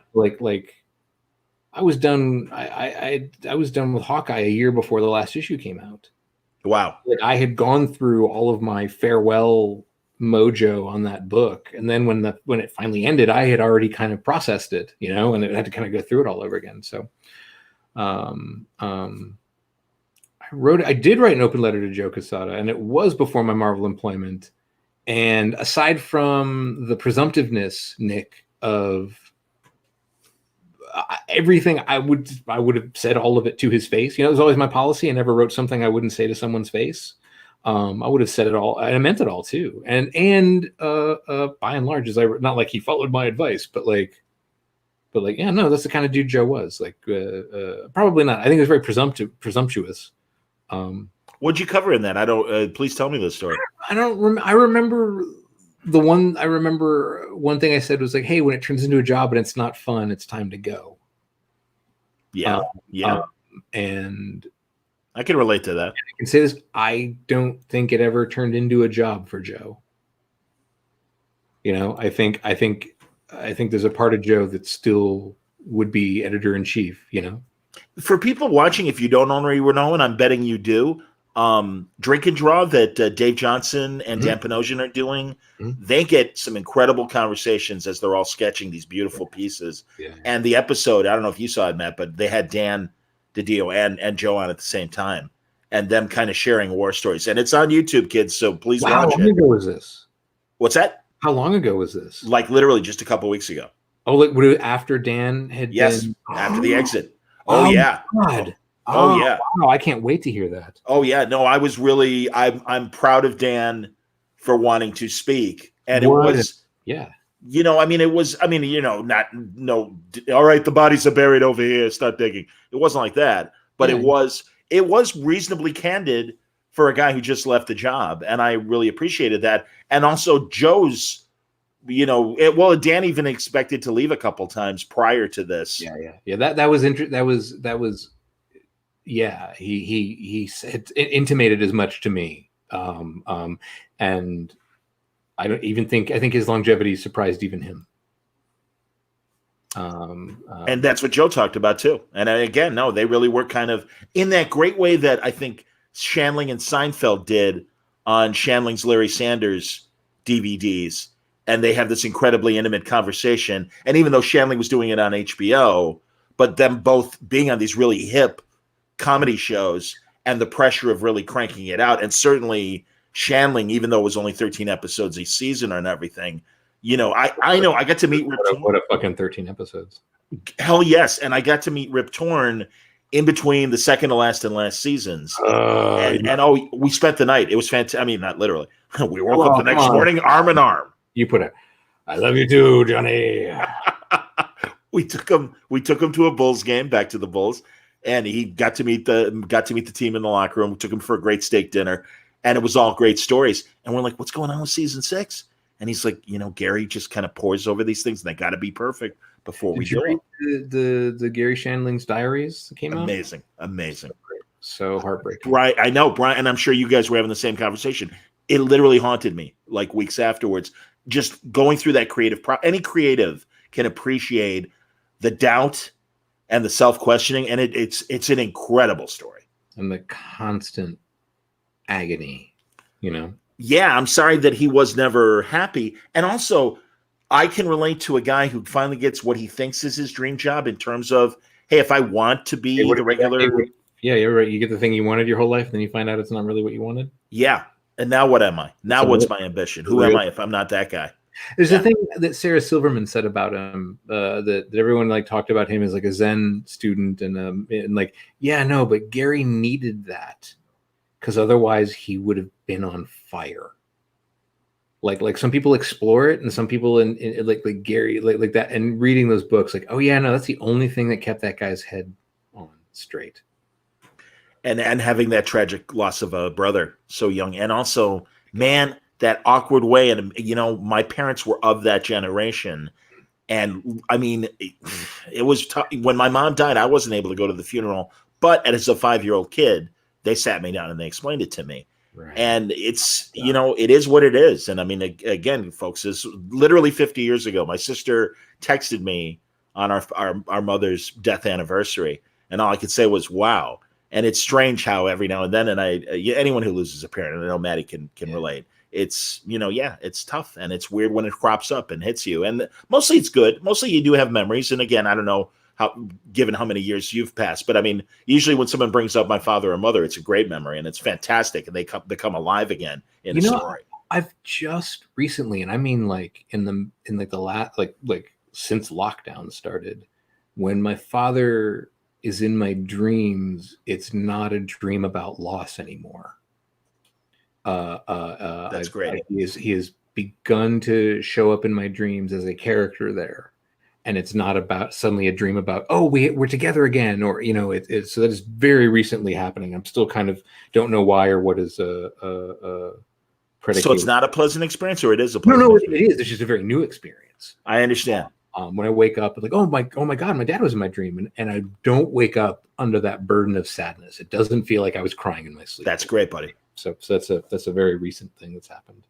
[SPEAKER 2] I was done. I was done with Hawkeye a year before the last issue came out.
[SPEAKER 1] Wow.
[SPEAKER 2] I had gone through all of my farewell mojo on that book, and then when it finally ended, I had already kind of processed it, and it had to kind of go through it all over again. So I did write an open letter to Joe Quesada, and it was before my Marvel employment, And aside from the presumptiveness, Nick, of everything, I would have said all of it to his face. You know, it was always my policy. I never wrote something I wouldn't say to someone's face. I would have said it all, and I meant it all too. And by and large, not like he followed my advice, but yeah, no, that's the kind of dude Joe was. Like, probably not. I think it was very presumptuous.
[SPEAKER 1] What'd you cover in that? I don't. Please tell me the story.
[SPEAKER 2] I don't. I remember one thing I said was like, "Hey, when it turns into a job and it's not fun, it's time to go."
[SPEAKER 1] Yeah,
[SPEAKER 2] and
[SPEAKER 1] I can relate to that.
[SPEAKER 2] I can say this: I don't think it ever turned into a job for Joe. You know, I think there's a part of Joe that still would be editor-in-chief. You know,
[SPEAKER 1] for people watching, if you don't already know, and I'm betting you do. Drink and Draw that Dave Johnson and Dan Panosian are doing, they get some incredible conversations as they're all sketching these beautiful pieces. And the episode, I don't know if you saw it, Matt, but they had Dan DiDio and Joe on at the same time, and them kind of sharing war stories. And it's on YouTube, kids, so please watch it. How
[SPEAKER 2] long ago was this?
[SPEAKER 1] What's that?
[SPEAKER 2] How long ago was this?
[SPEAKER 1] Like literally just a couple weeks ago.
[SPEAKER 2] Oh, like after Dan had been...
[SPEAKER 1] after the exit. Oh yeah.
[SPEAKER 2] God.
[SPEAKER 1] Oh yeah!
[SPEAKER 2] Wow, I can't wait to hear that.
[SPEAKER 1] Oh yeah! No, I was really. I'm proud of Dan for wanting to speak, and it was.
[SPEAKER 2] Yeah.
[SPEAKER 1] You know, I mean, it was. I mean, you know, all right, the bodies are buried over here. Start digging. It wasn't like that, but it was. It was reasonably candid for a guy who just left the job, and I really appreciated that. And also Joe's. You know, Dan even expected to leave a couple times prior to this.
[SPEAKER 2] Yeah. That was interesting. That was. Yeah, he said, intimated as much to me, and I don't even think. I think his longevity surprised even him.
[SPEAKER 1] And that's what Joe talked about too. And again, no, they really were kind of in that great way that I think Shandling and Seinfeld did on Shandling's Larry Sanders DVDs, and they have this incredibly intimate conversation. And even though Shandling was doing it on HBO, but them both being on these really hip comedy shows and the pressure of really cranking it out, and certainly Shandling, even though it was only 13 episodes a season and everything, you know, I know I got to meet Rip Torn.
[SPEAKER 2] What a fucking 13 episodes!
[SPEAKER 1] Hell yes, and I got to meet Rip Torn in between the second to last and last seasons, we spent the night. It was fantastic. I mean, not literally. We woke up the next morning arm in arm.
[SPEAKER 2] You put it. I love you too, Johnny.
[SPEAKER 1] We took him to a Bulls game, back to the Bulls. And he got to meet the team in the locker room. We took him for a great steak dinner, and it was all great stories. And we're like, "What's going on with season 6?" And he's like, "You know, Gary just kind of pours over these things, and they got to be perfect before we do
[SPEAKER 2] it." The Gary Shandling's diaries that came out.
[SPEAKER 1] Amazing,
[SPEAKER 2] so heartbreaking.
[SPEAKER 1] Right, I know, Brian, and I'm sure you guys were having the same conversation. It literally haunted me, like weeks afterwards. Just going through that any creative can appreciate the doubt and the self-questioning, and it's an incredible story.
[SPEAKER 2] And the constant agony, you know?
[SPEAKER 1] Yeah, I'm sorry that he was never happy. And also, I can relate to a guy who finally gets what he thinks is his dream job in terms of, hey, if I want to be the regular...
[SPEAKER 2] Yeah, you're right. You get the thing you wanted your whole life, and then you find out it's not really what you wanted.
[SPEAKER 1] Yeah, and now what am I? Now what's my ambition? Who am I if I'm not that guy?
[SPEAKER 2] There's a thing that Sarah Silverman said about him that everyone like talked about him as like a Zen student and like, yeah, no, but Gary needed that because otherwise he would have been on fire. Like some people explore it, and some people in like Gary like that, and reading those books, like, oh yeah, no, that's the only thing that kept that guy's head on straight.
[SPEAKER 1] And having that tragic loss of a brother so young, and also, man, that awkward way. And, you know, my parents were of that generation. And I mean, it was tough. When my mom died, I wasn't able to go to the funeral, but as a 5-year-old kid, they sat me down and they explained it to me. Right. And it's, you know, it is what it is. And I mean, again, folks, is literally 50 years ago, my sister texted me on our mother's death anniversary. And all I could say was, wow. And it's strange how every now and then, and anyone who loses a parent, and I know Maddie can relate. It's, you know, yeah, it's tough, and it's weird when it crops up and hits you. And mostly it's good. Mostly you do have memories. And again, I don't know given how many years you've passed, but I mean, usually when someone brings up my father or mother, it's a great memory and it's fantastic, and they come alive again in a story.
[SPEAKER 2] I've just recently, and I mean like in the last like since lockdown started, when my father is in my dreams, it's not a dream about loss anymore.
[SPEAKER 1] That's great.
[SPEAKER 2] He has begun to show up in my dreams as a character there, and it's not about suddenly a dream about, oh, we're together again, or you know, it's so that is very recently happening. I'm still kind of don't know why or what is predicated.
[SPEAKER 1] So it's not a pleasant experience, or it is a pleasant
[SPEAKER 2] no,
[SPEAKER 1] experience?
[SPEAKER 2] it is. It's just a very new experience.
[SPEAKER 1] I understand.
[SPEAKER 2] When I wake up, like, oh my God, my dad was in my dream, and I don't wake up under that burden of sadness. It doesn't feel like I was crying in my sleep.
[SPEAKER 1] That's great, buddy.
[SPEAKER 2] So that's a very recent thing that's happened.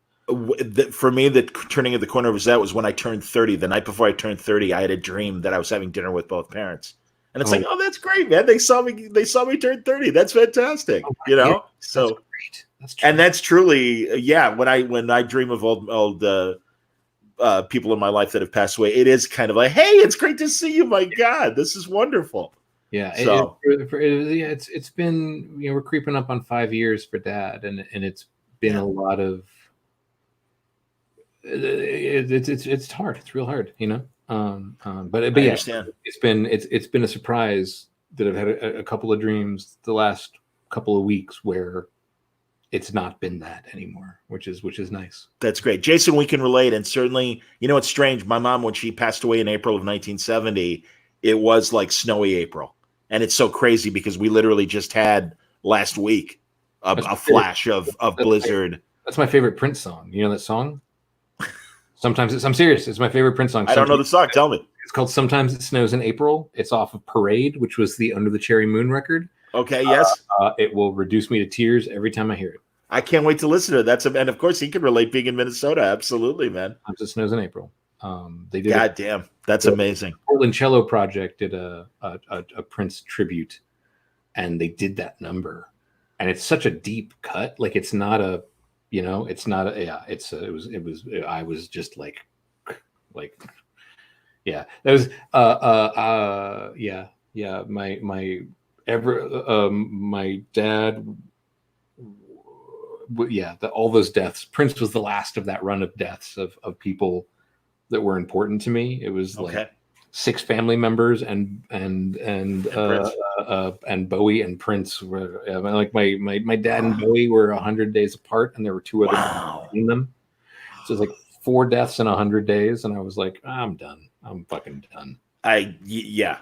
[SPEAKER 1] For me, the turning of the corner was when I turned 30. The night before I turned 30, I had a dream that I was having dinner with both parents, and it's oh, that's great, man. They saw me turn 30. That's fantastic. You know,
[SPEAKER 2] yeah,
[SPEAKER 1] so
[SPEAKER 2] that's great. That's true.
[SPEAKER 1] And that's truly, yeah. When I dream of old people in my life that have passed away, it is kind of like, hey, it's great to see you. My God, this is wonderful.
[SPEAKER 2] Yeah.
[SPEAKER 1] So
[SPEAKER 2] it's been, you know, we're creeping up on 5 years for Dad, and it's been a lot of. It's hard. It's real hard, you know. But
[SPEAKER 1] I understand.
[SPEAKER 2] It's been a surprise that I've had a couple of dreams the last couple of weeks where it's not been that anymore, which is nice.
[SPEAKER 1] That's great. Jason, we can relate. And certainly, you know, it's strange. My mom, when she passed away in April of 1970, it was like snowy April. And it's so crazy because we literally just had last week a flash of blizzard.
[SPEAKER 2] That's my favorite Prince song. You know that song? Sometimes I'm serious. It's my favorite Prince song.
[SPEAKER 1] I don't know the song. Tell me.
[SPEAKER 2] It's called Sometimes It Snows in April. It's off of Parade, which was the Under the Cherry Moon record.
[SPEAKER 1] Okay, yes.
[SPEAKER 2] It will reduce me to tears every time I hear it.
[SPEAKER 1] I can't wait to listen to it. And of course, he can relate being in Minnesota. Absolutely, man.
[SPEAKER 2] Sometimes It Snows in April. They did.
[SPEAKER 1] God damn, that's amazing.
[SPEAKER 2] Portland Cello Project did a Prince tribute, and they did that number, and it's such a deep cut. Like it's not a, you know, it's not a. Yeah, it was. I was just like, yeah. That was yeah. My dad. Yeah, all those deaths. Prince was the last of that run of deaths of people that were important to me. It was like 6 family members and Bowie and Prince were like my dad and Bowie were 100 days apart, and there were 2 other between them. So it was like 4 deaths in 100 days, and I was like, I'm done. I'm fucking done. I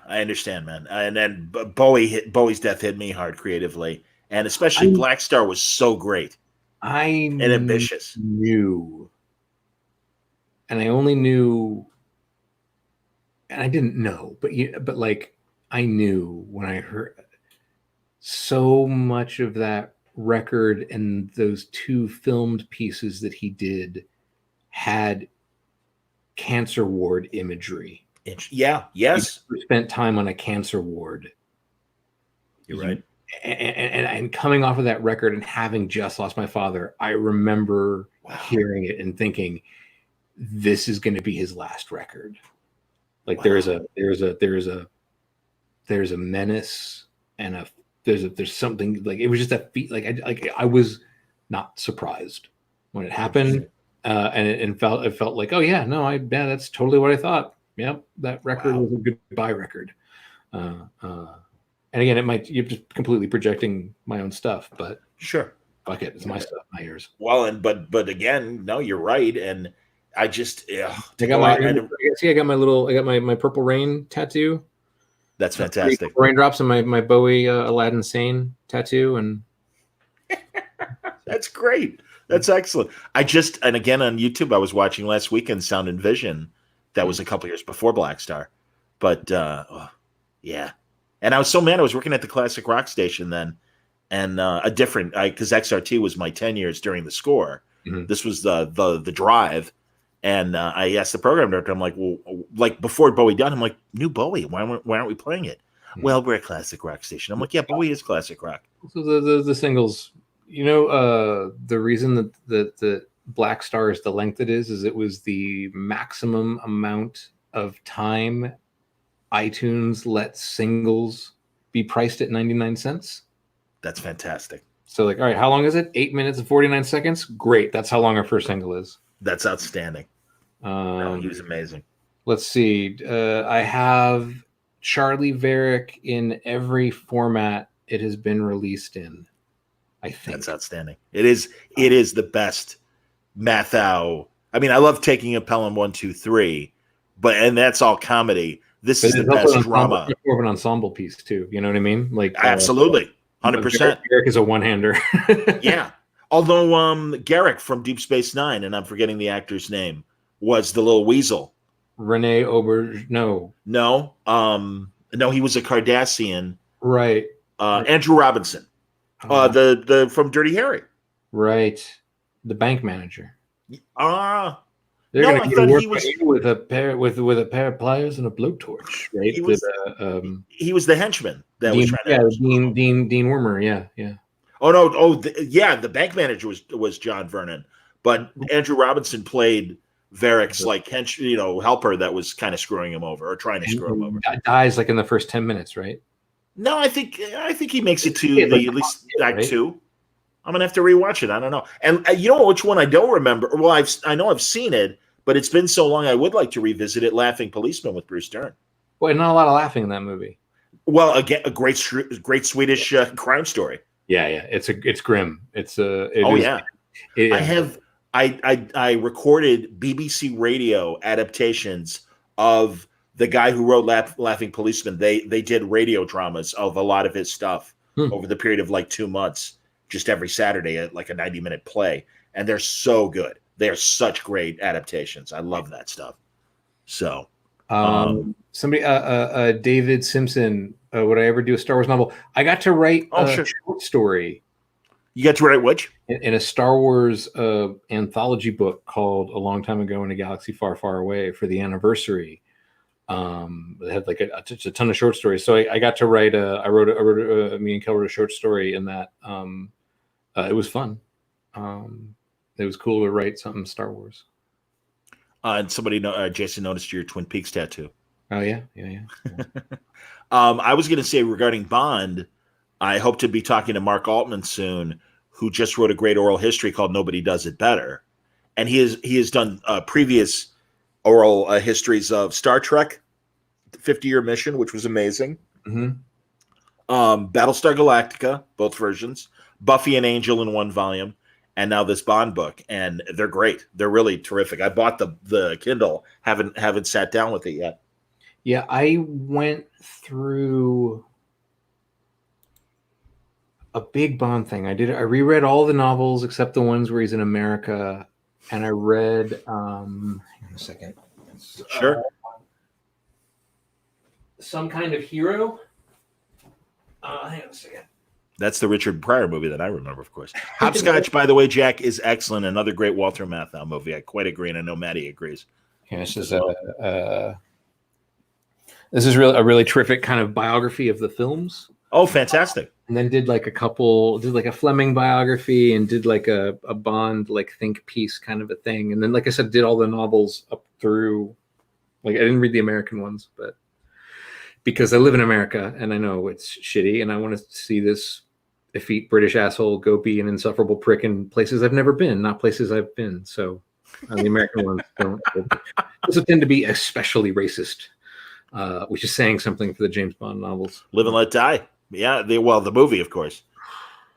[SPEAKER 1] understand, man. And then Bowie's death hit me hard creatively, and especially Black Star was so great. And ambitious.
[SPEAKER 2] Knew, and I only knew, and I didn't know, but like I knew when I heard so much of that record and those 2 filmed pieces that he did had cancer ward imagery.
[SPEAKER 1] Yeah. Yes.
[SPEAKER 2] He spent time on a cancer ward.
[SPEAKER 1] You're right.
[SPEAKER 2] And coming off of that record and having just lost my father, I remember hearing it and thinking, this is going to be his last record. Like there's a menace and there's something, like it was just that beat. Like I was not surprised when it happened, and it felt like, oh yeah, no, that's totally what I thought. Yep, that record was a goodbye record. And again, you're just completely projecting my own stuff, but
[SPEAKER 1] sure,
[SPEAKER 2] fuck it, it's my stuff, not yours.
[SPEAKER 1] Well, but again, no, you're right, and I just
[SPEAKER 2] I got my Purple Rain tattoo.
[SPEAKER 1] That's fantastic.
[SPEAKER 2] Raindrops and my Bowie Aladdin Sane tattoo, and
[SPEAKER 1] that's great. That's excellent. And again on YouTube, I was watching last weekend Sound and Vision. That was a couple years before Black Star, but yeah. And I was so mad. I was working at the classic rock station then, and because XRT was my 10 years during the score. Mm-hmm. This was the drive, and I asked the program director. I'm like, well, like before Bowie done, I'm like, new Bowie. Why aren't we playing it? Mm-hmm. Well, we're a classic rock station. I'm like, yeah, Bowie is classic rock.
[SPEAKER 2] So the singles, you know, the reason that Black Star is the length it is it was the maximum amount of time iTunes lets singles be priced at 99 cents.
[SPEAKER 1] That's fantastic.
[SPEAKER 2] So like, all right, how long is it? 8 minutes and 49 seconds. Great. That's how long our first single is.
[SPEAKER 1] That's outstanding. No, he was amazing.
[SPEAKER 2] Let's see. I have Charlie Varick in every format it has been released in. I think
[SPEAKER 1] that's outstanding. It is the best Mathau. I mean, I love Taking a Pelham 1, 2, 3, and that's all comedy. This is the best drama.
[SPEAKER 2] It's more of an ensemble piece too. You know what I mean? Like
[SPEAKER 1] absolutely, 100%.
[SPEAKER 2] Garrick is a one-hander.
[SPEAKER 1] Yeah. Although Garrick from Deep Space Nine, and I'm forgetting the actor's name, was the little weasel.
[SPEAKER 2] Renee Auberge. No,
[SPEAKER 1] he was a Cardassian.
[SPEAKER 2] Right.
[SPEAKER 1] Andrew Robinson. The from Dirty Harry.
[SPEAKER 2] Right. The bank manager.
[SPEAKER 1] They're
[SPEAKER 2] going to work with a pair of pliers and a blowtorch, right?
[SPEAKER 1] He was the henchman that was trying to.
[SPEAKER 2] Dean Wormer, yeah.
[SPEAKER 1] Oh no! The bank manager was John Vernon, but Andrew Robinson played Varick's helper that was kind of screwing him over or trying to screw him over.
[SPEAKER 2] Dies like in the first 10 minutes, right?
[SPEAKER 1] No, I think he makes it to at least Act 2. I'm gonna have to rewatch it. I don't know. And you know which one I don't remember? Well, I know I've seen it, but it's been so long. I would like to revisit it. Laughing Policeman with Bruce Dern.
[SPEAKER 2] Boy, not a lot of laughing in that movie.
[SPEAKER 1] Well, again, a great Swedish crime story.
[SPEAKER 2] Yeah. It's grim.
[SPEAKER 1] I recorded BBC radio adaptations of the guy who wrote Laughing Policeman. They did radio dramas of a lot of his stuff over the period of like 2 months, just every Saturday at like a 90-minute play. And they're so good. They're such great adaptations. I love that stuff. So
[SPEAKER 2] somebody David Simpson, would I ever do a Star Wars novel? I got to write a short story.
[SPEAKER 1] You got to write which?
[SPEAKER 2] In a Star Wars anthology book called A Long Time Ago in a Galaxy Far, Far Away for the anniversary. It had like a ton of short stories. So I got to write me and Kel wrote a short story in that. It was fun. It was cool to write something Star Wars.
[SPEAKER 1] And somebody, Jason, noticed your Twin Peaks tattoo.
[SPEAKER 2] Oh yeah.
[SPEAKER 1] I was going to say regarding Bond, I hope to be talking to Mark Altman soon, who just wrote a great oral history called Nobody Does It Better. And he has done previous oral histories of Star Trek, 50-Year Mission, which was amazing.
[SPEAKER 2] Mm-hmm.
[SPEAKER 1] Battlestar Galactica, both versions, Buffy and Angel in one volume, and now this Bond book. And they're great. They're really terrific. I bought the Kindle, haven't sat down with it yet.
[SPEAKER 2] Yeah, I went through a big Bond thing. I reread all the novels except the ones where he's in America, and I read hang on a second.
[SPEAKER 1] Sure.
[SPEAKER 2] Some Kind of Hero. Hang on a second.
[SPEAKER 1] That's the Richard Pryor movie that I remember, of course. Hopscotch, by the way, Jack, is excellent. Another great Walter Matthau movie. I quite agree, and I know Maddie agrees.
[SPEAKER 2] Yeah, this is really a really terrific kind of biography of the films.
[SPEAKER 1] Oh, fantastic.
[SPEAKER 2] And then did like a Fleming biography and did like a Bond like think piece kind of a thing. And then, like I said, did all the novels up through, like I didn't read the American ones, but because I live in America and I know it's shitty and I want to see this effete British asshole go be an insufferable prick in places I've never been, not places I've been. So the American ones don't. Those tend to be especially racist, which is saying something for the James Bond novels.
[SPEAKER 1] Live and Let Die. Yeah, the movie, of course.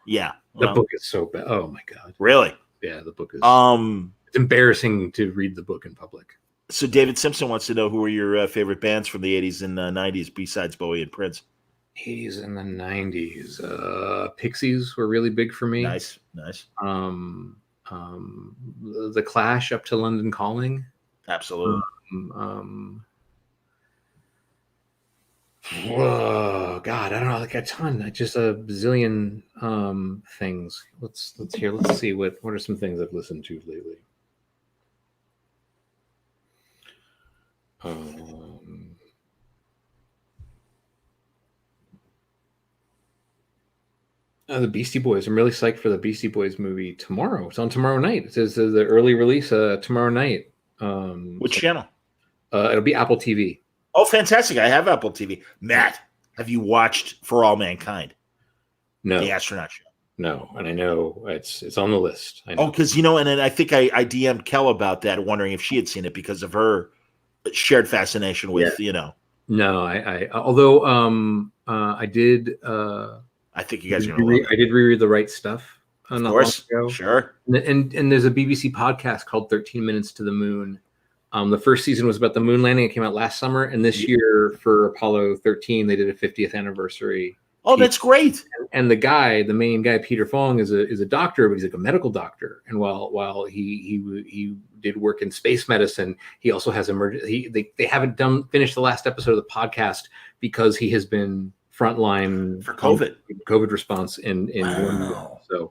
[SPEAKER 1] Yeah.
[SPEAKER 2] The book is so bad. Oh my God.
[SPEAKER 1] Really?
[SPEAKER 2] Yeah, the book is it's embarrassing to read the book in public.
[SPEAKER 1] So David Simpson wants to know who are your favorite bands from the 80s and 90s besides Bowie and Prince?
[SPEAKER 2] 80s and the 90s. Pixies were really big for me.
[SPEAKER 1] Nice.
[SPEAKER 2] The Clash up to London Calling.
[SPEAKER 1] Absolutely.
[SPEAKER 2] Whoa, God, I don't know, like a ton, just a bazillion things. Let's see what are some things I've listened to lately. The Beastie Boys. I'm really psyched for the Beastie Boys movie tomorrow. It's on tomorrow night. It says the early release tomorrow night.
[SPEAKER 1] Which channel?
[SPEAKER 2] It'll be Apple TV.
[SPEAKER 1] Oh, fantastic. I have Apple TV. Matt, have you watched For All Mankind?
[SPEAKER 2] No.
[SPEAKER 1] The astronaut show.
[SPEAKER 2] No, and I know it's on the list. I know.
[SPEAKER 1] Oh, because and then I think I DM'd Kel about that, wondering if she had seen it because of her shared fascination with
[SPEAKER 2] No, I although I did.
[SPEAKER 1] I think you guys are gonna love it.
[SPEAKER 2] I did reread The Right Stuff.
[SPEAKER 1] Of course, sure.
[SPEAKER 2] And there's a BBC podcast called 13 Minutes to the Moon. The first season was about the moon landing. It came out last summer, and this year for Apollo 13, they did a 50th anniversary.
[SPEAKER 1] Oh, that's great!
[SPEAKER 2] And the main guy, Peter Fong, is a doctor, but he's like a medical doctor. And while he did work in space medicine, he also has they haven't finished the last episode of the podcast because he has been frontline
[SPEAKER 1] for COVID
[SPEAKER 2] response in
[SPEAKER 1] wow.
[SPEAKER 2] So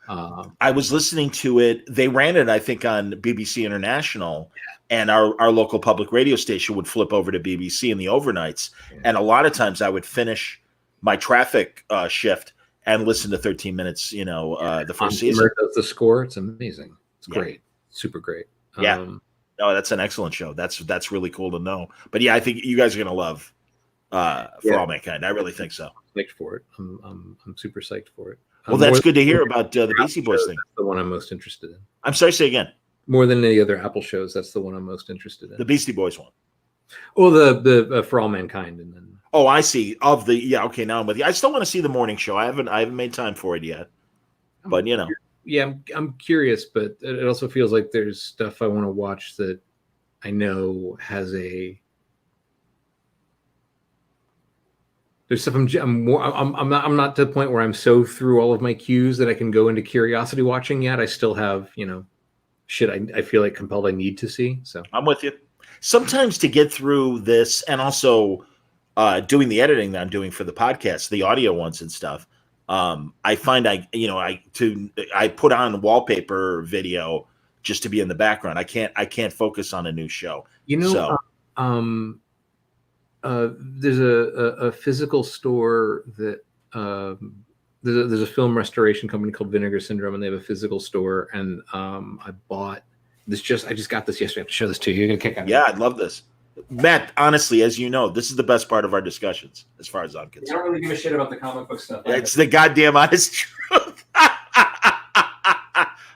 [SPEAKER 1] I was listening to it. They ran it, I think, on BBC International, and our local public radio station would flip over to BBC in the overnights. Yeah. And a lot of times I would finish my traffic shift and listen to 13 minutes, the first season.
[SPEAKER 2] The score, it's amazing. It's great. Super great.
[SPEAKER 1] Yeah. No, that's an excellent show. That's really cool to know. But yeah, I think you guys are going to love For All Mankind. I really think so.
[SPEAKER 2] Psyched for it. I'm super psyched for it.
[SPEAKER 1] Well, that's good to hear about the Beastie Boys thing.
[SPEAKER 2] That's the one I'm most interested in.
[SPEAKER 1] I'm sorry, say again.
[SPEAKER 2] More than any other Apple shows, that's the one I'm most interested in.
[SPEAKER 1] The Beastie Boys one.
[SPEAKER 2] Oh, the For All Mankind, and then.
[SPEAKER 1] Oh, I see. Okay, now I'm with you. I still want to see the morning show. I haven't made time for it yet. But
[SPEAKER 2] Yeah, I'm curious, but it also feels like there's stuff I want to watch that I know has there's stuff I'm not to the point where I'm so through all of my cues that I can go into curiosity watching yet. I still have, shit I feel like compelled I need to see. So
[SPEAKER 1] I'm with you. Sometimes to get through this, and also doing the editing that I'm doing for the podcast, the audio ones and stuff, I find I put on wallpaper video just to be in the background. I can't focus on a new show.
[SPEAKER 2] There's a physical store that there's a film restoration company called Vinegar Syndrome, and they have a physical store. And I bought this I just got this yesterday. I have to show this to you. You're gonna kick out.
[SPEAKER 1] Yeah, I'd love this. Matt, honestly, as you know, this is the best part of our discussions, as far as I'm concerned.
[SPEAKER 2] I don't really give a shit about the comic book stuff.
[SPEAKER 1] It's the goddamn honest truth. All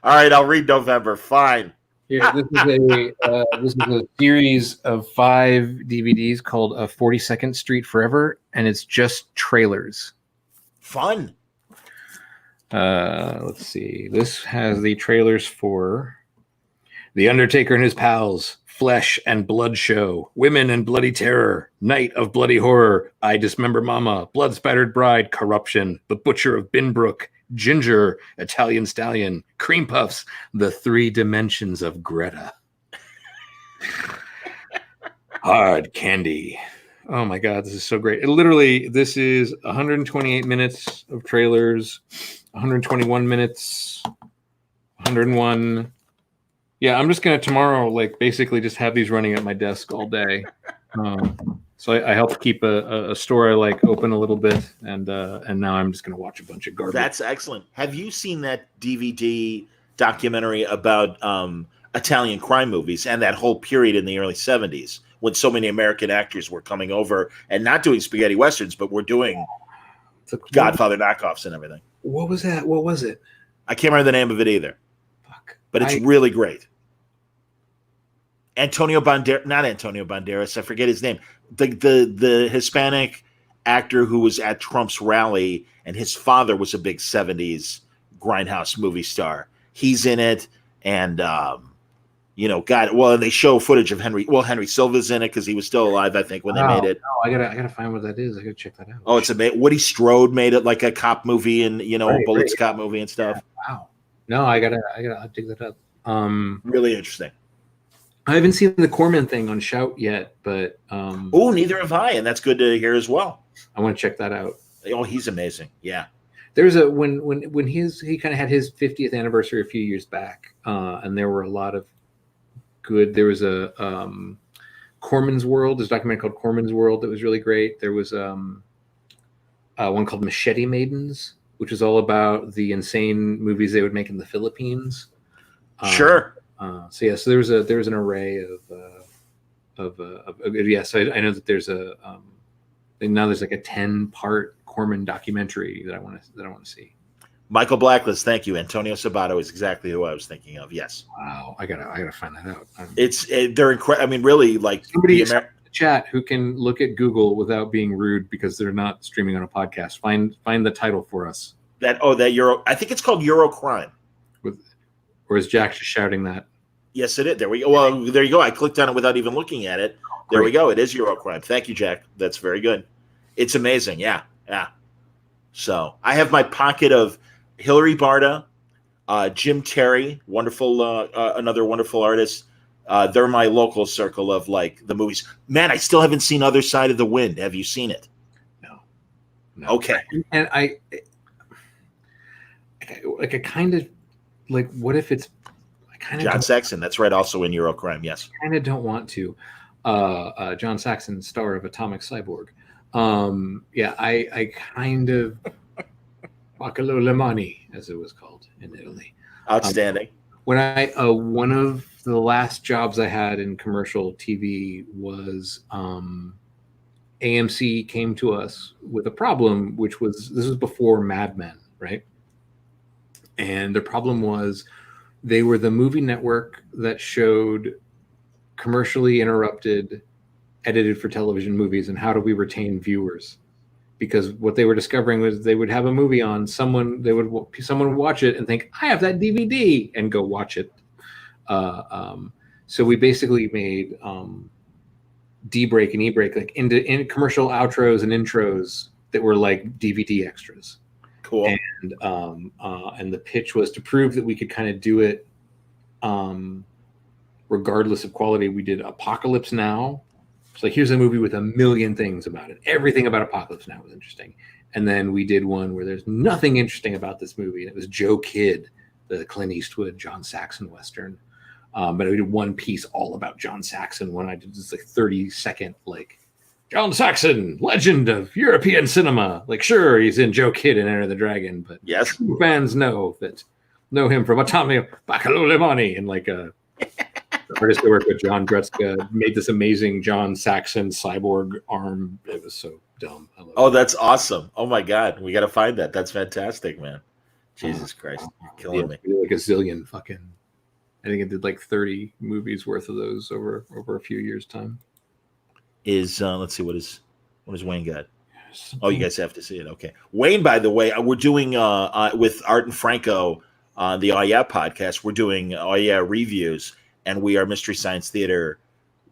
[SPEAKER 1] right, I'll read November. Fine.
[SPEAKER 2] Here, this is a series of 5 DVDs called 42nd Street Forever, and it's just trailers.
[SPEAKER 1] Fun.
[SPEAKER 2] Let's see. This has the trailers for The Undertaker and His Pals, Flesh and Blood Show, Women and Bloody Terror, Night of Bloody Horror, I Dismember Mama, Blood Spattered Bride, Corruption, The Butcher of Binbrook, Ginger, Italian Stallion, Cream Puffs, The 3 Dimensions of Greta. Hard Candy. Oh my God, this is so great. This is 128 minutes of trailers, 121 minutes, 101. Yeah, I'm just going to tomorrow, basically just have these running at my desk all day. So I helped keep a store I like open a little bit, and now I'm just going to watch a bunch of garbage.
[SPEAKER 1] That's excellent. Have you seen that DVD documentary about Italian crime movies and that whole period in the early 70s when so many American actors were coming over and not doing spaghetti westerns, but were doing Godfather knockoffs and everything?
[SPEAKER 2] What was that? What was it?
[SPEAKER 1] I can't remember the name of it either. But it's really great. Not Antonio Banderas. I forget his name. The Hispanic actor who was at Trump's rally, and his father was a big 70s grindhouse movie star. He's in it, and they show footage of Henry Silva's in it because he was still alive, I think, when they made it.
[SPEAKER 2] Oh, I gotta find what that is. I gotta check that out.
[SPEAKER 1] Oh, it's amazing. Woody Strode made it like a cop movie, and a Bullets cop movie and stuff.
[SPEAKER 2] Yeah, wow. No, I gotta dig that up.
[SPEAKER 1] Really interesting.
[SPEAKER 2] I haven't seen the Corman thing on Shout yet, but
[SPEAKER 1] neither have I, and that's good to hear as well.
[SPEAKER 2] I want to check that out.
[SPEAKER 1] Oh, he's amazing. Yeah.
[SPEAKER 2] There's when he kind of had his 50th anniversary a few years back, and there were a lot of good. There was a Corman's World. There's a documentary called Corman's World that was really great. There was one called Machete Maidens, which is all about the insane movies they would make in the Philippines.
[SPEAKER 1] Sure.
[SPEAKER 2] So there was an array of So I know that there's now there's like a 10-part Corman documentary that I want to see.
[SPEAKER 1] Michael Blacklist, thank you. Antonio Sabato is exactly who I was thinking of. Yes.
[SPEAKER 2] Wow, I gotta find that out.
[SPEAKER 1] They're incredible. I mean, really, like
[SPEAKER 2] somebody in the chat who can look at Google without being rude because they're not streaming on a podcast. Find the title for us.
[SPEAKER 1] That Euro. I think it's called Eurocrime.
[SPEAKER 2] Or is Jack just shouting that?
[SPEAKER 1] Yes, it is. There we go. Well, there you go. I clicked on it without even looking at it. There we go. It is Eurocrime. Thank you, Jack. That's very good. It's amazing. Yeah. So I have my pocket of Hilary Barta, Jim Terry, wonderful, another wonderful artist. They're my local circle of like the movies. Man, I still haven't seen Other Side of the Wind. Have you seen it?
[SPEAKER 2] No.
[SPEAKER 1] Okay.
[SPEAKER 2] And I kind of like. What if it's? I kind of
[SPEAKER 1] John Saxon. That's right. Also in Eurocrime. Yes.
[SPEAKER 2] I kind of don't want to. John Saxon, star of Atomic Cyborg. I kind of Bacalo Lemani, as it was called in Italy.
[SPEAKER 1] Outstanding.
[SPEAKER 2] When I one of the last jobs I had in commercial TV was AMC came to us with a problem, which was this was before Mad Men, right? And the problem was they were the movie network that showed commercially interrupted, edited for television movies, and how do we retain viewers? Because what they were discovering was they would have a movie on, someone would watch it and think, I have that DVD, and go watch it. So we basically made D-break and E-break like in commercial outros and intros that were like DVD extras.
[SPEAKER 1] Cool.
[SPEAKER 2] And the pitch was to prove that we could kind of do it regardless of quality. We did Apocalypse Now. It's like, here's a movie with a million things about it. Everything about Apocalypse Now was interesting. And then we did one where there's nothing interesting about this movie. And it was Joe Kidd, the Clint Eastwood, John Saxon Western. But I did one piece all about John Saxon when I did this like 30-second, like, John Saxon, legend of European cinema. Like, sure, he's in Joe Kidd and Enter the Dragon, but
[SPEAKER 1] yes,
[SPEAKER 2] fans know him from Atomic Bacalo Lemani, and like the artist I worked with, John Dretzka, made this amazing John Saxon cyborg arm. It was so dumb.
[SPEAKER 1] Oh, that's awesome. Oh my God. We got to find that. That's fantastic, man. Jesus Christ. You're killing me.
[SPEAKER 2] Like a zillion fucking, I think it did like 30 movies worth of those over a few years' time.
[SPEAKER 1] Let's see, what is Wayne got? Oh, you guys have to see it. Okay. Wayne, by the way, we're doing with Art and Franco on the Oh Yeah podcast, we're doing Oh Yeah reviews, and we are Mystery Science Theater,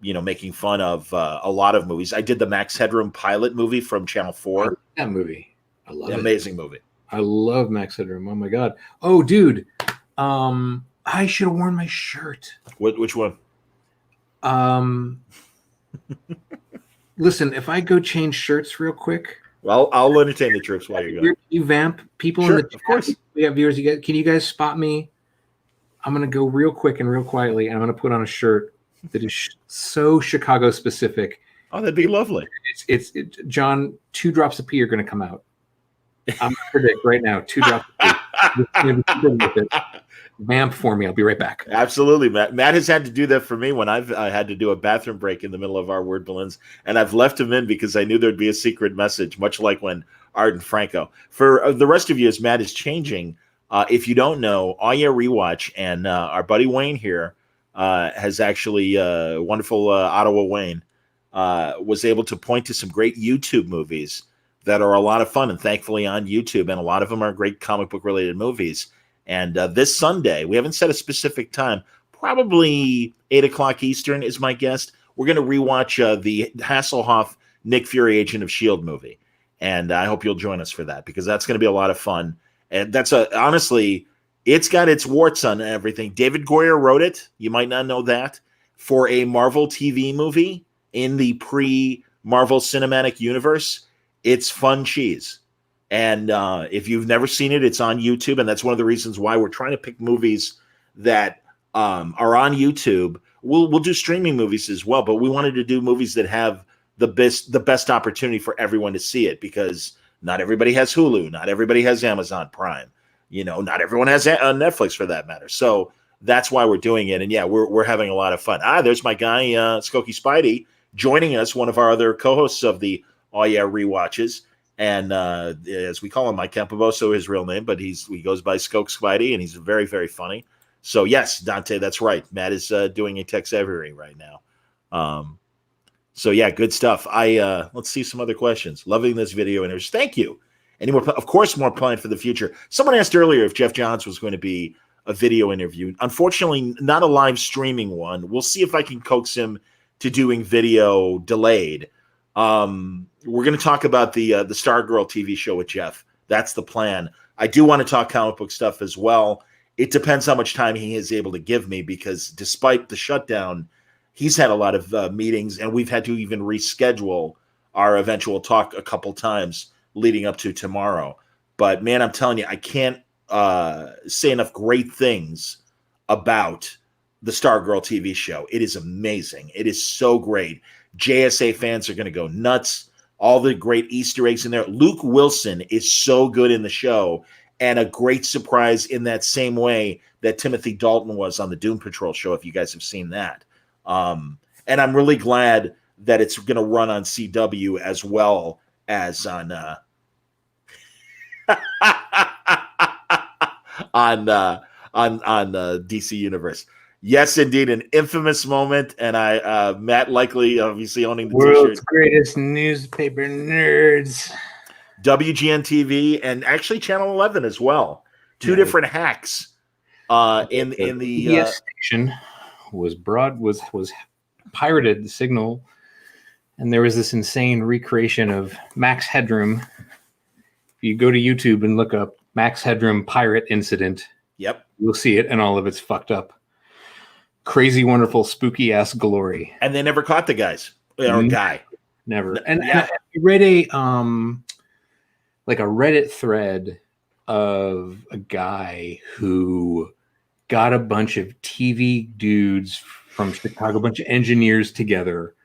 [SPEAKER 1] making fun of a lot of movies. I did the Max Headroom pilot movie from Channel 4.
[SPEAKER 2] That movie. I love it.
[SPEAKER 1] Amazing movie.
[SPEAKER 2] I love Max Headroom. Oh my God. Oh, dude. I should have worn my shirt.
[SPEAKER 1] Which one?
[SPEAKER 2] Listen, if I go change shirts real quick.
[SPEAKER 1] Well, I'll entertain the troops while you're going.
[SPEAKER 2] You vamp people
[SPEAKER 1] sure,
[SPEAKER 2] in the chat.
[SPEAKER 1] Of course.
[SPEAKER 2] We have viewers. Can you guys spot me? I'm going to go real quick and real quietly, and I'm going to put on a shirt that is so Chicago specific.
[SPEAKER 1] Oh, that'd be lovely.
[SPEAKER 2] It's John, 2 drops of pee are going to come out. I'm going to predict right now, 2 drops of pee. Vamp for me. I'll be right back.
[SPEAKER 1] Absolutely, Matt. Matt has had to do that for me when I've had to do a bathroom break in the middle of our word balloons, and I've left him in because I knew there'd be a secret message, much like when Art and Franco. For the rest of you, as Matt is changing, if you don't know, Oh Yeah Rewatch and our buddy Wayne here has actually wonderful Ottawa Wayne was able to point to some great YouTube movies that are a lot of fun, and thankfully on YouTube, and a lot of them are great comic book related movies. And this Sunday, we haven't set a specific time, probably 8:00 Eastern is my guess. We're going to rewatch the Hasselhoff Nick Fury Agent of S.H.I.E.L.D. movie. And I hope you'll join us for that, because that's going to be a lot of fun. And that's honestly, it's got its warts on everything. David Goyer wrote it. You might not know that. For a Marvel TV movie in the pre-Marvel Cinematic Universe, it's fun cheese. And if you've never seen it, it's on YouTube. And that's one of the reasons why we're trying to pick movies that are on YouTube. We'll do streaming movies as well, but we wanted to do movies that have the best opportunity for everyone to see it, because not everybody has Hulu. Not everybody has Amazon Prime. Not everyone has Netflix for that matter. So that's why we're doing it. And yeah, we're having a lot of fun. There's my guy, Skokie Spidey, joining us, one of our other co-hosts of the Oh Yeah Rewatches. And as we call him, Mike Campoboso, his real name, but he goes by Skoke Spidey, and he's very, very funny. So yes, Dante, that's right. Matt is doing a Tex Avery right now. So yeah, good stuff. Let's see some other questions. Loving this video interview. Thank you. Any more? Of course, more planned for the future. Someone asked earlier if Jeff Johns was going to be a video interview. Unfortunately, not a live streaming one. We'll see if I can coax him to doing video delayed. We're going to talk about the Stargirl TV show with Jeff. That's the plan. I do want to talk comic book stuff as well. It depends how much time he is able to give me, because despite the shutdown, he's had a lot of meetings, and we've had to even reschedule our eventual talk a couple times leading up to tomorrow. But man, I'm telling you, I can't say enough great things about the Stargirl TV show. It is amazing. It is so great. JSA fans are going to go nuts. All the great Easter eggs in there. Luke Wilson is so good in the show, and a great surprise in that same way that Timothy Dalton was on the Doom Patrol show, if you guys have seen that. And I'm really glad that it's going to run on CW as well as on DC Universe. Yes, indeed, an infamous moment, and Matt likely obviously owning the
[SPEAKER 2] world's
[SPEAKER 1] t-shirt.
[SPEAKER 2] Greatest newspaper nerds.
[SPEAKER 1] WGN TV and actually Channel 11 as well. Two different hacks in the
[SPEAKER 2] EST station was pirated the signal, and there was this insane recreation of Max Headroom. If you go to YouTube and look up Max Headroom pirate incident,
[SPEAKER 1] yep,
[SPEAKER 2] you'll see it, and all of it's fucked up. Crazy, wonderful, spooky ass glory.
[SPEAKER 1] And they never caught the guys or guy.
[SPEAKER 2] Never. And I read a Reddit thread of a guy who got a bunch of TV dudes from Chicago, a bunch of engineers together,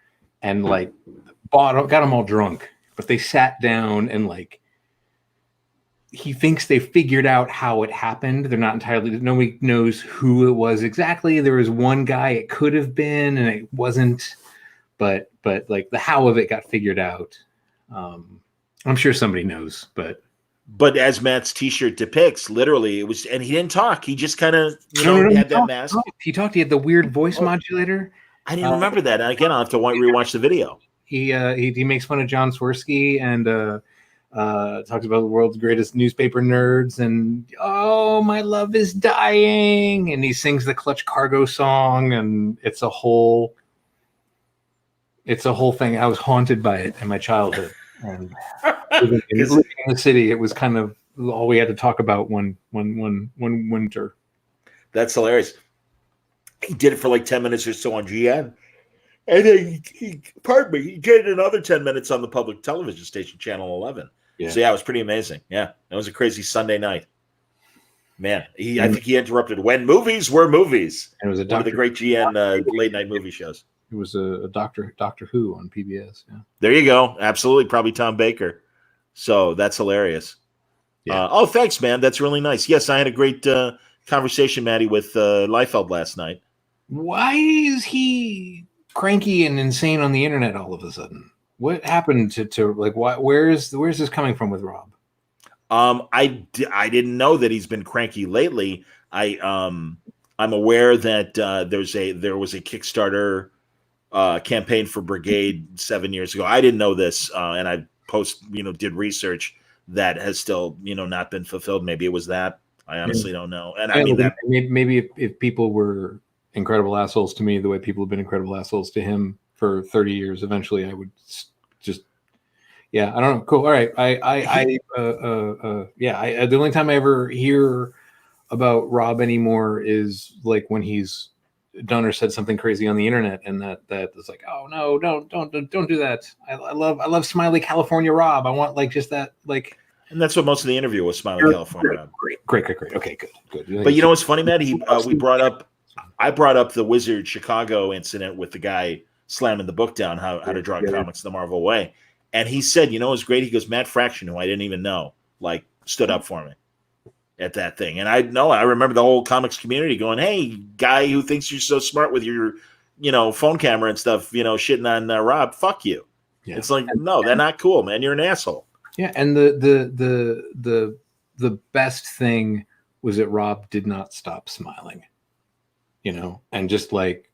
[SPEAKER 2] and got them all drunk. But they sat down and he thinks they figured out how it happened. They're not entirely, nobody knows who it was exactly. There was one guy it could have been, and it wasn't, but the how of it got figured out. I'm sure somebody knows,
[SPEAKER 1] but as Matt's t-shirt depicts, literally it was, and he didn't talk. He just kind of, had that mask.
[SPEAKER 2] He talked, he had the weird voice modulator.
[SPEAKER 1] I didn't remember that. And again, I'll have to rewatch the video.
[SPEAKER 2] He makes fun of John Swirsky and, talks about the world's greatest newspaper nerds, and my love is dying, and he sings the Clutch Cargo song, and it's a whole thing. I was haunted by it in my childhood, and living in the city, it was kind of all we had to talk about one winter.
[SPEAKER 1] That's hilarious. He did it for 10 minutes or so on GN. And then he did another 10 minutes on the public television station, Channel 11. Yeah. So, it was pretty amazing. Yeah, that was a crazy Sunday night. Man, I think he interrupted when movies were movies.
[SPEAKER 2] And it was
[SPEAKER 1] one of the great GN late-night movie shows.
[SPEAKER 2] It was a Doctor Who on PBS. Yeah.
[SPEAKER 1] There you go. Absolutely. Probably Tom Baker. So, that's hilarious. Yeah. Thanks, man. That's really nice. Yes, I had a great conversation, Maddie, with Liefeld last night.
[SPEAKER 2] Why is he cranky and insane on the internet all of a sudden? What happened to where's this coming from with Rob?
[SPEAKER 1] I didn't know that he's been cranky lately. I'm aware that there was a Kickstarter campaign for Brigade 7 years ago. I didn't know this, and I did research that has still not been fulfilled. Maybe it was that. I honestly don't know. And I mean that
[SPEAKER 2] maybe if people were incredible assholes to me the way people have been incredible assholes to him for 30 years, eventually I would just I don't know. Cool. All right. The only time I ever hear about Rob anymore is when he's done or said something crazy on the internet, and that is oh no, don't do that. I love Smiley California Rob. I want just that
[SPEAKER 1] and that's what most of the interview was, Smiley California Rob.
[SPEAKER 2] Great. Okay, good.
[SPEAKER 1] But what's funny, Matt? I brought up the Wizard Chicago incident with the guy slamming the book down, how to draw comics the Marvel way. And he said, it was great. He goes, Matt Fraction, who I didn't even know, stood up for me at that thing. And I remember the whole comics community going, hey, guy who thinks you're so smart with your, phone camera and stuff, shitting on Rob, fuck you. Yeah. It's no, they're not cool, man. You're an asshole.
[SPEAKER 2] Yeah, and the best thing was that Rob did not stop smiling. And just like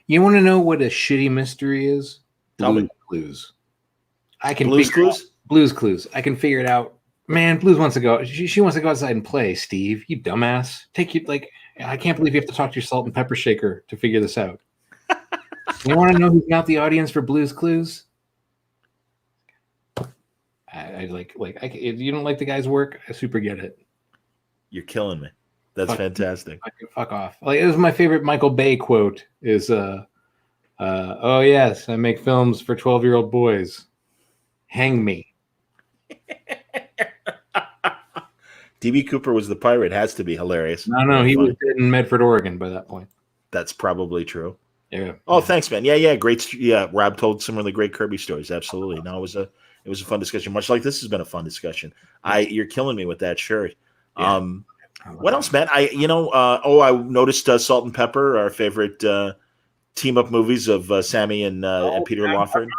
[SPEAKER 2] you want to know what a shitty mystery is? Blues Clues. I can
[SPEAKER 1] Blues Clues?
[SPEAKER 2] Blues Clues. I can figure it out. Man, Blues wants to go. She wants to go outside and play, Steve. You dumbass. I can't believe you have to talk to your salt and pepper shaker to figure this out. You want to know who's not the audience for Blues Clues? If you don't like the guy's work, I super get it.
[SPEAKER 1] You're killing me. That's fantastic.
[SPEAKER 2] Fuck off. It was my favorite Michael Bay quote is, oh yes, I make films for 12-year-old boys. Hang me.
[SPEAKER 1] D.B. Cooper was the pirate. Has to be hilarious.
[SPEAKER 2] No, he was dead in Medford, Oregon by that point.
[SPEAKER 1] That's probably true.
[SPEAKER 2] Yeah.
[SPEAKER 1] Oh, thanks, man. Yeah, great. Yeah, Rob told some really great Kirby stories. Absolutely. No, it was a fun discussion. Much like this has been a fun discussion. You're killing me with that shirt.
[SPEAKER 2] Yeah.
[SPEAKER 1] What else, man? I noticed Salt and Pepper, our favorite team up movies of Sammy and Peter Lawford.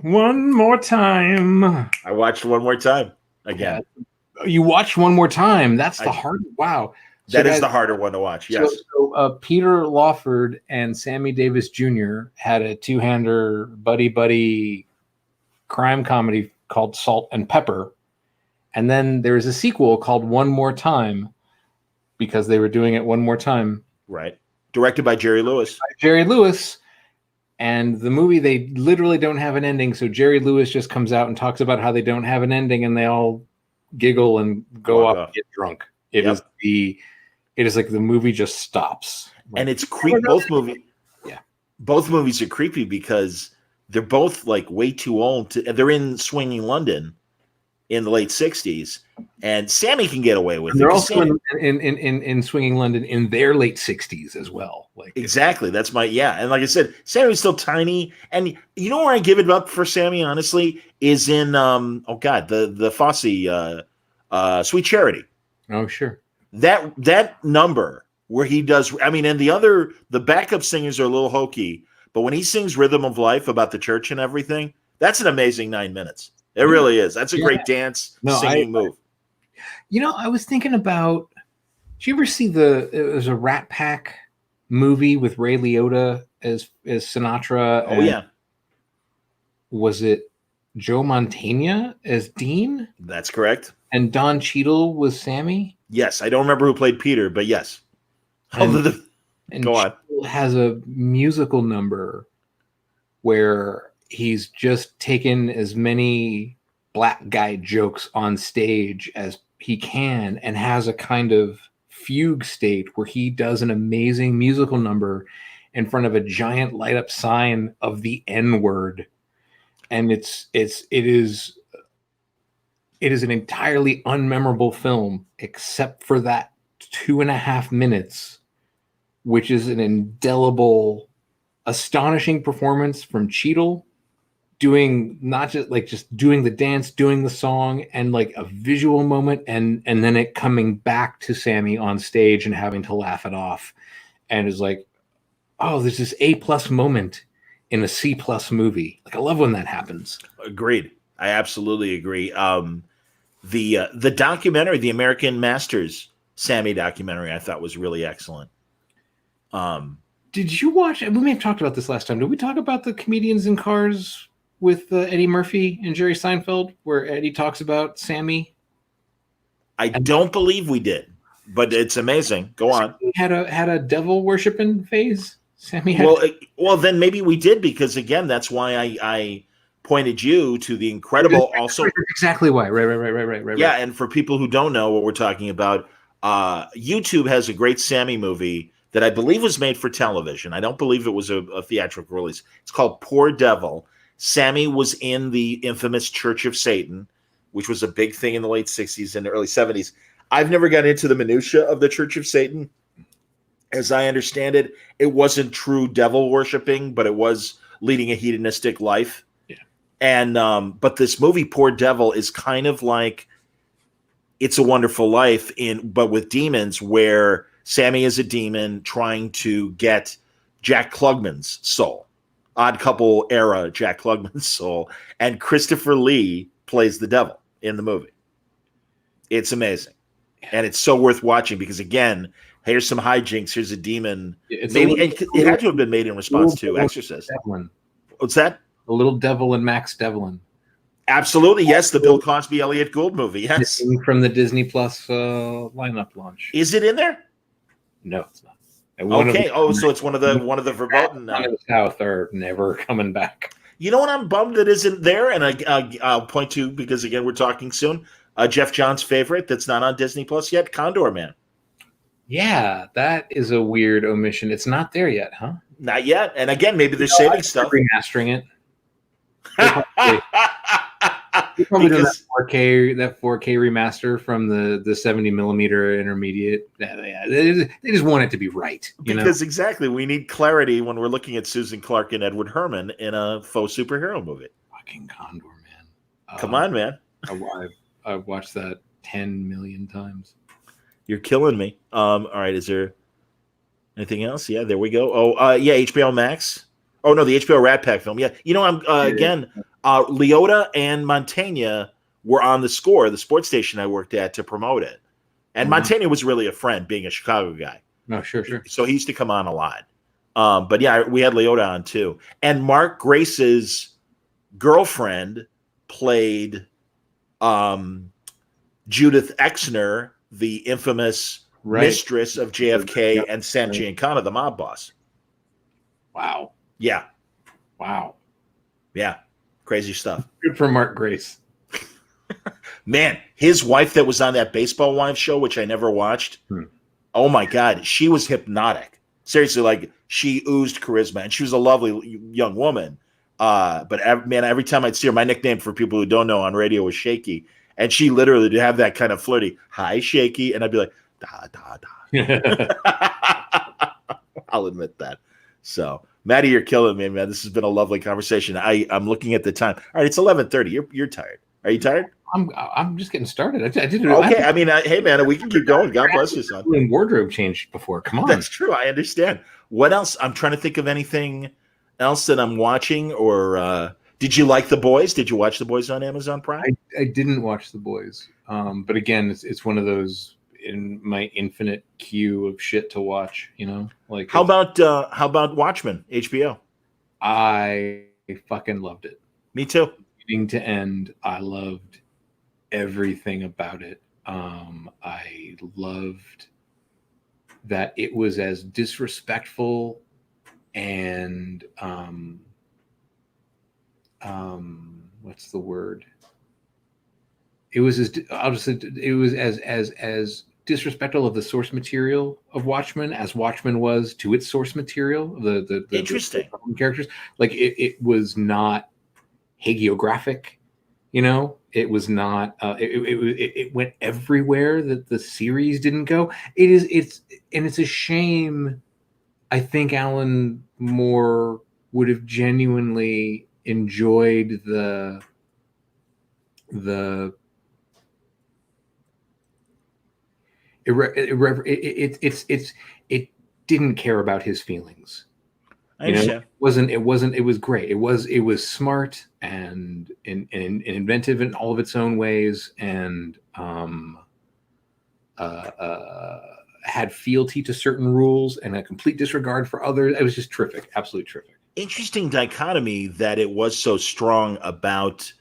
[SPEAKER 2] One more time.
[SPEAKER 1] I watched One More Time again.
[SPEAKER 2] Yeah. You watched One More Time. That's the hard. Wow.
[SPEAKER 1] That is the harder one to watch. Yes.
[SPEAKER 2] So Peter Lawford and Sammy Davis Jr. had a two-hander buddy crime comedy called Salt and Pepper, and then there's a sequel called One More Time because they were doing it one more time.
[SPEAKER 1] Right. Directed by Jerry Lewis. And the movie, they literally don't have an ending, so Jerry Lewis just comes out and talks about how they don't have an ending, and they all giggle and go up and get drunk. It is like the movie just stops. And it's creepy. Both movies are creepy because they're both like way too old. They're in swinging London in the late 60s, and Sammy can get away with it.
[SPEAKER 2] They're also in swinging London in their late 60s as well.
[SPEAKER 1] Exactly. That's and like I said, Sammy's still tiny. And you know where I give it up for Sammy, honestly, is in the Fosse Sweet Charity.
[SPEAKER 2] Oh, sure.
[SPEAKER 1] That number where he does, and the backup singers are a little hokey, but when he sings Rhythm of Life about the church and everything, that's an amazing 9 minutes. It really is. That's a great singing move.
[SPEAKER 2] I was thinking about, did you ever see it was a Rat Pack movie with Ray Liotta as Sinatra?
[SPEAKER 1] Oh, yeah.
[SPEAKER 2] Was it Joe Mantegna as Dean?
[SPEAKER 1] That's correct.
[SPEAKER 2] And Don Cheadle was Sammy?
[SPEAKER 1] Yes. I don't remember who played Peter, but yes.
[SPEAKER 2] And
[SPEAKER 1] Go on.
[SPEAKER 2] Cheadle has a musical number where he's just taken as many black guy jokes on stage as he can and has a kind of fugue state where he does an amazing musical number in front of a giant light up sign of the N-word. And it is an entirely unmemorable film except for that 2.5 minutes, which is an indelible, astonishing performance from Cheadle, doing not just doing the dance, doing the song, and like a visual moment, and then it coming back to Sammy on stage and having to laugh it off, and is like, oh, there's this A+ moment in a C+ movie. Like, I love when that happens.
[SPEAKER 1] Agreed. I absolutely agree. The documentary, the American Masters Sammy documentary, I thought was really excellent.
[SPEAKER 2] Did you watch? We may have talked about this last time. Did we talk about the Comedians in Cars with Eddie Murphy and Jerry Seinfeld, where Eddie talks about Sammy?
[SPEAKER 1] I don't believe we did, but it's amazing. Go on.
[SPEAKER 2] Had a devil worshiping phase. Sammy had.
[SPEAKER 1] Well, then maybe we did, because again, that's why I pointed you to the incredible. Also,
[SPEAKER 2] exactly why. Right.
[SPEAKER 1] Yeah, and for people who don't know what we're talking about, YouTube has a great Sammy movie that I believe was made for television. I don't believe it was a theatrical release. It's called Poor Devil. Sammy was in the infamous Church of Satan, which was a big thing in the late 60s and early 70s. I've never got into the minutia of the Church of Satan. As I understand it, it wasn't true devil worshiping, but it was leading a hedonistic life.
[SPEAKER 2] Yeah.
[SPEAKER 1] And but this movie, Poor Devil, is kind of like It's a Wonderful Life, but with demons, where Sammy is a demon trying to get Jack Klugman's soul. Odd Couple era Jack Klugman's soul, and Christopher Lee plays the devil in the movie. It's amazing, and it's so worth watching because again, here's some hijinks. Here's a demon. Maybe it had to have been made in response to Exorcist.
[SPEAKER 2] Devlin.
[SPEAKER 1] What's that?
[SPEAKER 2] The Little Devil and Max Devlin.
[SPEAKER 1] Absolutely, yes. The Bill Cosby, Elliot Gould movie. Yes,
[SPEAKER 2] from the Disney Plus lineup launch.
[SPEAKER 1] Is it in there?
[SPEAKER 2] No, it's not.
[SPEAKER 1] Okay. So it's one of the verboten.
[SPEAKER 2] In the South are never coming back.
[SPEAKER 1] You know what? I'm bummed that isn't there, and I'll point to because again we're talking soon. Jeff John's favorite that's not on Disney Plus yet, Condor Man.
[SPEAKER 2] Yeah, that is a weird omission. It's not there yet, huh?
[SPEAKER 1] Not yet. And again, maybe they're saving stuff.
[SPEAKER 2] Remastering it. They're probably doing that 4K remaster from the 70 millimeter intermediate. They just want it to be right.
[SPEAKER 1] Because exactly, we need clarity when we're looking at Susan Clark and Edward Herrmann in a faux superhero movie.
[SPEAKER 2] Fucking Condor Man.
[SPEAKER 1] Come on, man.
[SPEAKER 2] I've watched that 10 million times.
[SPEAKER 1] You're killing me. All right, is there anything else? Yeah, there we go. Oh, yeah, HBO Max. Oh no, the HBO Rat Pack film. Yeah, I'm again. Leota and Montaigne were on the Score, the sports station I worked at, to promote it. And Montaigne was really a friend, being a Chicago guy.
[SPEAKER 2] Oh, sure.
[SPEAKER 1] So he used to come on a lot. But yeah, we had Leota on too. And Mark Grace's girlfriend played Judith Exner, the infamous mistress of JFK and Sam Giancana, the mob boss.
[SPEAKER 2] Wow.
[SPEAKER 1] Yeah.
[SPEAKER 2] Wow.
[SPEAKER 1] Yeah. Crazy stuff.
[SPEAKER 2] Good for Mark Grace.
[SPEAKER 1] Man, his wife that was on that Baseball Wives show, which I never watched. Oh my God. She was hypnotic. Seriously, like she oozed charisma and she was a lovely young woman. But every time I'd see her, my nickname for people who don't know on radio was Shaky. And she literally did have that kind of flirty, hi, Shaky. And I'd be like, I'll admit that. So, Maddie, you're killing me, man. This has been a lovely conversation. I'm looking at the time. All right, it's 11:30. You're tired. Are you tired?
[SPEAKER 2] I'm just getting started. I didn't.
[SPEAKER 1] Okay, hey, man, we can keep going. God bless you, son.
[SPEAKER 2] Wardrobe changed before. Come on.
[SPEAKER 1] That's true. I understand. What else? I'm trying to think of anything else that I'm watching. Or did you like The Boys? Did you watch The Boys on Amazon Prime?
[SPEAKER 2] I didn't watch The Boys. But again, it's one of those in my infinite queue of shit to watch. Like
[SPEAKER 1] how about Watchmen? HBO.
[SPEAKER 2] I fucking loved it.
[SPEAKER 1] Me too.
[SPEAKER 2] Beginning to end, I loved everything about it. I loved that it was as disrespectful and what's the word? It was as disrespectful of the source material of Watchmen as Watchmen was to its source material. The
[SPEAKER 1] interesting
[SPEAKER 2] the characters, like it was not hagiographic. It was not. It went everywhere that the series didn't go. It's a shame. I think Alan Moore would have genuinely enjoyed it didn't care about his feelings. It was great. It was smart and inventive in all of its own ways, and had fealty to certain rules and a complete disregard for others. It was just terrific, absolutely terrific.
[SPEAKER 1] Interesting dichotomy that it was so strong about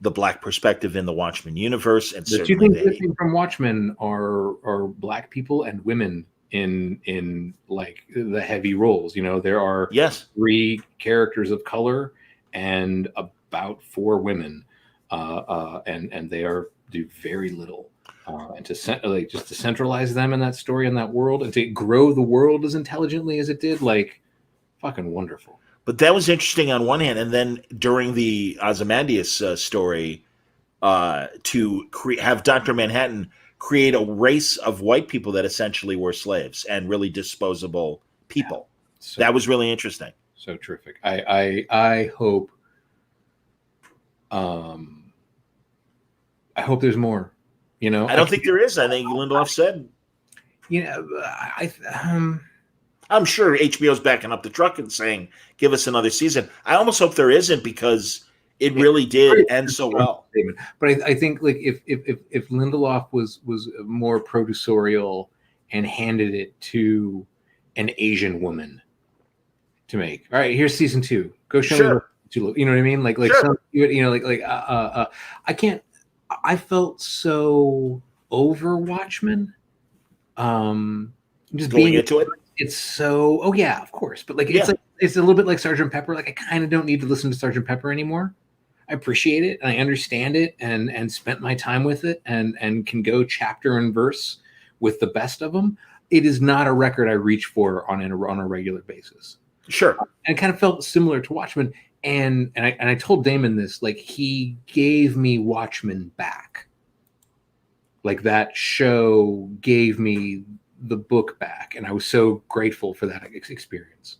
[SPEAKER 1] the Black perspective in the Watchmen universe, and
[SPEAKER 2] the two things missing from Watchmen are Black people and women in like the heavy roles. There are 3 characters of color and about 4 women, and they do very little. And to centralize them in that story and that world, and to grow the world as intelligently as it did, like fucking wonderful.
[SPEAKER 1] But that was interesting on one hand, and then during the Ozymandias story, to have Dr. Manhattan create a race of white people that essentially were slaves and really disposable people. Yeah. So, that was really interesting.
[SPEAKER 2] So terrific. I hope there's more. I
[SPEAKER 1] don't think there is. I think Lindelof said. I'm sure HBO's backing up the truck and saying, "Give us another season." I almost hope there isn't because it really did end so well.
[SPEAKER 2] But I think like if Lindelof was more producerial and handed it to an Asian woman to make, all right, here's season 2. Go show me what you look. You know what I mean? Like some, you know, I can't. I felt so over Watchmen. Just
[SPEAKER 1] Going
[SPEAKER 2] being
[SPEAKER 1] into it.
[SPEAKER 2] It's so, oh yeah, of course, but like it's a little bit like Sergeant Pepper. Like I kind of don't need to listen to Sergeant Pepper anymore. I appreciate it and I understand it and spent my time with it and can go chapter and verse with the best of them. It is not a record I reach for on a regular basis.
[SPEAKER 1] Sure.
[SPEAKER 2] And it kind of felt similar to Watchmen. And I told Damon this, like he gave me Watchmen back. Like that show gave me the book back, and I was so grateful for that experience.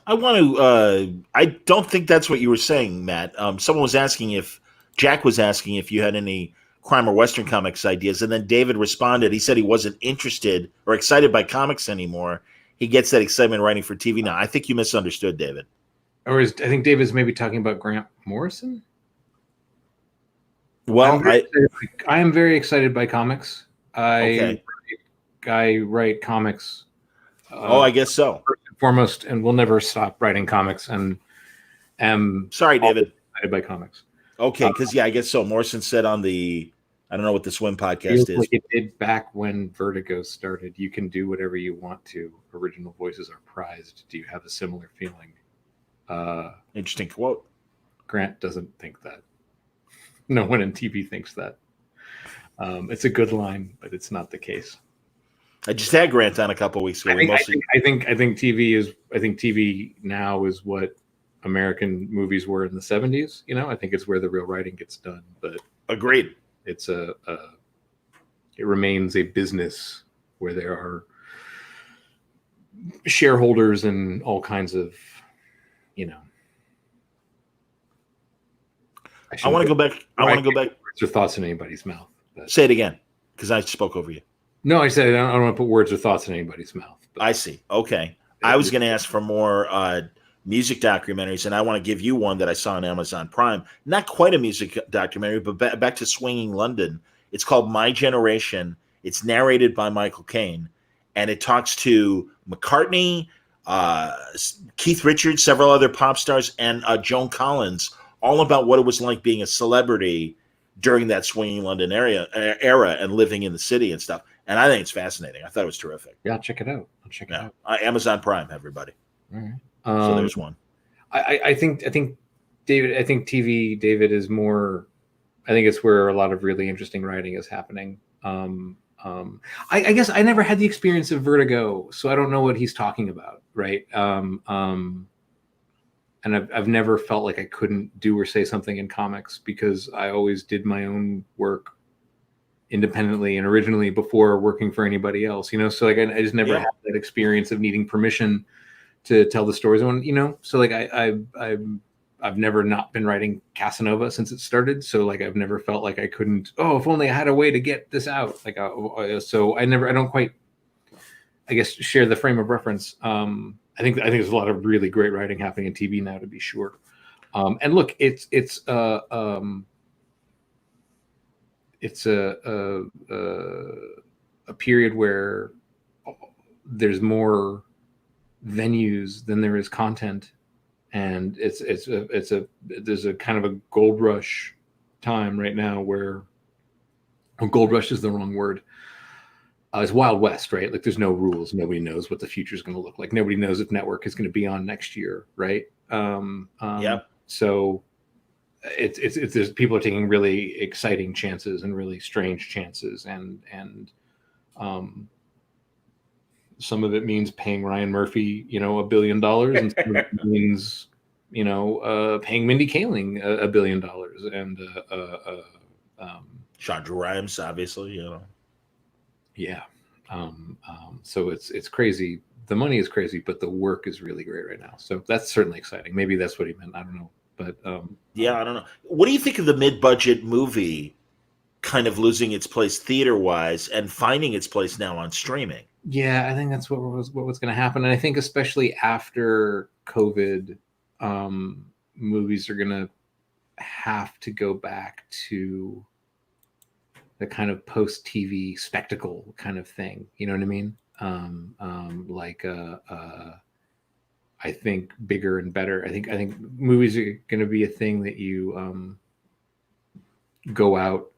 [SPEAKER 1] I want to. I don't think that's what you were saying, Matt. Someone was asking if Jack was asking if you had any crime or Western comics ideas, and then David responded. He said he wasn't interested or excited by comics anymore. He gets that excitement writing for TV now. I think you misunderstood, David.
[SPEAKER 2] Or I think David's maybe talking about Grant Morrison.
[SPEAKER 1] Well,
[SPEAKER 2] I am very excited by comics. I write comics.
[SPEAKER 1] I guess so.
[SPEAKER 2] First and foremost, and we'll never stop writing comics. And am
[SPEAKER 1] sorry, David.
[SPEAKER 2] Excited by comics.
[SPEAKER 1] Okay, because I guess so. Morrison said on the, I don't know what the Swim podcast is.
[SPEAKER 2] Like it did back when Vertigo started. You can do whatever you want to. Original voices are prized. Do you have a similar feeling?
[SPEAKER 1] Interesting quote.
[SPEAKER 2] Grant doesn't think that. No one in TV thinks that. It's a good line, but it's not the case.
[SPEAKER 1] I just had Grant on a couple of weeks ago.
[SPEAKER 2] I think TV now is what American movies were in the 70s. You know, I think it's where the real writing gets done. But
[SPEAKER 1] agreed.
[SPEAKER 2] It's it remains a business where there are shareholders and all kinds of, you know.
[SPEAKER 1] I want to go back. I want to go back.
[SPEAKER 2] Words or thoughts in anybody's mouth.
[SPEAKER 1] Say it again, because I spoke over you.
[SPEAKER 2] No, I said I don't want to put words or thoughts in anybody's mouth.
[SPEAKER 1] I see. Okay. I was going to ask for more music documentaries, and I want to give you one that I saw on Amazon Prime. Not quite a music documentary, but back to Swinging London. It's called My Generation. It's narrated by Michael Caine, and it talks to McCartney, Keith Richards, several other pop stars, and Joan Collins, all about what it was like being a celebrity during that Swinging London era and living in the city and stuff. And I think it's fascinating. I thought it was terrific.
[SPEAKER 2] Yeah, check it out. I'll check it out.
[SPEAKER 1] Amazon Prime, everybody.
[SPEAKER 2] All right.
[SPEAKER 1] So there's one.
[SPEAKER 2] I think David. I think TV. David is more. I think it's where a lot of really interesting writing is happening. I guess I never had the experience of Vertigo, so I don't know what he's talking about, right? And I've never felt like I couldn't do or say something in comics because I always did my own work independently and originally before working for anybody else, you know? So like, I just never had that experience of needing permission to tell the stories I want, you know? So like, I've never not been writing Casanova since it started. So like, I've never felt like I couldn't, if only I had a way to get this out. Like, so I don't quite, I guess, share the frame of reference. I think there's a lot of really great writing happening in TV now, to be sure. And look, it's a period where there's more venues than there is content, and there's a kind of a gold rush time right now where gold rush is the wrong word. It's Wild West, right? Like there's no rules. Nobody knows what the future is going to look like. Nobody knows if network is going to be on next year, right? So it's people are taking really exciting chances and really strange chances, and some of it means paying Ryan Murphy, $1 billion, and some of it means paying Mindy Kaling $1 billion, and
[SPEAKER 1] Chandra Rhimes, obviously,
[SPEAKER 2] Yeah. So it's crazy. The money is crazy, but the work is really great right now. So that's certainly exciting. Maybe that's what he meant. I don't know. But
[SPEAKER 1] I don't know. What do you think of the mid-budget movie kind of losing its place theater-wise and finding its place now on streaming?
[SPEAKER 2] Yeah, I think that's what was going to happen, and I think especially after COVID, movies are going to have to go back to the kind of post TV spectacle kind of thing. You know what I mean? I think bigger and better. I think movies are going to be a thing that you go out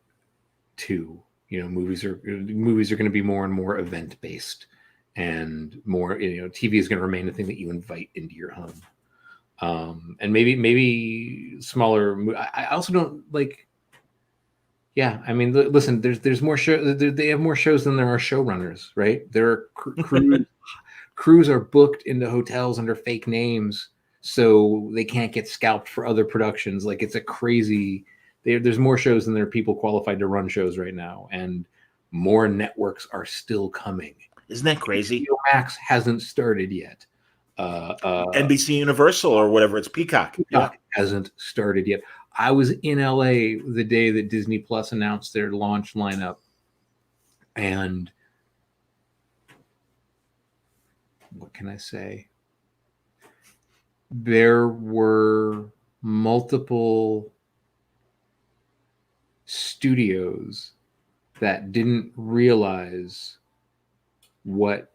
[SPEAKER 2] to. You know, movies are going to be more and more event based, and more. You know, TV is going to remain a thing that you invite into your home. And maybe smaller. I also don't like. Yeah, I mean, listen. There's more show. They have more shows than there are showrunners, right? There are crews are booked into hotels under fake names, so they can't get scalped for other productions. Like, it's a crazy. There's more shows than there are people qualified to run shows right now, and more networks are still coming.
[SPEAKER 1] Isn't that crazy?
[SPEAKER 2] HBO Max hasn't started yet.
[SPEAKER 1] NBC Universal or whatever, it's Peacock.
[SPEAKER 2] Hasn't started yet. I was in LA the day that Disney Plus announced their launch lineup, and what can I say? There were multiple studios that didn't realize what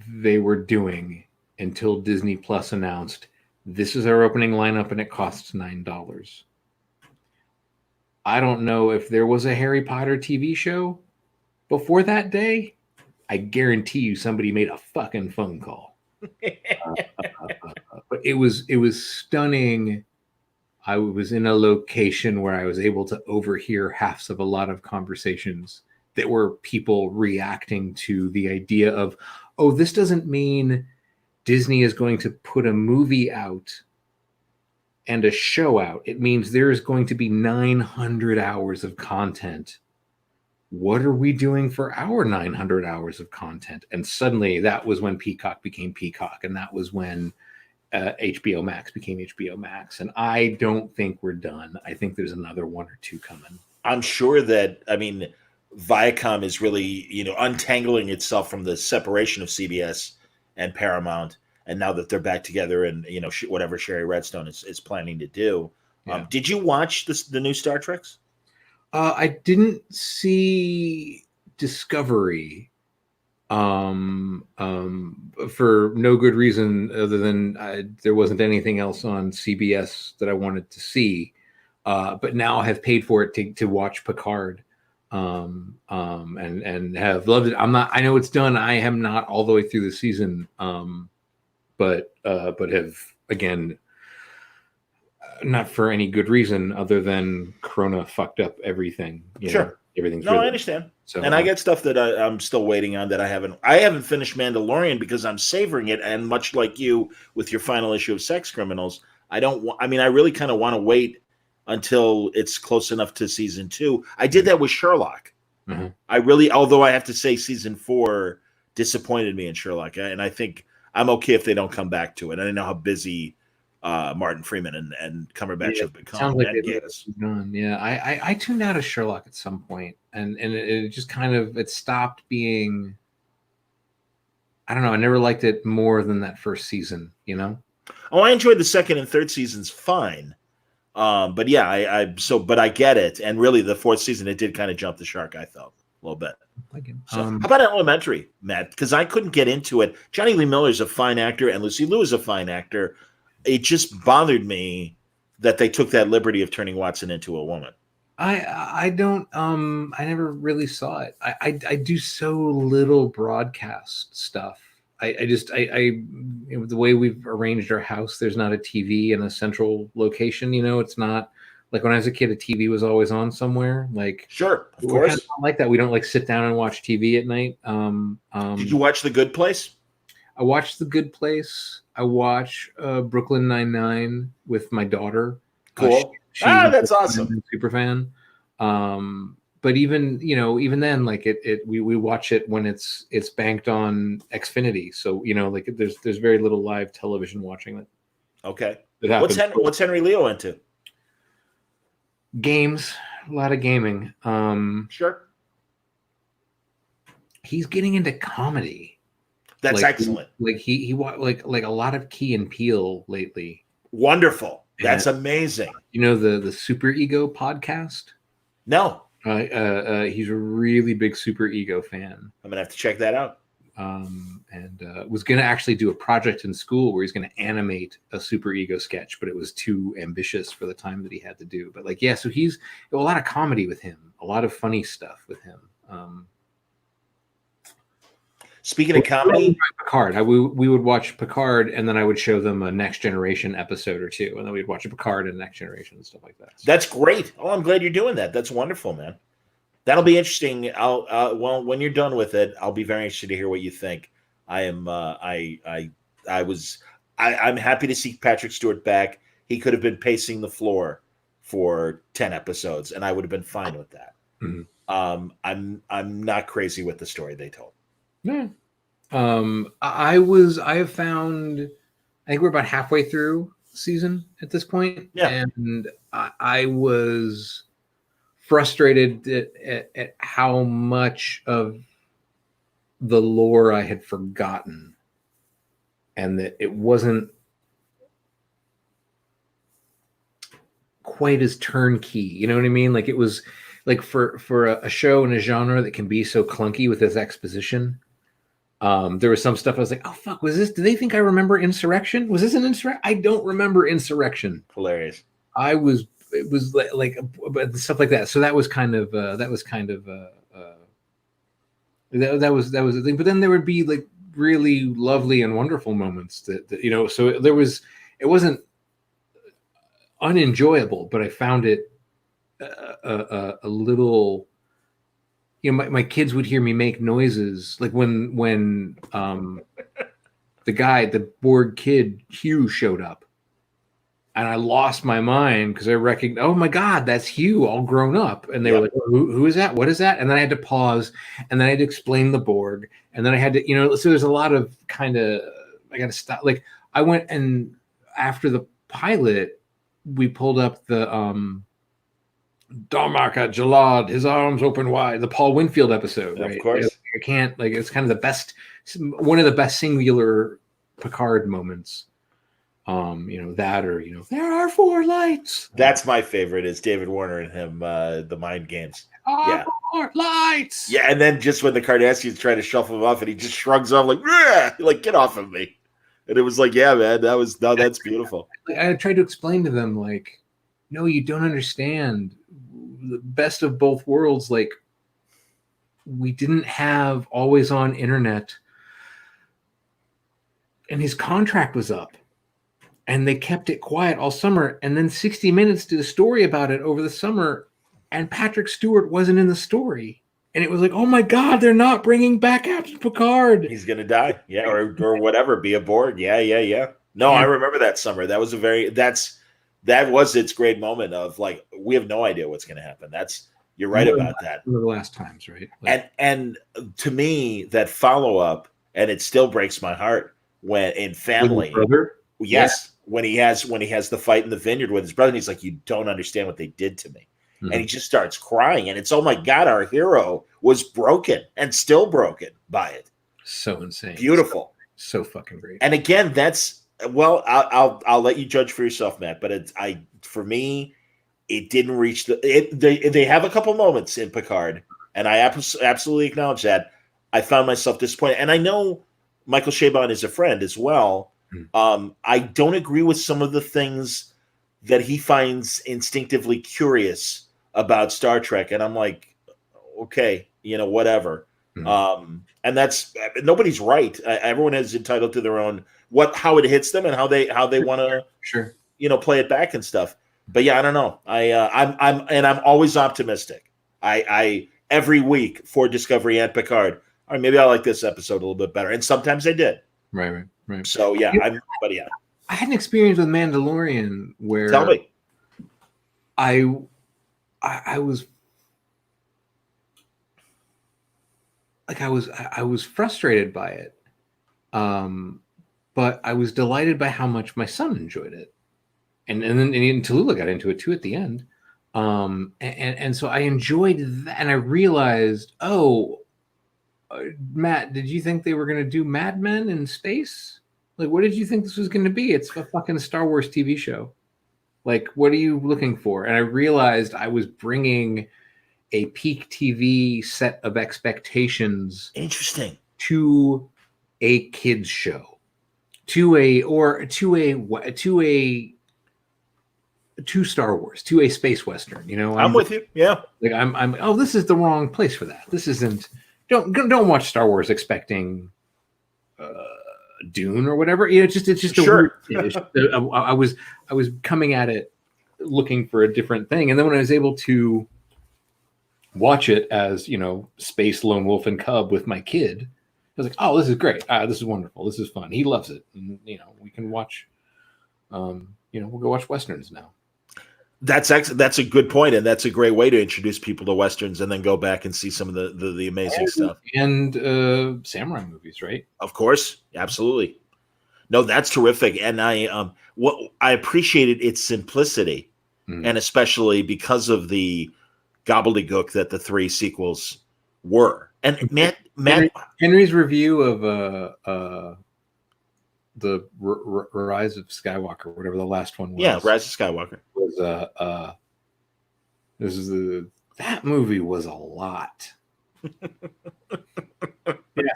[SPEAKER 2] they were doing until Disney Plus announced, this is our opening lineup and it costs $9. I don't know if there was a Harry Potter TV show before that day. I guarantee you somebody made a fucking phone call. But it was stunning. I was in a location where I was able to overhear halves of a lot of conversations that were people reacting to the idea of, oh, this doesn't mean Disney is going to put a movie out and a show out. It means there is going to be 900 hours of content. What are we doing for our 900 hours of content? And suddenly that was when Peacock became Peacock. And that was when HBO Max became HBO Max. And I don't think we're done. I think there's another one or two coming.
[SPEAKER 1] I'm sure that, I mean, Viacom is really, untangling itself from the separation of CBS and Paramount. And now that they're back together and, whatever Sherry Redstone is planning to do. Yeah. Did you watch the new Star Treks?
[SPEAKER 2] I didn't see Discovery for no good reason other than there wasn't anything else on CBS that I wanted to see. But now I have paid for it to watch Picard. And have loved it. I know it's done. I am not all the way through the season. But have, again, not for any good reason other than Corona fucked up everything.
[SPEAKER 1] Sure.
[SPEAKER 2] Everything's
[SPEAKER 1] I understand. So, and I get stuff that I'm still waiting on that I haven't finished Mandalorian because I'm savoring it. And much like you with your final issue of Sex Criminals, I really kind of want to wait until it's close enough to season 2. I did that with Sherlock. Mm-hmm. Although I have to say season 4 disappointed me in Sherlock. And I think I'm okay if they don't come back to it. I don't know how busy Martin Freeman and Cumberbatch have become.
[SPEAKER 2] Sounds like it's done. Yeah, I tuned out of Sherlock at some point, and it just kind of stopped being. I don't know. I never liked it more than that first season.
[SPEAKER 1] Oh, I enjoyed the second and third seasons fine, but yeah, but I get it. And really, the fourth season it did kind of jump the shark. I felt a little bit. So, how about Elementary, Matt? Because I couldn't get into it. Johnny Lee Miller is a fine actor, and Lucy Liu is a fine actor. It just bothered me that they took that liberty of turning Watson into a woman.
[SPEAKER 2] I don't I never really saw it. I do so little broadcast stuff. The way we've arranged our house, there's not a TV in a central location. It's not like when I was a kid, a TV was always on somewhere. Like,
[SPEAKER 1] sure, of course,
[SPEAKER 2] kind of like that. We don't sit down and watch TV at night.
[SPEAKER 1] Did you watch The Good Place?
[SPEAKER 2] I watched The Good Place. I watch Brooklyn Nine-Nine with my daughter.
[SPEAKER 1] Cool. That's awesome.
[SPEAKER 2] I'm a super fan. But even then, we watch it when it's banked on Xfinity. So there's very little live television watching it.
[SPEAKER 1] Okay. What's Henry Leo into?
[SPEAKER 2] Games, a lot of gaming.
[SPEAKER 1] Sure.
[SPEAKER 2] he's getting into comedy.
[SPEAKER 1] That's excellent.
[SPEAKER 2] Like he like a lot of Key and Peele lately.
[SPEAKER 1] Wonderful. That's amazing.
[SPEAKER 2] You know the Super Ego podcast?
[SPEAKER 1] No.
[SPEAKER 2] He's a really big Super Ego fan.
[SPEAKER 1] I'm gonna have to check that out.
[SPEAKER 2] And was gonna actually do a project in school where he's gonna animate a Super Ego sketch, but it was too ambitious for the time that he had to do. But like, yeah, so he's a lot of comedy with him, a lot of funny stuff with him.
[SPEAKER 1] Speaking of comedy,
[SPEAKER 2] Picard, we would watch Picard, and then I would show them a Next Generation episode or two, and then we'd watch a Picard and Next Generation and stuff like that. So.
[SPEAKER 1] That's great. Oh, I'm glad you're doing that. That's wonderful, man. That'll be interesting. Well, when you're done with it, I'll be very interested to hear what you think. I'm happy to see Patrick Stewart back. He could have been pacing the floor for 10 episodes, and I would have been fine with that. Mm-hmm. I'm not crazy with the story they told.
[SPEAKER 2] Yeah. I have found, I think we're about halfway through the season at this point.
[SPEAKER 1] Yeah.
[SPEAKER 2] And I was frustrated at how much of the lore I had forgotten, and that it wasn't quite as turnkey. You know what I mean? Like it was like for a show and a genre that can be so clunky with its exposition. There was some stuff I was like, oh fuck, was this? Do they think I remember Insurrection? Was this an Insurrection? I don't remember Insurrection.
[SPEAKER 1] Hilarious.
[SPEAKER 2] It was like stuff like that. So that was kind of that was the thing. But then there would be like really lovely and wonderful moments that you know. So it wasn't unenjoyable, but I found it a little. You know, my kids would hear me make noises like when the bored kid Hugh showed up, and I lost my mind because I recognized, oh my God, that's Hugh all grown up, and they were like, who is that? What is that? And then I had to pause, and then I had to explain the Borg, and then I had to, you know, so there's a lot of kind of I got to stop. Like I went and after the pilot, we pulled up the Darmaka Jalad, his arms open wide, the Paul Winfield episode, right?
[SPEAKER 1] Of course.
[SPEAKER 2] I can't, like, it's kind of one of the best singular Picard moments. You know, that or, you know, there are four lights.
[SPEAKER 1] That's my favorite is David Warner and him, the mind games.
[SPEAKER 2] Four lights.
[SPEAKER 1] Yeah, and then just when the Cardassians try to shuffle him off and he just shrugs off like, get off of me. And it was like, yeah, man, that's beautiful.
[SPEAKER 2] I tried to explain to them, like, no, you don't understand. The best of both worlds, like we didn't have always on internet, and his contract was up, and they kept it quiet all summer, and then 60 Minutes did a story about it over the summer, and Patrick Stewart wasn't in the story, and it was like, oh my God, they're not bringing back Captain Picard.
[SPEAKER 1] He's gonna die, yeah, or whatever, be aboard, yeah. No, I remember that summer. That was that was its great moment of like, we have no idea what's going to happen. You're right about that.
[SPEAKER 2] One of the last times, right? Like,
[SPEAKER 1] and to me, that follow up, and it still breaks my heart when in Family, yes, yeah. when he has the fight in the vineyard with his brother, and he's like, you don't understand what they did to me, and he just starts crying, and it's, oh my God, our hero was broken and still broken by it.
[SPEAKER 2] So insane,
[SPEAKER 1] beautiful,
[SPEAKER 2] so fucking great.
[SPEAKER 1] And again, that's. Well, I'll let you judge for yourself, Matt. But for me, it didn't reach they have a couple moments in Picard, and I absolutely acknowledge that. I found myself disappointed, and I know Michael Chabon is a friend as well. I don't agree with some of the things that he finds instinctively curious about Star Trek, and I'm like, okay, you know, whatever. And that's nobody's right. Everyone is entitled to their own how it hits them and how they want to you know, play it back and stuff. But yeah, I don't know. I'm always optimistic. I every week for Discovery and Picard. All right, maybe I like this episode a little bit better, and sometimes I did.
[SPEAKER 2] Right.
[SPEAKER 1] So yeah,
[SPEAKER 2] I had an experience with Mandalorian where
[SPEAKER 1] tell me.
[SPEAKER 2] I was. Like I was frustrated by it, but I was delighted by how much my son enjoyed it, and then Tallulah got into it too at the end, and so I enjoyed that, and I realized, oh, Matt, did you think they were going to do Mad Men in space? Like, what did you think this was going to be? It's a fucking Star Wars TV show. Like, what are you looking for? And I realized I was bringing a peak TV set of expectations.
[SPEAKER 1] Interesting.
[SPEAKER 2] To a kids show, to Star Wars, to a space western. You know,
[SPEAKER 1] I'm with you. Yeah.
[SPEAKER 2] Like I'm. Oh, this is the wrong place for that. This isn't. Don't watch Star Wars expecting Dune or whatever. You know, it's just a
[SPEAKER 1] sure.
[SPEAKER 2] weird. I was coming at it looking for a different thing, and then when I was able to watch it as, you know, Space Lone Wolf and Cub with my kid, I was like, oh, this is great. This is wonderful. This is fun. He loves it. And, you know, we can watch, we'll go watch Westerns now.
[SPEAKER 1] That's a good point, and that's a great way to introduce people to Westerns and then go back and see some of the amazing stuff.
[SPEAKER 2] And samurai movies, right?
[SPEAKER 1] Of course. Absolutely. No, that's terrific. And I appreciated its simplicity, and especially because of the gobbledygook that the 3 sequels were. And Matt
[SPEAKER 2] Henry's review of the Rise of Skywalker, whatever the last one was.
[SPEAKER 1] Yeah, Rise of Skywalker
[SPEAKER 2] was that movie was a lot. Yeah,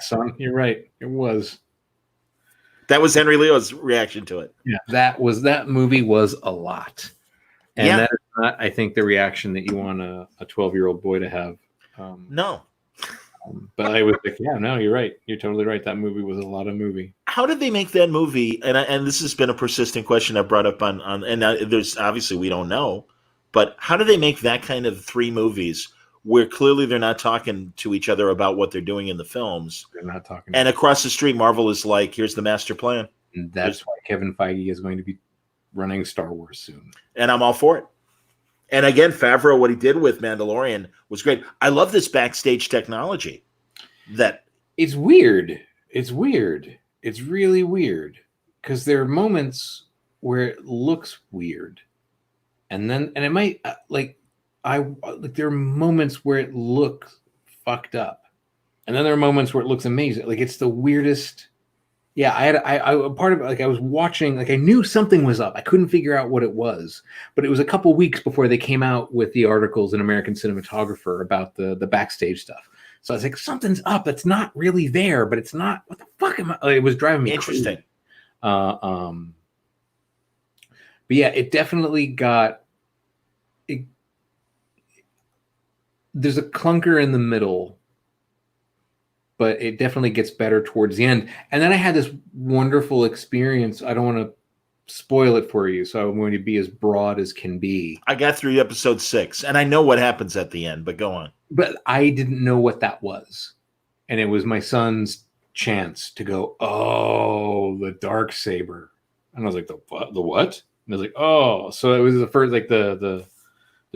[SPEAKER 2] son, you're right. It was.
[SPEAKER 1] That was Henry Leo's reaction to it.
[SPEAKER 2] Yeah, that movie was a lot. And that is not, I think, the reaction that you want a 12-year-old boy to have.
[SPEAKER 1] No.
[SPEAKER 2] But I was like, yeah, no, you're right. You're totally right. That movie was a lot of movie.
[SPEAKER 1] How did they make that movie? And this has been a persistent question I brought up on and there's obviously we don't know, but how do they make that kind of 3 movies where clearly they're not talking to each other about what they're doing in the films?
[SPEAKER 2] They're not talking.
[SPEAKER 1] And across the street, Marvel is like, here's the master plan.
[SPEAKER 2] And that's why Kevin Feige is going to be running Star Wars soon. And
[SPEAKER 1] I'm all for it. And again, Favreau, what he did with Mandalorian was great. I love this backstage technology. That
[SPEAKER 2] it's weird. It's weird. It's really weird because there are moments where it looks weird, and it might there are moments where it looks fucked up, and then there are moments where it looks amazing. Like it's the weirdest. Yeah, I part of it, like I was watching, like I knew something was up. I couldn't figure out what it was, but it was a couple weeks before they came out with the articles in American Cinematographer about the backstage stuff. So I was like, something's up. It's not really there, but it's not. What the fuck am I? Like, it was driving me
[SPEAKER 1] interesting.
[SPEAKER 2] But yeah, it definitely got. There's a clunker in the middle, but it definitely gets better towards the end. And then I had this wonderful experience. I don't want to spoil it for you, so I'm going to be as broad as can be.
[SPEAKER 1] I got through episode 6, and I know what happens at the end, but go on.
[SPEAKER 2] But I didn't know what that was. And it was my son's chance to go, oh, the dark saber. And I was like, the what? And I was like, oh. So it was the first, like the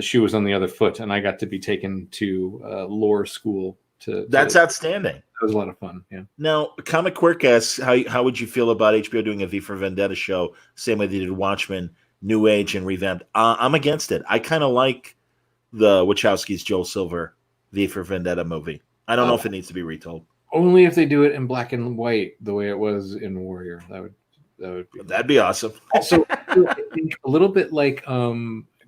[SPEAKER 2] shoe was on the other foot, and I got to be taken to lore school.
[SPEAKER 1] That's outstanding.
[SPEAKER 2] That was a lot of fun. Yeah.
[SPEAKER 1] Now, Comic Quirk asks, how would you feel about HBO doing a V for Vendetta show, same way they did Watchmen, New Age, and revamped? I'm against it. I kind of like the Wachowskis' Joel Silver V for Vendetta movie. I don't know if it needs to be retold.
[SPEAKER 2] Only if they do it in black and white, the way it was in Warrior. That'd
[SPEAKER 1] be awesome.
[SPEAKER 2] Also, I think a little bit like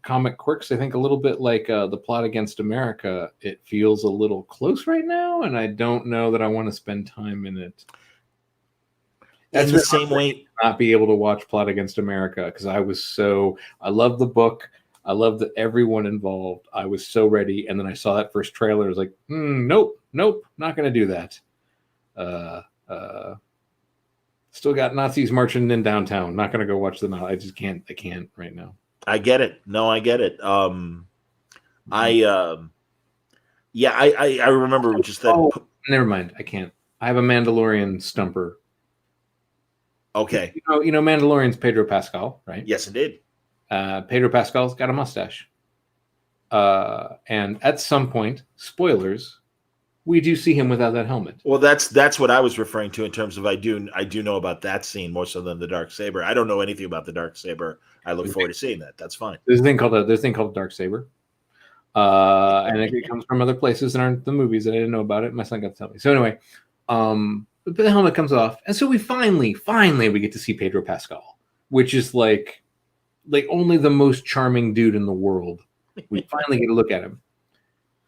[SPEAKER 2] Comic Quirks. I think a little bit like the Plot Against America. It feels a little close right now, and I don't know that I want to spend time in it.
[SPEAKER 1] That's the same way.
[SPEAKER 2] Not be able to watch Plot Against America because I love the book. I love that everyone involved. I was so ready, and then I saw that first trailer. I was like, nope, not going to do that. Still got Nazis marching in downtown. Not going to go watch them out. I just can't. I can't right now.
[SPEAKER 1] I get it. No, I get it. I remember just that.
[SPEAKER 2] Oh, never mind. I can't. I have a Mandalorian stumper.
[SPEAKER 1] Okay.
[SPEAKER 2] You know, Mandalorian's Pedro Pascal, right?
[SPEAKER 1] Yes, indeed.
[SPEAKER 2] Pedro Pascal's got a mustache. And at some point, spoilers, we do see him without that helmet.
[SPEAKER 1] Well, that's what I was referring to in terms of I do know about that scene more so than the Darksaber. I don't know anything about the Darksaber. I look forward to seeing that. That's fine.
[SPEAKER 2] There's a thing called Darksaber. And it comes from other places that aren't the movies that I didn't know about it. My son got to tell me. So anyway, but the helmet comes off, and so we finally we get to see Pedro Pascal, which is like only the most charming dude in the world. We finally get to look at him.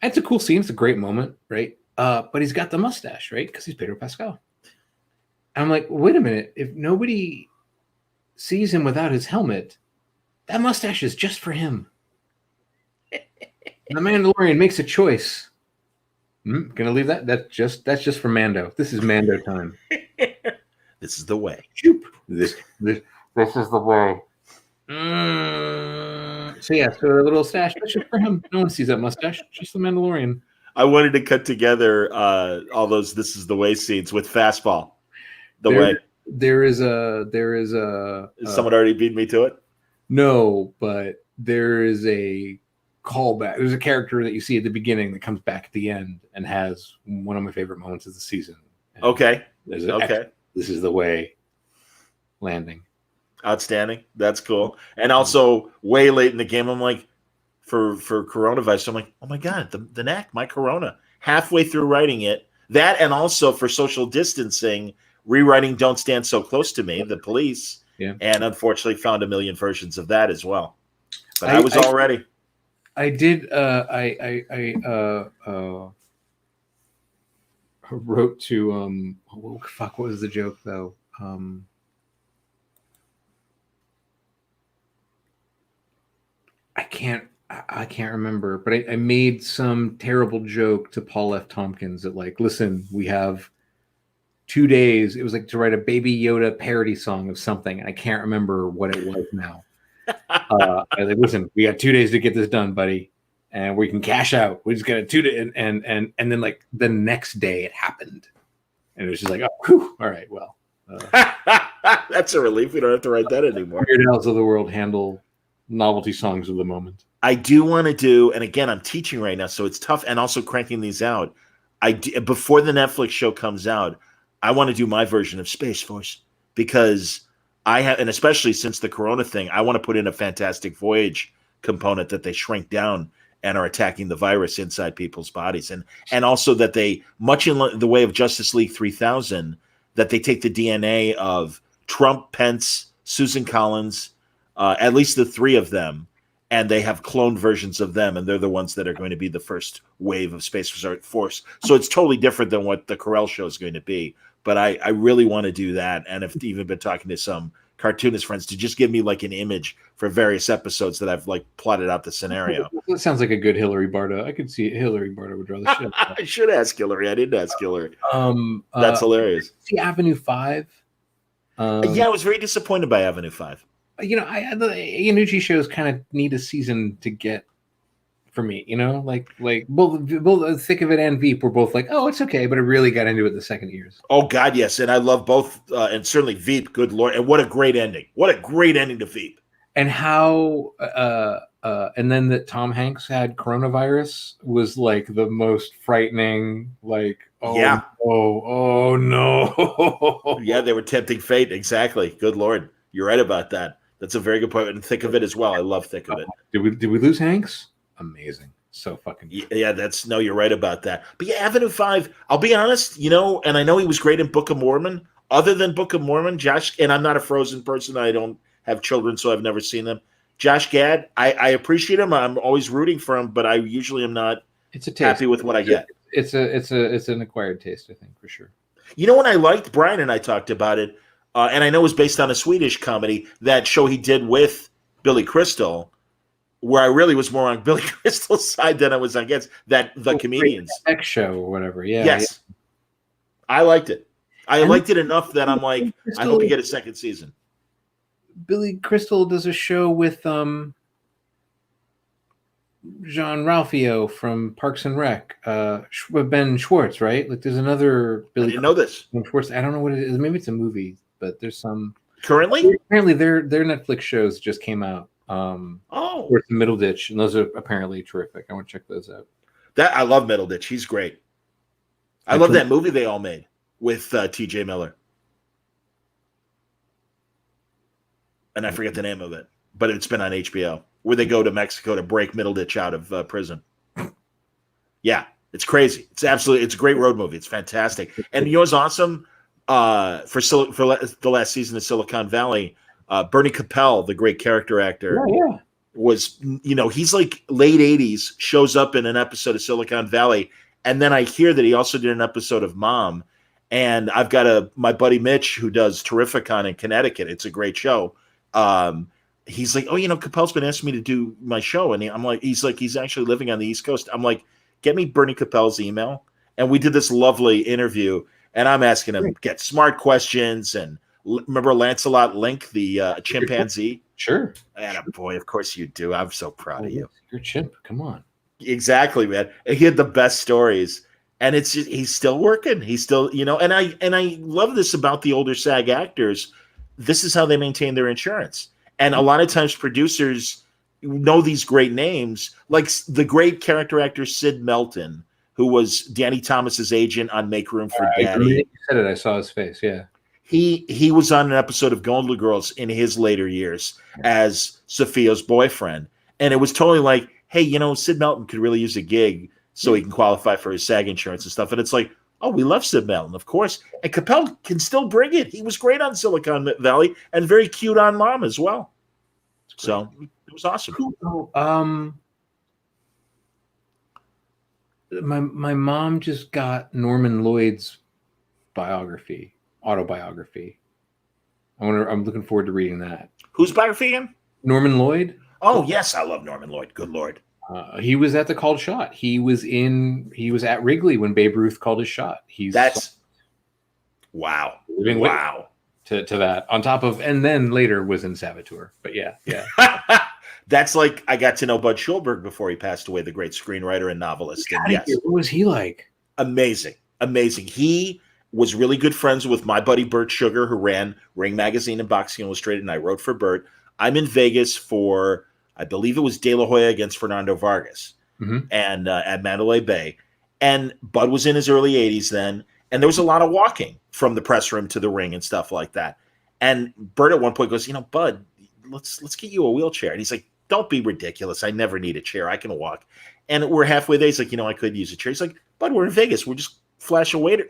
[SPEAKER 2] It's a cool scene. It's a great moment, right? But he's got the mustache, right? Because he's Pedro Pascal. And I'm like, wait a minute. If nobody sees him without his helmet, that mustache is just for him. The Mandalorian makes a choice. Gonna leave that. That's just for Mando. This is Mando time.
[SPEAKER 1] This is the way.
[SPEAKER 2] This is the way. So yeah, so a little stash, that's just for him. No one sees that mustache. Just the Mandalorian.
[SPEAKER 1] I wanted to cut together all those "This is the way" scenes with Fastball. There is
[SPEAKER 2] someone
[SPEAKER 1] already beat me to it?
[SPEAKER 2] No, but there is a callback. There's a character that you see at the beginning that comes back at the end and has one of my favorite moments of the season. And
[SPEAKER 1] okay.
[SPEAKER 2] This is the way landing.
[SPEAKER 1] Outstanding. That's cool. And also, way late in the game, I'm like, for coronavirus, I'm like, oh my God, the neck, my corona. Halfway through writing it, that, and also for social distancing, rewriting "Don't Stand So Close to Me," the police, and unfortunately found a million versions of that as well. But I was all ready.
[SPEAKER 2] I did. I wrote to what was the joke though? I can't remember, but I made some terrible joke to Paul F. Tompkins that like, listen, we have 2 days. It was like to write a Baby Yoda parody song of something, and I can't remember what it was now. I was like, listen, we got 2 days to get this done, buddy, and we can cash out. We just got a 2 day, and then like the next day it happened, and it was just like, oh, whew, all right, well,
[SPEAKER 1] that's a relief. We don't have to write that anymore.
[SPEAKER 2] Weird Al's of the world handle novelty songs of the moment.
[SPEAKER 1] I do want to do, and again, I'm teaching right now, so it's tough, and also cranking these out. Before the Netflix show comes out, I want to do my version of Space Force because I have, and especially since the Corona thing, I want to put in a Fantastic Voyage component that they shrink down and are attacking the virus inside people's bodies, and also that they, much in the way of Justice League 3000, that they take the DNA of Trump, Pence, Susan Collins, at least the three of them, and they have cloned versions of them, and they're the ones that are going to be the first wave of Space Force. So it's totally different than what the Carell show is going to be. But I really want to do that, and I've even been talking to some cartoonist friends to just give me like an image for various episodes that I've like plotted out the scenario.
[SPEAKER 2] That sounds like a good Hillary Barta. I could see Hillary Barta would draw the shit.
[SPEAKER 1] I should ask Hillary. I didn't ask Hillary. That's hilarious.
[SPEAKER 2] See Avenue 5.
[SPEAKER 1] Yeah, I was very disappointed by Avenue 5.
[SPEAKER 2] You know, the Iannucci shows kind of need a season to get for me. You know, like both Thick of It and Veep were both like, oh, it's okay, but I really got into it the second years.
[SPEAKER 1] Oh God, yes, and I love both, and certainly Veep. Good Lord, and what a great ending! What a great ending to Veep.
[SPEAKER 2] And how, and then that Tom Hanks had coronavirus was like the most frightening. Like, oh yeah, oh no,
[SPEAKER 1] yeah, they were tempting fate. Exactly. Good Lord, you're right about that. That's a very good point. And Thick of It as well. I love Thick of It.
[SPEAKER 2] Did we lose Hanks? Amazing. So fucking
[SPEAKER 1] yeah, you're right about that. But yeah, Avenue 5, I'll be honest, you know, and I know he was great in Book of Mormon. Other than Book of Mormon, Josh, and I'm not a Frozen person, I don't have children, so I've never seen them. Josh Gad, I appreciate him. I'm always rooting for him, but I usually am not happy with what I get.
[SPEAKER 2] It's an acquired taste, I think, for sure.
[SPEAKER 1] You know what I liked? Brian and I talked about it, and I know it was based on a Swedish comedy, that show he did with Billy Crystal, where I really was more on Billy Crystal's side than I was against The Comedians.
[SPEAKER 2] X show or whatever, yeah.
[SPEAKER 1] Yes. Yeah. I liked it. I liked it enough that I'm like, I hope you get a second season.
[SPEAKER 2] Billy Crystal does a show with Jean Ralphio from Parks and Rec, Ben Schwartz, right? Like there's anwather Billy.
[SPEAKER 1] I didn't know this.
[SPEAKER 2] Schwartz. I don't know what it is. Maybe it's a movie, but there's some.
[SPEAKER 1] Currently?
[SPEAKER 2] Apparently their Netflix shows just came out. Worth the Middle Ditch, and those are apparently terrific. I want to check those out.
[SPEAKER 1] I love Middle Ditch. He's great. I love that movie they all made with T.J. Miller, and I forget the name of it, but it's been on HBO, where they go to Mexico to break Middle Ditch out of prison. Yeah, it's crazy. It's a great road movie. It's fantastic. And you know what's awesome? For the last season of Silicon Valley, Bernie Capel, the great character actor, was, he's like late 80s, shows up in an episode of Silicon Valley. And then I hear that he also did an episode of Mom. And I've got my buddy Mitch, who does Terrificon in Connecticut. It's a great show. He's like, Capel's been asking me to do my show. And he's actually living on the East Coast. I'm like, get me Bernie Capel's email. And we did this lovely interview. And I'm asking him, get smart questions. And remember Lancelot Link, the chimpanzee?
[SPEAKER 2] Sure.
[SPEAKER 1] And boy, of course you do. I'm so proud of you.
[SPEAKER 2] You're a chimp. Come on.
[SPEAKER 1] Exactly, man. And he had the best stories. And it's just, he's still working. He's still, and I love this about the older SAG actors. This is how they maintain their insurance. And a lot of times producers know these great names, like the great character actor Sid Melton, who was Danny Thomas's agent on Make Room for Daddy.
[SPEAKER 2] You said it. I saw his face. Yeah.
[SPEAKER 1] He was on an episode of Golden Girls in his later years as Sophia's boyfriend. And it was totally like, hey, Sid Melton could really use a gig so he can qualify for his SAG insurance and stuff. And it's like, oh, we love Sid Melton, of course. And Capel can still bring it. He was great on Silicon Valley and very cute on Mom as well. So it was awesome.
[SPEAKER 2] Cool. My mom just got Norman Lloyd's autobiography. I'm looking forward to reading that.
[SPEAKER 1] Whose biography again?
[SPEAKER 2] Norman Lloyd.
[SPEAKER 1] Oh yes, I love Norman Lloyd. Good Lord.
[SPEAKER 2] He was at the called shot. He was at Wrigley when Babe Ruth called his shot.
[SPEAKER 1] Wow.
[SPEAKER 2] To that on top of, and then later was in Saboteur. But yeah.
[SPEAKER 1] That's like, I got to know Bud Schulberg before he passed away, the great screenwriter and novelist. And yes,
[SPEAKER 2] what was he like?
[SPEAKER 1] Amazing. He was really good friends with my buddy Bert Sugar, who ran Ring Magazine and Boxing Illustrated, and I wrote for Bert. I'm in Vegas for, I believe it was De La Hoya against Fernando Vargas, and at Mandalay Bay. And Bud was in his early 80s then, and there was a lot of walking from the press room to the ring and stuff like that. And Bert at one point goes, Bud, let's get you a wheelchair. And he's like, don't be ridiculous. I never need a chair. I can walk. And we're halfway there. He's like, I could use a chair. He's like, Bud, we're in Vegas. We'll just flash a waiter,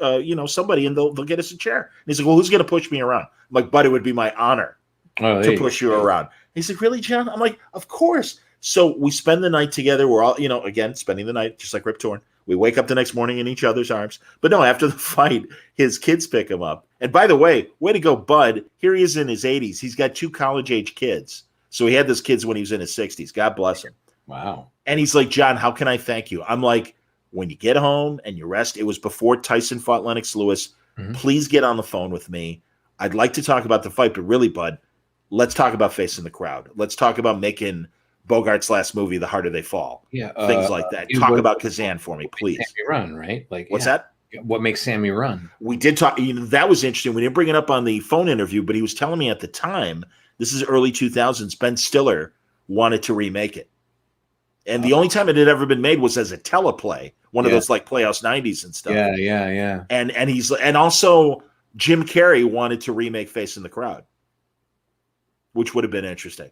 [SPEAKER 1] somebody, and they'll get us a chair. And he's like, well, who's going to push me around? I'm like, Bud, it would be my honor to push you around. He's like, really, John? I'm like, of course. So we spend the night together. We're all, again, spending the night just like Rip Torn. We wake up the next morning in each other's arms. But no, after the fight, his kids pick him up. And by the way to go, Bud. Here he is in his 80s. He's got 2 college-age kids. So he had those kids when he was in his 60s. God bless him.
[SPEAKER 2] Wow. And
[SPEAKER 1] he's like, John, how can I thank you? I'm like, when you get home and you rest, it was before Tyson fought Lennox Lewis. Please get on the phone with me. I'd like to talk about the fight, but really, Bud, let's talk about facing the crowd. Let's talk about making Bogart's last movie, The Harder They Fall.
[SPEAKER 2] Yeah.
[SPEAKER 1] Things like that. Talk about Kazan for me, please.
[SPEAKER 2] Sammy run, right? Like,
[SPEAKER 1] what's that?
[SPEAKER 2] What makes Sammy run?
[SPEAKER 1] We did talk. That was interesting. We didn't bring it up on the phone interview, but he was telling me at the time, this is early 2000s, Ben Stiller wanted to remake it. And the only time it had ever been made was as a teleplay, one of those like Playhouse 90s and stuff.
[SPEAKER 2] Yeah.
[SPEAKER 1] And also Jim Carrey wanted to remake Face in the Crowd, which would have been interesting.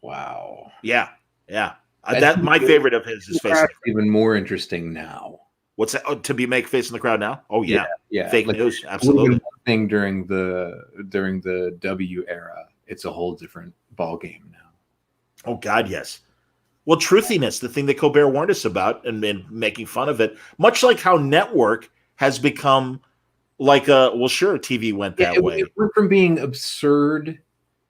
[SPEAKER 2] Wow.
[SPEAKER 1] Yeah. That my favorite of his is Face in the Crowd.
[SPEAKER 2] Even more interesting now.
[SPEAKER 1] What's that? Oh, to be make Face in the Crowd now? Oh yeah. Fake
[SPEAKER 2] like,
[SPEAKER 1] news, absolutely.
[SPEAKER 2] One thing during the W era, it's a whole different ball game now.
[SPEAKER 1] Oh God, yes. Well, truthiness, the thing that Colbert warned us about, and making fun of it, much like how network has become like TV went that way.
[SPEAKER 2] It went from being absurd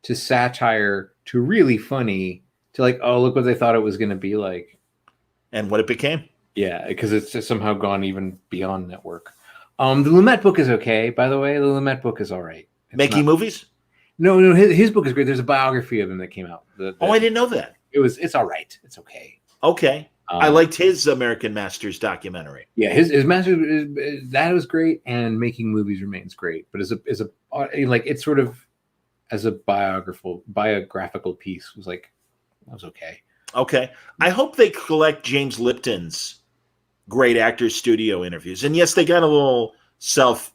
[SPEAKER 2] to satire to really funny to like, oh, look what they thought it was going to be like.
[SPEAKER 1] And what it became.
[SPEAKER 2] Yeah, because it's just somehow gone even beyond network. The Lumet book is okay, by the way. The Lumet book is all right.
[SPEAKER 1] Making movies?
[SPEAKER 2] No, his book is great. There's a biography of him that came out.
[SPEAKER 1] I didn't know that.
[SPEAKER 2] It's all right. It's okay.
[SPEAKER 1] Okay. I liked his American Masters documentary.
[SPEAKER 2] Yeah, his Masters, that was great, and Making Movies remains great. But as a like, it's sort of as a biographical piece was like, that was okay.
[SPEAKER 1] Okay. I hope they collect James Lipton's great actors studio interviews. And yes, they got a little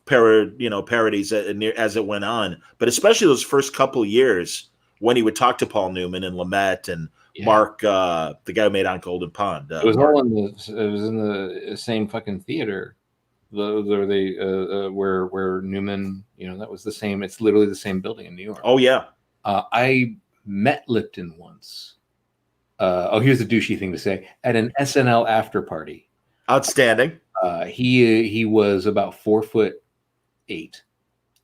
[SPEAKER 1] parodies as it went on, but especially those first couple years when he would talk to Paul Newman and Lumet and Mark, the guy who made On Golden Pond.
[SPEAKER 2] It was all in the same fucking theater. Where Newman, that was the same. It's literally the same building in New York.
[SPEAKER 1] Oh yeah.
[SPEAKER 2] I met Lipton once. Here's a douchey thing to say. At an SNL after party.
[SPEAKER 1] Outstanding.
[SPEAKER 2] He was about 4'8". He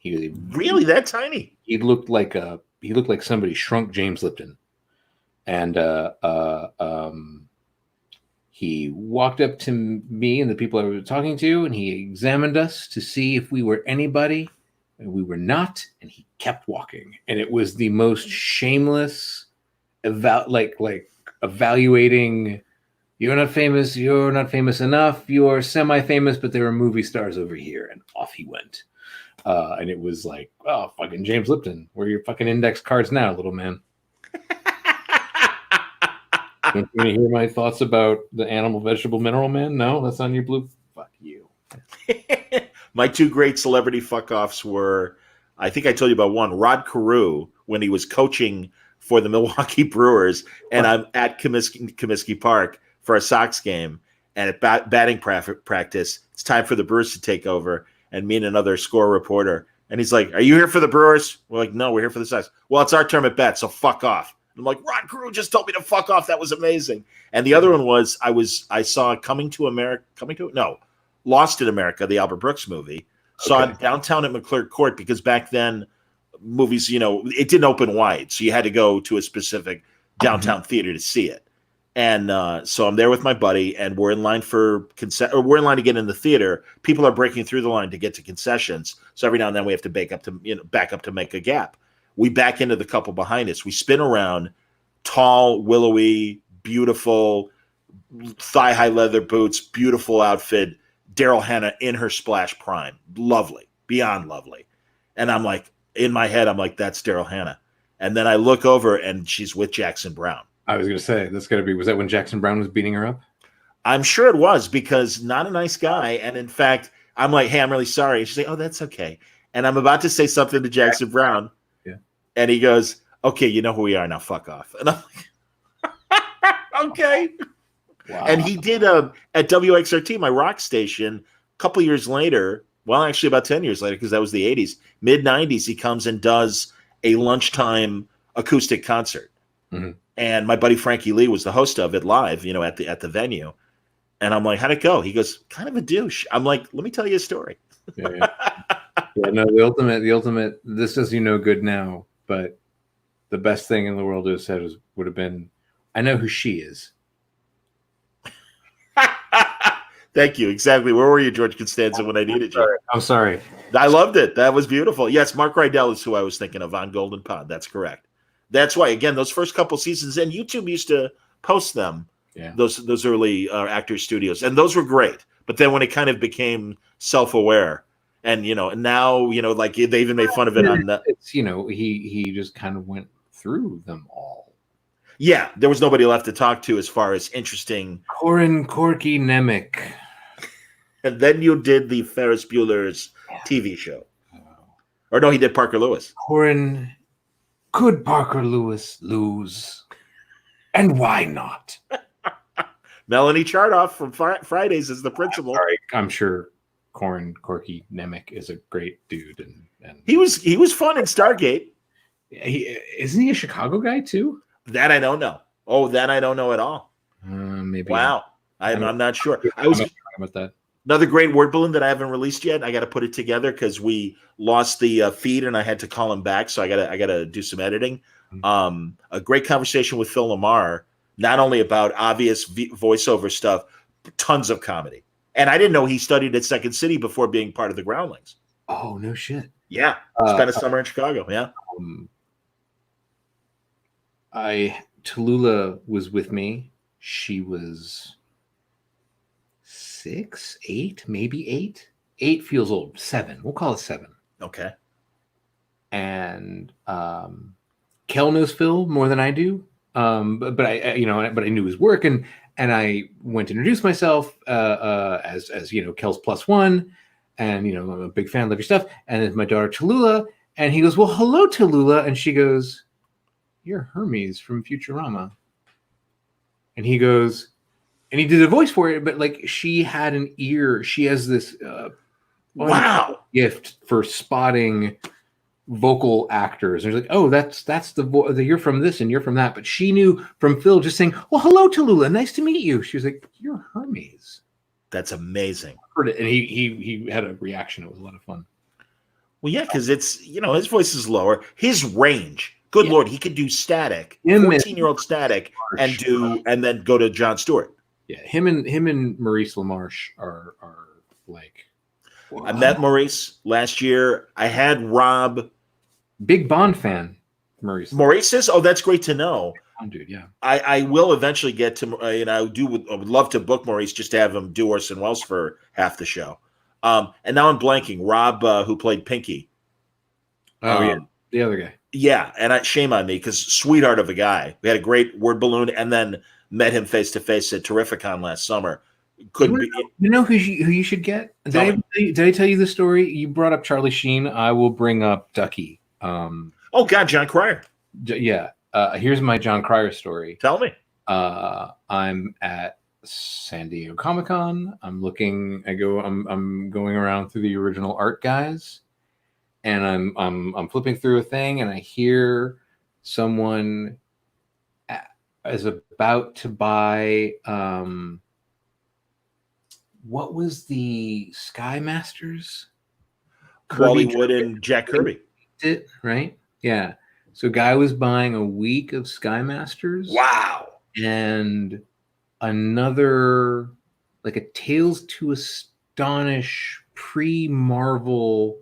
[SPEAKER 2] was
[SPEAKER 1] really that tiny.
[SPEAKER 2] He looked like somebody shrunk James Lipton, and he walked up to me and the people I was talking to, and he examined us to see if we were anybody, and we were not. And he kept walking, and it was the most shameless, evaluating. You're not famous. You're not famous enough. You're semi-famous, but there are movie stars over here, and off he went. And it was like, oh, fucking James Lipton, where are your fucking index cards now, little man? Don't you want to hear my thoughts about the animal, vegetable, mineral man? No, that's on your blue. Fuck you.
[SPEAKER 1] My two great celebrity fuck-offs were, I think I told you about one, Rod Carew, when he was coaching for the Milwaukee Brewers, and I'm at Comiskey Park for a Sox game, and at batting practice, it's time for the Brewers to take over, and me and another score reporter, and he's like, "Are you here for the Brewers?" We're like, "No, we're here for the Sox." "Well, it's our term at bat, so fuck off." And I'm like, "Rod Carew just told me to fuck off. That was amazing." And the other one was I saw Lost in America, the Albert Brooks movie. Saw it downtown at McClure Court, because back then movies, it didn't open wide, so you had to go to a specific downtown theater to see it. And so I'm there with my buddy, and we're in line we're in line to get in the theater. People are breaking through the line to get to concessions. So every now and then we have to back up to make a gap. We back into the couple behind us. We spin around, tall, willowy, beautiful, thigh-high leather boots, beautiful outfit. Daryl Hannah in her splash prime. Lovely, beyond lovely. And I'm like, in my head, I'm like, that's Daryl Hannah. And then I look over, and she's with Jackson Brown.
[SPEAKER 2] I was going to say, was that when Jackson Brown was beating her up?
[SPEAKER 1] I'm sure it was, because not a nice guy. And in fact, I'm like, "Hey, I'm really sorry." And she's like, "Oh, that's okay." And I'm about to say something to Jackson Brown.
[SPEAKER 2] Yeah.
[SPEAKER 1] And he goes, "Okay, you know who we are now, fuck off." And I'm like, okay. Wow. And he did at WXRT, my rock station, a couple years later, well, actually about 10 years later, because that was the 80s, mid-90s, he comes and does a lunchtime acoustic concert. Mm-hmm. And my buddy Frankie Lee was the host of it live, at the venue. And I'm like, "How'd it go?" He goes, "Kind of a douche." I'm like, "Let me tell you a story."
[SPEAKER 2] Yeah. No, the ultimate, this does you no good now, but the best thing in the world to have said would have been, "I know who she is."
[SPEAKER 1] Thank you. Exactly. Where were you, George Costanza, when I needed you?
[SPEAKER 2] I'm sorry.
[SPEAKER 1] I loved it. That was beautiful. Yes, Mark Rydell is who I was thinking of on Golden Pond. That's correct. That's why, again, those first couple seasons, and YouTube used to post them, those early actor studios, and those were great. But then when it kind of became self-aware, and and now like they even made fun of it on that.
[SPEAKER 2] It's he just kind of went through them all.
[SPEAKER 1] Yeah, there was nobody left to talk to as far as interesting.
[SPEAKER 2] Corin Corky Nemec.
[SPEAKER 1] And then you did the Ferris Bueller's TV show. Or no, he did Parker Lewis.
[SPEAKER 2] Corin, could Parker Lewis lose? And why not?
[SPEAKER 1] Melanie Chartoff from Fridays is the principal.
[SPEAKER 2] Sorry, I'm sure Corin Corky Nemec is a great dude. And
[SPEAKER 1] he was fun in Stargate.
[SPEAKER 2] Isn't he a Chicago guy too?
[SPEAKER 1] That I don't know. Oh, that I don't know at all.
[SPEAKER 2] Maybe.
[SPEAKER 1] Wow. I'm not sure.
[SPEAKER 2] I was talking about that.
[SPEAKER 1] Another great word balloon that I haven't released yet. I got to put it together because we lost the feed and I had to call him back. So I got to do some editing. A great conversation with Phil Lamar, not only about obvious voiceover stuff, but tons of comedy. And I didn't know he studied at Second City before being part of the Groundlings.
[SPEAKER 2] Oh, no shit.
[SPEAKER 1] Yeah. Spent a summer in Chicago. Yeah.
[SPEAKER 2] Tallulah was with me. She was 6, 8, maybe 8. 8 feels old. 7. We'll call it 7.
[SPEAKER 1] Okay.
[SPEAKER 2] And Kel knows Phil more than I do. But I knew his work, and I went to introduce myself as Kel's +1, and I'm a big fan of your stuff. And it's my daughter Tallulah, and he goes, "Well, hello, Tallulah," and she goes, "You're Hermes from Futurama." And he goes, and he did a voice for it, but like she had an ear. She has this gift for spotting vocal actors. And he's like, oh, that's the you're from this and you're from that. But she knew from Phil just saying, well, hello, Tallulah, nice to meet you. She was like, you're Hermes.
[SPEAKER 1] That's amazing.
[SPEAKER 2] Heard it, and he had a reaction. It was a lot of fun.
[SPEAKER 1] Well, yeah, because it's, his voice is lower. His range, good Lord, he could do Static, 14-year-old Static, and then go to Jon Stewart.
[SPEAKER 2] Yeah, him and Maurice LaMarche are like. Wow.
[SPEAKER 1] I met Maurice last year. I had Rob.
[SPEAKER 2] Big Bond fan, Maurice.
[SPEAKER 1] Maurice is? Oh, that's great to know.
[SPEAKER 2] Dude, yeah.
[SPEAKER 1] I will eventually get to, I would love to book Maurice just to have him do Orson Welles for half the show. And now I'm blanking. Rob, who played Pinky.
[SPEAKER 2] Oh, yeah. The other guy.
[SPEAKER 1] Yeah. And shame on me because sweetheart of a guy. We had a great word balloon and then met him face to face at Terrificon last summer. Couldn't be.
[SPEAKER 2] You know who you should get? Did I tell you the story? You brought up Charlie Sheen. I will bring up Ducky.
[SPEAKER 1] Oh, God, John Cryer.
[SPEAKER 2] Yeah. Here's my John Cryer story.
[SPEAKER 1] Tell me.
[SPEAKER 2] I'm at San Diego Comic-Con. I'm going around through the original art guys, and I'm flipping through a thing, and I hear someone is about to buy what was the Sky Masters?
[SPEAKER 1] Wally Wood and Jack Kirby.
[SPEAKER 2] Right? Yeah. So guy was buying a week of Sky Masters.
[SPEAKER 1] Wow.
[SPEAKER 2] And another, like a Tales to Astonish pre-Marvel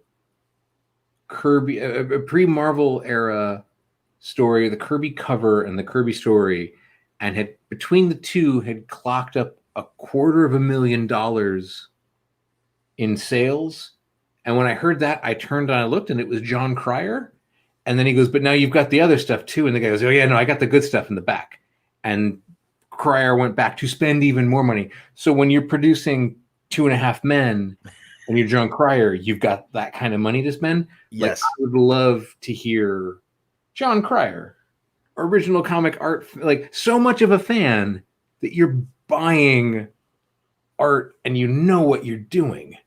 [SPEAKER 2] Kirby, a pre-Marvel era story, the Kirby cover and the Kirby story, and had between the two had clocked up $250,000 in sales. And when I heard that, I turned and I looked, and it was John Cryer. And then he goes, but now you've got the other stuff too. And the guy goes, oh yeah, no, I got the good stuff in the back. And Cryer went back to spend even more money. So when you're producing 2.5 Men and you're John Cryer, you've got that kind of money to spend.
[SPEAKER 1] Yes.
[SPEAKER 2] Like, I would love to hear John Cryer, original comic art, like so much of a fan that you're buying art and you know what you're doing.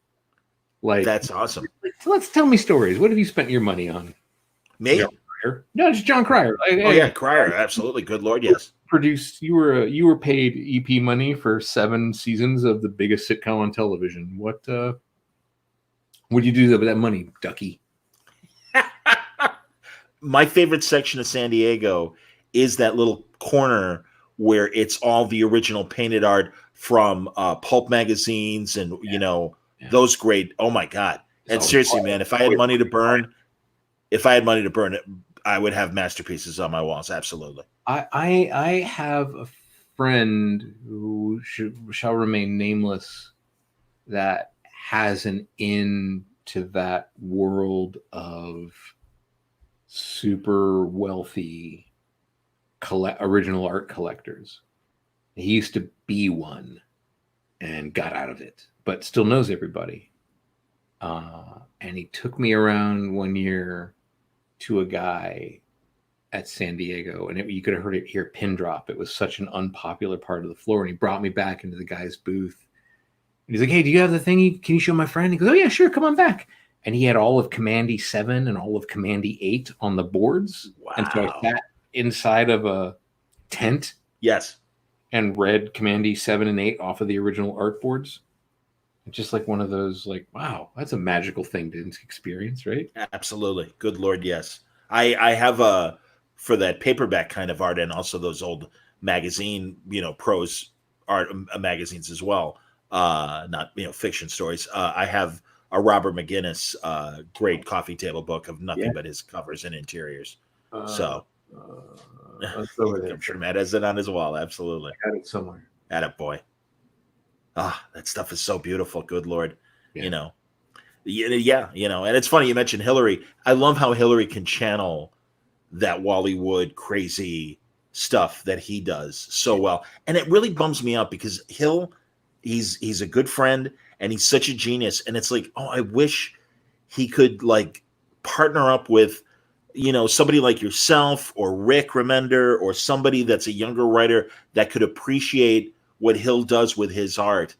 [SPEAKER 2] Like,
[SPEAKER 1] that's awesome.
[SPEAKER 2] Let's tell me stories. What have you spent your money on?
[SPEAKER 1] Me?
[SPEAKER 2] No, it's John Cryer.
[SPEAKER 1] Yeah, Cryer, absolutely. Good Lord, yes.
[SPEAKER 2] Produced. You were paid EP money for 7 seasons of the biggest sitcom on television. What do you do with that money, Ducky?
[SPEAKER 1] My favorite section of San Diego is that little corner where it's all the original painted art from Pulp magazines and those great. Oh my God! And seriously, man, if I had money to burn, I would have masterpieces on my walls. Absolutely.
[SPEAKER 2] I have a friend who shall remain nameless that has an in to that world of super wealthy original art collectors. He used to be one and got out of it, but still knows everybody. And he took me around one year to a guy at San Diego, and you could have heard it hear pin drop. It was such an unpopular part of the floor, and he brought me back into the guy's booth. And he's like, hey, do you have the thing? Can you show my friend? He goes, oh yeah, sure, come on back. And he had all of Commandy 7 and all of Commandy 8 on the boards.
[SPEAKER 1] Wow.
[SPEAKER 2] And so I sat inside of a tent.
[SPEAKER 1] Yes.
[SPEAKER 2] And read Commandy 7 and 8 off of the original art boards. It's just like one of those, like, wow, that's a magical thing to experience, right?
[SPEAKER 1] Absolutely. Good Lord, yes. I have for that paperback kind of art and also those old magazine, prose art magazines as well. Not, fiction stories. I have a Robert McGinnis great coffee table book of nothing but his covers and interiors. I'm sure Matt has it on his wall. Absolutely.
[SPEAKER 2] I got it somewhere.
[SPEAKER 1] Attaboy. That stuff is so beautiful. Good Lord.
[SPEAKER 2] Yeah.
[SPEAKER 1] And it's funny you mentioned Hillary. I love how Hillary can channel that Wally Wood crazy stuff that he does so well. And it really bums me out because he's a good friend and he's such a genius. And it's like, I wish he could like partner up with, somebody like yourself or Rick Remender or somebody that's a younger writer that could appreciate what Hill does with his art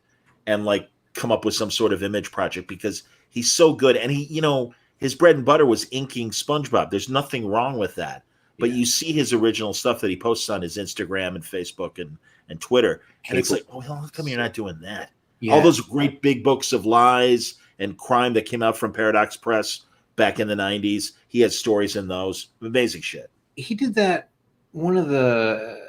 [SPEAKER 1] and like come up with some sort of image project, because he's so good. And he, his bread and butter was inking SpongeBob. There's nothing wrong with that. But you see his original stuff that he posts on his Instagram and Facebook and Twitter. And it's like, oh, how come you're not doing that? Yeah. All those great big books of lies and crime that came out from Paradox Press back in the 90s. He had stories in those. Amazing shit.
[SPEAKER 2] He did that, one of the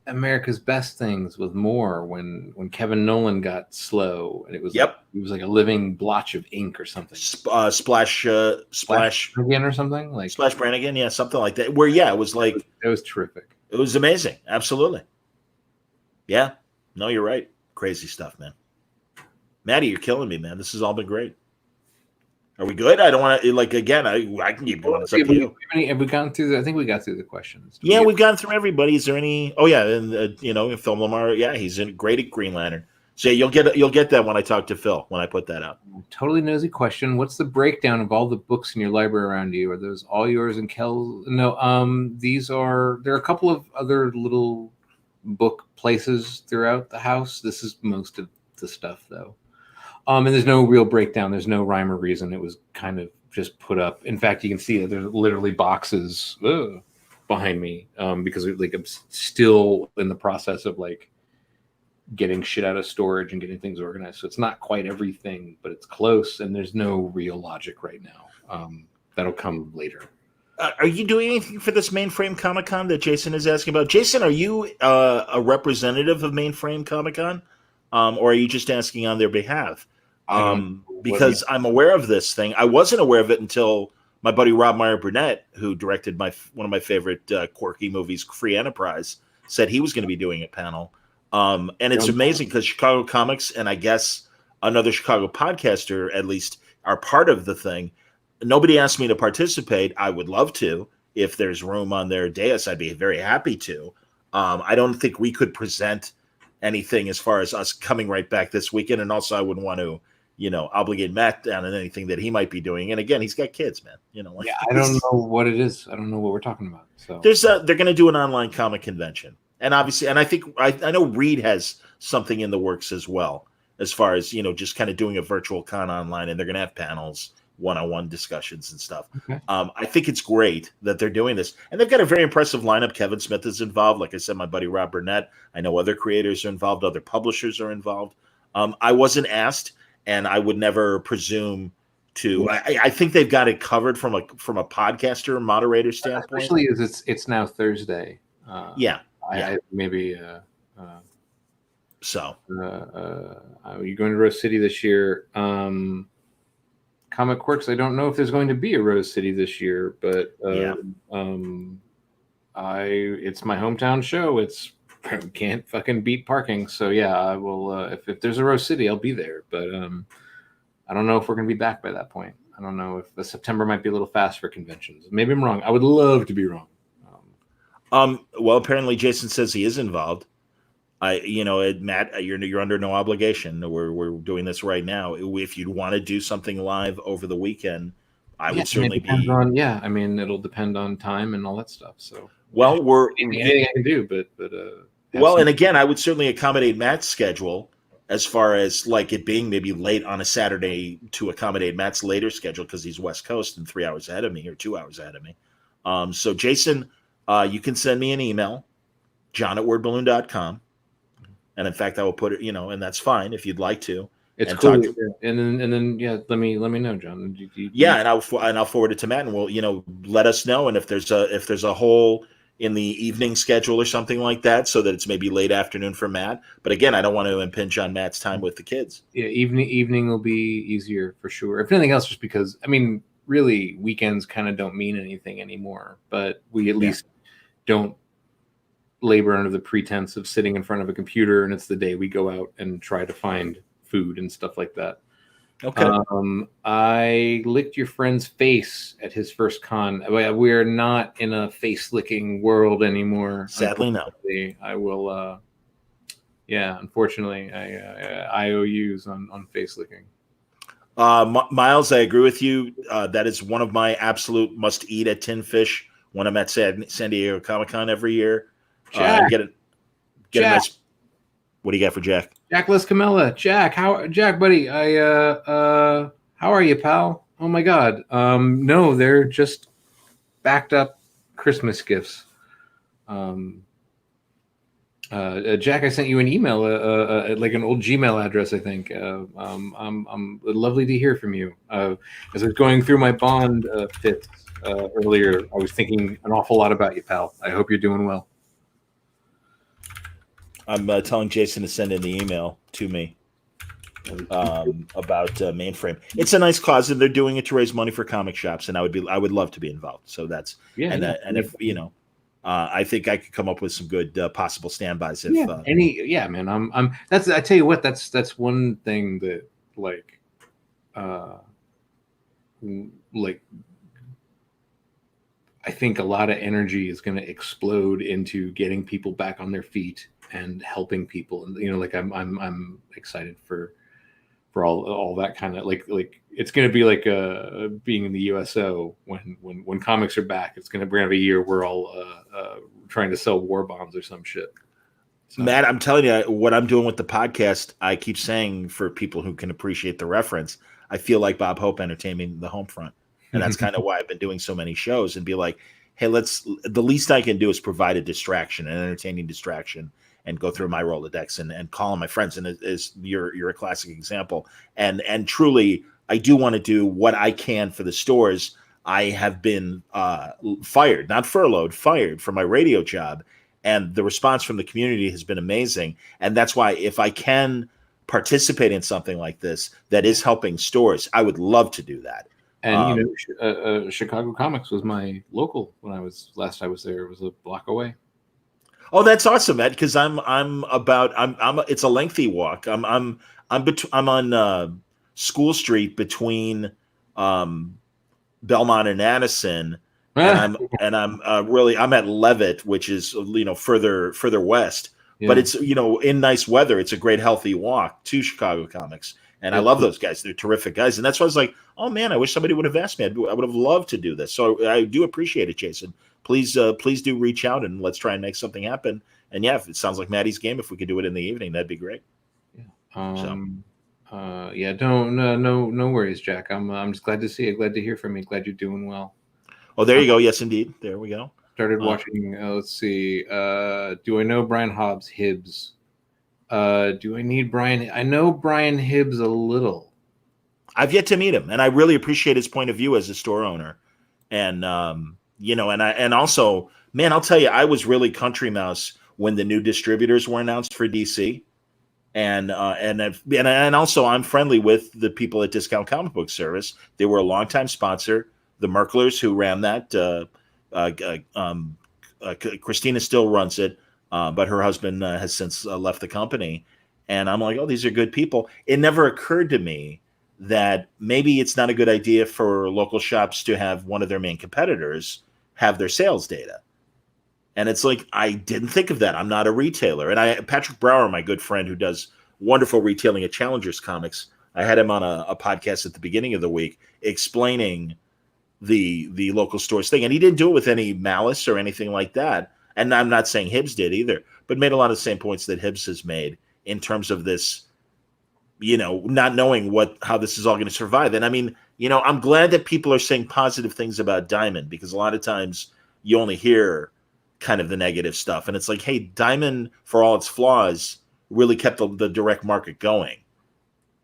[SPEAKER 2] America's Best things with Moore when Kevin Nolan got slow, and it was it was like a living blotch of ink or something.
[SPEAKER 1] Splash
[SPEAKER 2] again or something like
[SPEAKER 1] Splash Brannigan, yeah, something like that. Where it was like
[SPEAKER 2] it was terrific.
[SPEAKER 1] It was amazing, absolutely. Yeah, no, you're right. Crazy stuff, man. Maddie, you're killing me, man. This has all been great. Are we good? I don't want to, again, I can keep going. It's up to you.
[SPEAKER 2] Have we gone through I think we got through the questions.
[SPEAKER 1] Yeah, we've gone through everybody. Is there any? Oh, yeah. And, Phil Lamar, he's great at Green Lantern. So you'll get that when I talk to Phil, when I put that out.
[SPEAKER 2] Totally nosy question. What's the breakdown of all the books in your library around you? Are those all yours and Kel's? No, there are a couple of other little book places throughout the house. This is most of the stuff, though. And there's no real breakdown. There's no rhyme or reason. It was kind of just put up. In fact, you can see that there's literally boxes behind me because I'm still in the process of getting shit out of storage and getting things organized. So it's not quite everything, but it's close. And there's no real logic right now. That'll come later.
[SPEAKER 1] Are you doing anything for this Mainframe Comic-Con that Jason is asking about? Jason, are you a representative of Mainframe Comic-Con? Or are you just asking on their behalf? Because I'm aware of this thing. I wasn't aware of it until my buddy Rob Meyer Burnett, who directed one of my favorite quirky movies, Free Enterprise, said he was going to be doing a panel. And it's amazing because Chicago Comics and I guess another Chicago podcaster at least are part of the thing. Nobody asked me to participate. I would love to. If there's room on their dais, I'd be very happy to. I don't think we could present anything as far as us coming right back this weekend. And also I wouldn't want to, obligate Matt down on anything that he might be doing. And again, he's got kids, man.
[SPEAKER 2] I don't know what it is. I don't know what we're talking about. So
[SPEAKER 1] they're going to do an online comic convention. And obviously, and I think, I know Reed has something in the works as well, as far as, just kind of doing a virtual con online, and they're going to have panels, one-on-one discussions and stuff. Okay. I think it's great that they're doing this. And they've got a very impressive lineup. Kevin Smith is involved. Like I said, my buddy Rob Burnett. I know other creators are involved. Other publishers are involved. I wasn't asked, and I would never presume to. I think they've got it covered from a podcaster moderator standpoint.
[SPEAKER 2] Especially as it's now Thursday. Maybe.
[SPEAKER 1] So.
[SPEAKER 2] Are you going to Rose City this year? Comic Quirks, I don't know if there's going to be a Rose City this year, but it's my hometown show. It's can't fucking beat parking. So I will. If there's a Rose City, I'll be there. But I don't know if we're going to be back by that point. I don't know if the September might be a little fast for conventions. Maybe I'm wrong. I would love to be wrong.
[SPEAKER 1] Well, apparently Jason says he is involved. Matt, you're under no obligation. We're doing this right now. If you'd want to do something live over the weekend, I would certainly be.
[SPEAKER 2] It'll depend on time and all that stuff. So, anything I can do, but.
[SPEAKER 1] And again, I would certainly accommodate Matt's schedule as far as it being maybe late on a Saturday to accommodate Matt's later schedule because he's West Coast and 3 hours ahead of me or 2 hours ahead of me. So Jason, you can send me an email, john@wordballoon.com. And in fact, I will put it, and that's fine if you'd like to.
[SPEAKER 2] It's cool. And then, let me know, John.
[SPEAKER 1] And I'll forward it to Matt, and we'll, let us know. And if there's a hole in the evening schedule or something like that, so that it's maybe late afternoon for Matt. But again, I don't want to impinge on Matt's time with the kids.
[SPEAKER 2] Yeah, evening will be easier for sure. If nothing else, just because really weekends kind of don't mean anything anymore. But we at least don't labor under the pretense of sitting in front of a computer, and it's the day we go out and try to find food and stuff like that.
[SPEAKER 1] Okay.
[SPEAKER 2] I licked your friend's face at his first con. We're not in a face licking world anymore.
[SPEAKER 1] Sadly, no.
[SPEAKER 2] I will. Unfortunately, I IOUs on face licking.
[SPEAKER 1] Miles, I agree with you. That is one of my absolute must eat at Tin Fish when I'm at San Diego Comic-Con every year.
[SPEAKER 2] Jack,
[SPEAKER 1] Get a nice. What do you got for Jack?
[SPEAKER 2] Jack Camilla. Jack, Jack, buddy? How are you, pal? Oh my God. No, they're just backed up Christmas gifts. Jack, I sent you an email, like an old Gmail address, I think. I'm lovely to hear from you. As I was going through my Bond fits earlier, I was thinking an awful lot about you, pal. I hope you're doing well.
[SPEAKER 1] I'm telling Jason to send in the email to me about Mainframe. It's a nice cause, and they're doing it to raise money for comic shops, and I would love to be loved. So that's and if I think I could come up with some good possible standbys. If
[SPEAKER 2] man, I'm. That's I tell you what. That's one thing that like I think a lot of energy is going to explode into getting people back on their feet and helping people. And like I'm excited for all that kind of like it's going to be like being in the USO when comics are back. It's going to have a year we're all trying to sell war bonds or some shit. So.
[SPEAKER 1] Matt, I'm telling you what I'm doing with the podcast. I keep saying, for people who can appreciate the reference, I feel like Bob Hope entertaining the home front. And that's kind of why I've been doing so many shows and be like, hey, the least I can do is provide a distraction, an entertaining distraction, and go through my Rolodex and call on my friends. And you're a classic example. And truly, I do want to do what I can for the stores. I have been fired, not furloughed, fired from my radio job. And the response from the community has been amazing. And that's why if I can participate in something like this that is helping stores, I would love to do that.
[SPEAKER 2] And Chicago Comics was my local when I was there. It was a block away.
[SPEAKER 1] Oh, that's awesome, Ed. Because it's a lengthy walk. I'm on School Street between Belmont and Addison, and I'm at Levitt, which is further west. Yeah. But it's in nice weather. It's a great healthy walk to Chicago Comics. And I love those guys. They're terrific guys. And that's why I was like, oh, man, I wish somebody would have asked me. I would have loved to do this. So I do appreciate it, Jason. Please do reach out and let's try and make something happen. And, yeah, if it sounds like Maddie's game, if we could do it in the evening, that'd be great.
[SPEAKER 2] Yeah. No worries, Jack. I'm just glad to see you. Glad to hear from you. Glad you're doing well.
[SPEAKER 1] Oh, there you go. Yes, indeed. There we go.
[SPEAKER 2] Started watching, let's see. Do I know Brian Hobbs Hibbs? Do I need Brian? I know Brian Hibbs a little.
[SPEAKER 1] I've yet to meet him, and I really appreciate his point of view as a store owner. And and also, man, I'll tell you, I was really country mouse when the new distributors were announced for DC, and also I'm friendly with the people at Discount Comic Book Service. They were a longtime sponsor. The Merklers, who ran that, Christina still runs it. But her husband has since left the company. And I'm like, oh, these are good people. It never occurred to me that maybe it's not a good idea for local shops to have one of their main competitors have their sales data. And it's like, I didn't think of that. I'm not a retailer. And Patrick Brower, my good friend who does wonderful retailing at Challengers Comics, I had him on a podcast at the beginning of the week explaining the local stores thing. And he didn't do it with any malice or anything like that. And I'm not saying Hibbs did either, but made a lot of the same points that Hibbs has made in terms of this, not knowing how this is all going to survive. And I mean, I'm glad that people are saying positive things about Diamond, because a lot of times you only hear kind of the negative stuff. And it's like, hey, Diamond, for all its flaws, really kept the direct market going,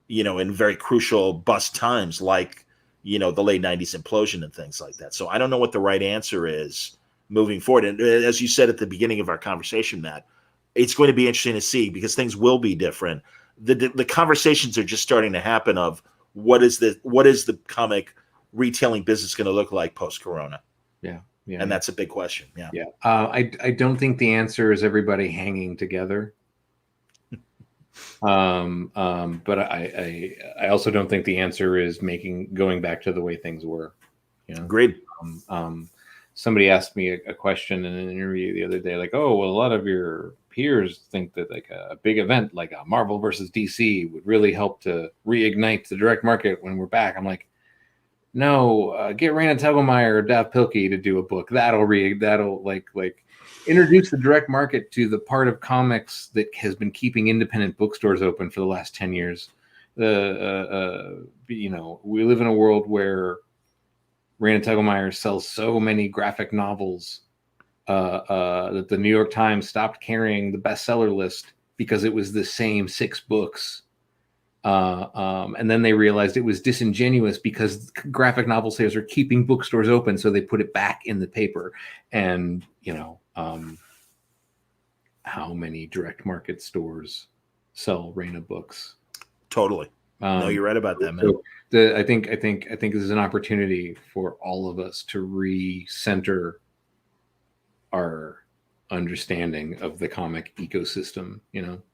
[SPEAKER 1] in very crucial bust times like, the late 90s implosion and things like that. So I don't know what the right answer is moving forward. And as you said at the beginning of our conversation, Matt, it's going to be interesting to see, because things will be different. The conversations are just starting to happen of what is the comic retailing business going to look like post-corona?
[SPEAKER 2] Yeah.
[SPEAKER 1] And that's a big question. Yeah.
[SPEAKER 2] I don't think the answer is everybody hanging together. But I also don't think the answer is going back to the way things were.
[SPEAKER 1] Agreed.
[SPEAKER 2] Somebody asked me a question in an interview the other day, like, oh, well, a lot of your peers think that like a big event like a Marvel versus DC would really help to reignite the direct market when we're back. I'm like, no, get Raina Telgemeier or Dav Pilkey to do a book. That'll like introduce the direct market to the part of comics that has been keeping independent bookstores open for the last 10 years. We live in a world where Raina Telgemeier sells so many graphic novels that the New York Times stopped carrying the bestseller list because it was the same 6 books. And then they realized it was disingenuous because graphic novel sales are keeping bookstores open, so they put it back in the paper. And how many direct market stores sell Raina books?
[SPEAKER 1] Totally. No, you're right about that, man.
[SPEAKER 2] So I think this is an opportunity for all of us to recenter our understanding of the comic ecosystem.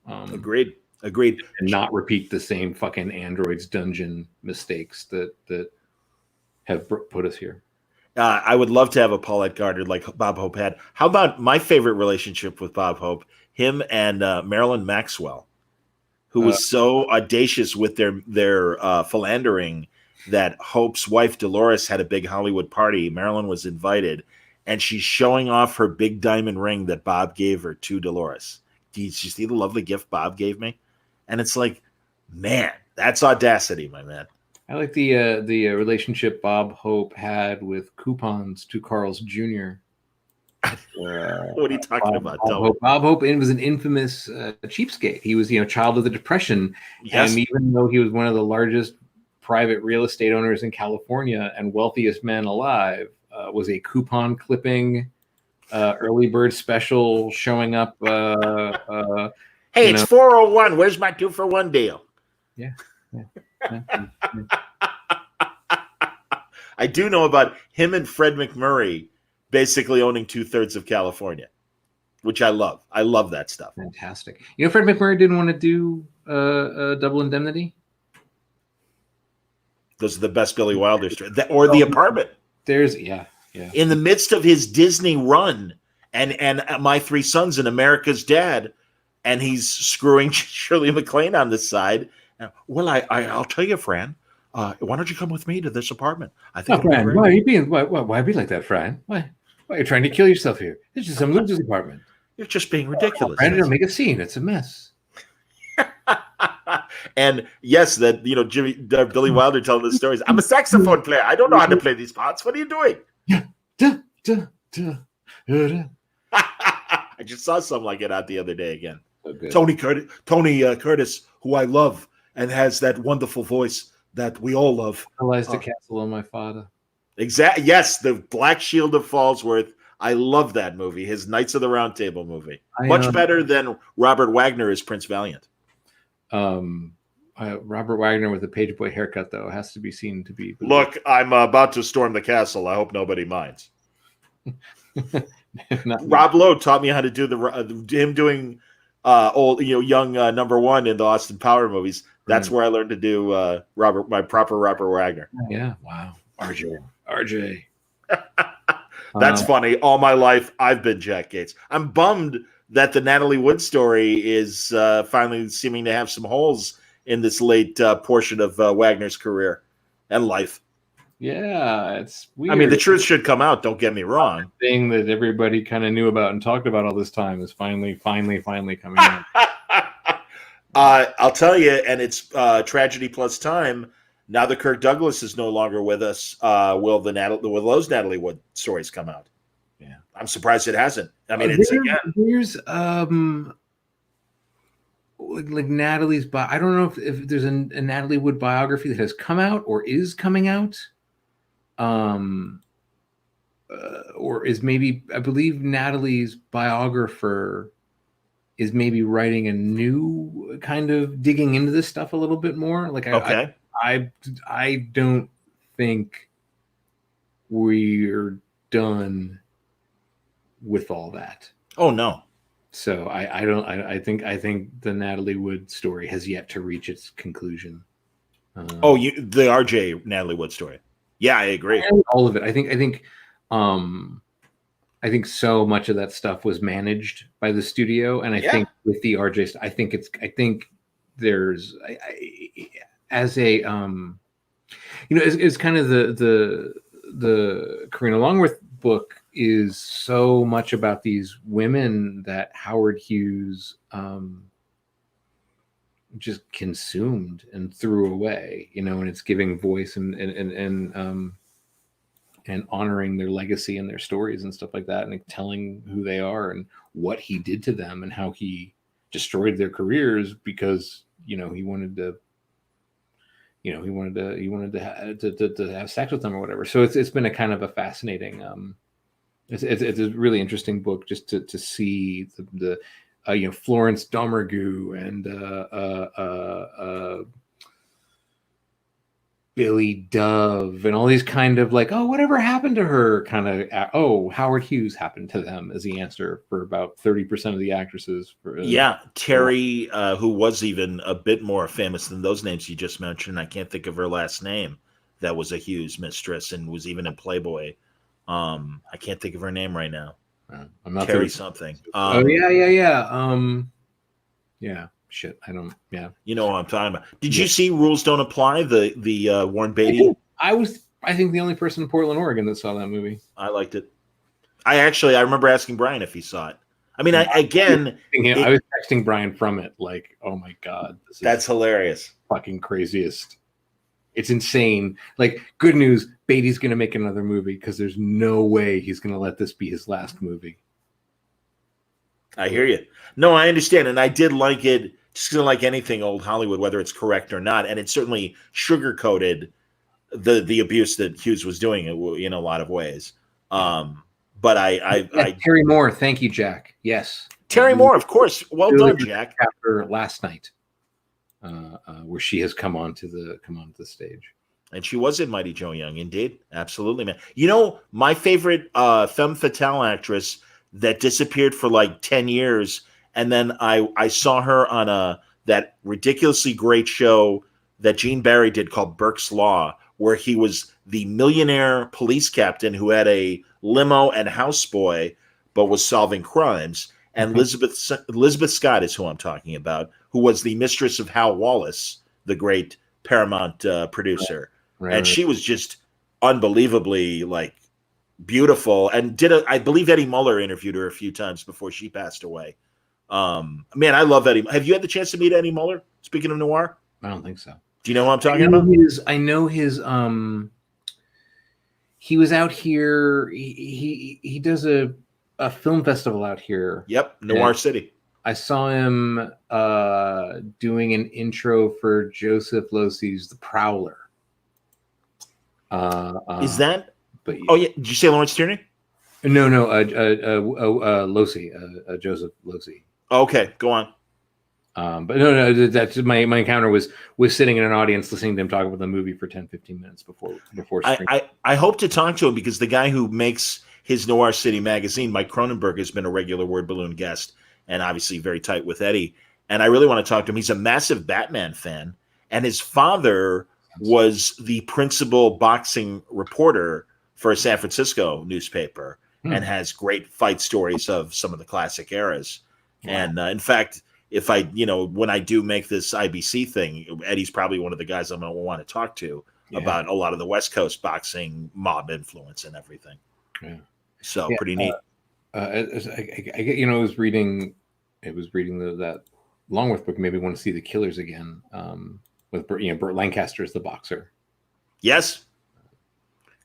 [SPEAKER 1] Agreed.
[SPEAKER 2] And not repeat the same fucking Android's Dungeon mistakes that have put us here.
[SPEAKER 1] I would love to have a Paulette Gardner like Bob Hope had. How about my favorite relationship with Bob Hope? Him and Marilyn Maxwell, who was so audacious with their philandering that Hope's wife Dolores had a big Hollywood party. Marilyn was invited, and she's showing off her big diamond ring that Bob gave her to Dolores. Did you see the lovely gift Bob gave me? And it's like, man, that's audacity, my man.
[SPEAKER 2] I like the relationship Bob Hope had with coupons to Carl's Jr.
[SPEAKER 1] What are you talking about?
[SPEAKER 2] Bob Hope was an infamous cheapskate. He was, child of the Depression. Yes. And even though he was one of the largest private real estate owners in California and wealthiest man alive, was a coupon clipping, early bird special showing up.
[SPEAKER 1] Hey, it's 401. Where's my 2-for-1 deal?
[SPEAKER 2] Yeah.
[SPEAKER 1] I do know about him and Fred McMurray basically owning 2/3 of California, which I love. I love that stuff.
[SPEAKER 2] Fantastic. Fred McMurray didn't want to do Double Indemnity.
[SPEAKER 1] Those are the best Billy Wilder stories. Or The Apartment.
[SPEAKER 2] There's
[SPEAKER 1] in the midst of his Disney run and My Three Sons and America's Dad, and he's screwing Shirley MacLaine on the side. Well, I'll tell you, Fran. Why don't you come with me to this apartment? I think.
[SPEAKER 2] Fran, why are you being? Why be like that, Fran? Why are you trying to kill yourself here? This is some loser's apartment.
[SPEAKER 1] You're just being ridiculous.
[SPEAKER 2] Fran, don't make a scene. It's a mess.
[SPEAKER 1] And yes, that Billy Wilder telling the stories. I'm a saxophone player. I don't know how to play these parts. What are you doing? I just saw something like it out the other day again. Tony Curtis, who I love and has that wonderful voice that we all love.
[SPEAKER 2] Lies the castle on my father.
[SPEAKER 1] Exactly. Yes, the Black Shield of Falsworth. I love that movie. His Knights of the Round Table movie. Much better than Robert Wagner as Prince Valiant.
[SPEAKER 2] Robert Wagner with a page boy haircut, though, has to be seen to be.
[SPEAKER 1] Look, I'm about to storm the castle. I hope nobody minds. Rob Lowe taught me how to do him doing young number one in the Austin Power movies. That's where I learned to do my proper Robert Wagner.
[SPEAKER 2] Yeah, wow, RJ.
[SPEAKER 1] That's funny. All my life, I've been Jack Gates. I'm bummed that the Natalie Wood story is finally seeming to have some holes in this late portion of Wagner's career and life.
[SPEAKER 2] Yeah, it's weird.
[SPEAKER 1] I mean, the truth should come out. Don't get me wrong.
[SPEAKER 2] The thing that everybody kind of knew about and talked about all this time is finally coming out.
[SPEAKER 1] I'll tell you, and it's tragedy plus time. Now that Kirk Douglas is no longer with us, will those Natalie Wood stories come out?
[SPEAKER 2] Yeah,
[SPEAKER 1] I'm surprised it hasn't. I mean,
[SPEAKER 2] there's like Natalie's I don't know if there's a Natalie Wood biography that has come out or is coming out. Or is maybe, I believe Natalie's biographer is maybe writing a new kind of digging into this stuff a little bit more. Like,
[SPEAKER 1] okay.
[SPEAKER 2] I don't think we're done with all that.
[SPEAKER 1] Oh no.
[SPEAKER 2] So I think the Natalie Wood story has yet to reach its conclusion.
[SPEAKER 1] The RJ Natalie Wood story. Yeah, I agree.
[SPEAKER 2] All of it. I think I think so much of that stuff was managed by the studio, and I think with the RJ, I think there's as a it's kind of the Karina Longworth book is so much about these women that Howard Hughes just consumed and threw away, and it's giving voice and honoring their legacy and their stories and stuff like that, and like telling who they are and what he did to them and how he destroyed their careers because he wanted to have sex with them or whatever. So it's been a kind of a fascinating it's a really interesting book just to see the Florence Domergue and Billy Dove and all these kind of like, oh, whatever happened to her kind of, Howard Hughes happened to them as the answer for about 30% of the actresses.
[SPEAKER 1] Terry, who was even a bit more famous than those names you just mentioned. I can't think of her last name. That was a Hughes mistress and was even in Playboy. I can't think of her name right now.
[SPEAKER 2] I'm not
[SPEAKER 1] Terry something.
[SPEAKER 2] Yeah. Shit, I don't. Yeah,
[SPEAKER 1] you know what I'm talking about. Did you see Rules Don't Apply? The Warren Beatty.
[SPEAKER 2] I think the only person in Portland, Oregon, that saw that movie.
[SPEAKER 1] I liked it. I remember asking Brian if he saw it. I mean, I
[SPEAKER 2] was texting Brian from it, like, oh my god,
[SPEAKER 1] that's hilarious,
[SPEAKER 2] fucking craziest. It's insane. Like, good news, Beatty's gonna make another movie because there's no way he's gonna let this be his last movie.
[SPEAKER 1] I hear you. No, I understand, and I did like it. Just like anything old Hollywood, whether it's correct or not, and it certainly sugarcoated the abuse that Hughes was doing in a lot of ways. But
[SPEAKER 2] Terry Moore, thank you, Jack. Yes,
[SPEAKER 1] Terry Moore, of course. Well done, Jack.
[SPEAKER 2] After last night, where she has come onto the stage,
[SPEAKER 1] and she was in Mighty Joe Young, indeed, absolutely, man. My favorite femme fatale actress that disappeared for like 10 years. And then I saw her on that ridiculously great show that Gene Barry did called Burke's Law, where he was the millionaire police captain who had a limo and houseboy, but was solving crimes. And Elizabeth Scott is who I'm talking about, who was the mistress of Hal Wallace, the great Paramount producer. Right. She was just unbelievably like beautiful. And I believe Eddie Muller interviewed her a few times before she passed away. Man, I love Eddie. Have you had the chance to meet Eddie Muller? Speaking of noir,
[SPEAKER 2] I don't think so.
[SPEAKER 1] Do you know what I'm talking about?
[SPEAKER 2] I know his. He was out here. He does a film festival out here.
[SPEAKER 1] Yep, Noir City.
[SPEAKER 2] I saw him doing an intro for Joseph Losey's The Prowler.
[SPEAKER 1] Is that? But yeah. Did you say Lawrence Tierney?
[SPEAKER 2] No. Losey, Joseph Losey.
[SPEAKER 1] Okay, go on.
[SPEAKER 2] But no, that's my encounter was sitting in an audience listening to him talk about the movie for 10-15 minutes before
[SPEAKER 1] I hope to talk to him because the guy who makes his Noir City magazine, Mike Cronenberg, has been a regular Word Balloon guest and obviously very tight with Eddie. And I really want to talk to him. He's a massive Batman fan, and his father was the principal boxing reporter for a San Francisco newspaper and has great fight stories of some of the classic eras. Wow. And in fact, if when I do make this IBC thing, Eddie's probably one of the guys I'm going to want to talk to about a lot of the West Coast boxing mob influence and everything. Yeah. So pretty neat.
[SPEAKER 2] I was reading that Longworth book. Maybe want to see The Killers again with Burt Lancaster as the boxer.
[SPEAKER 1] Yes.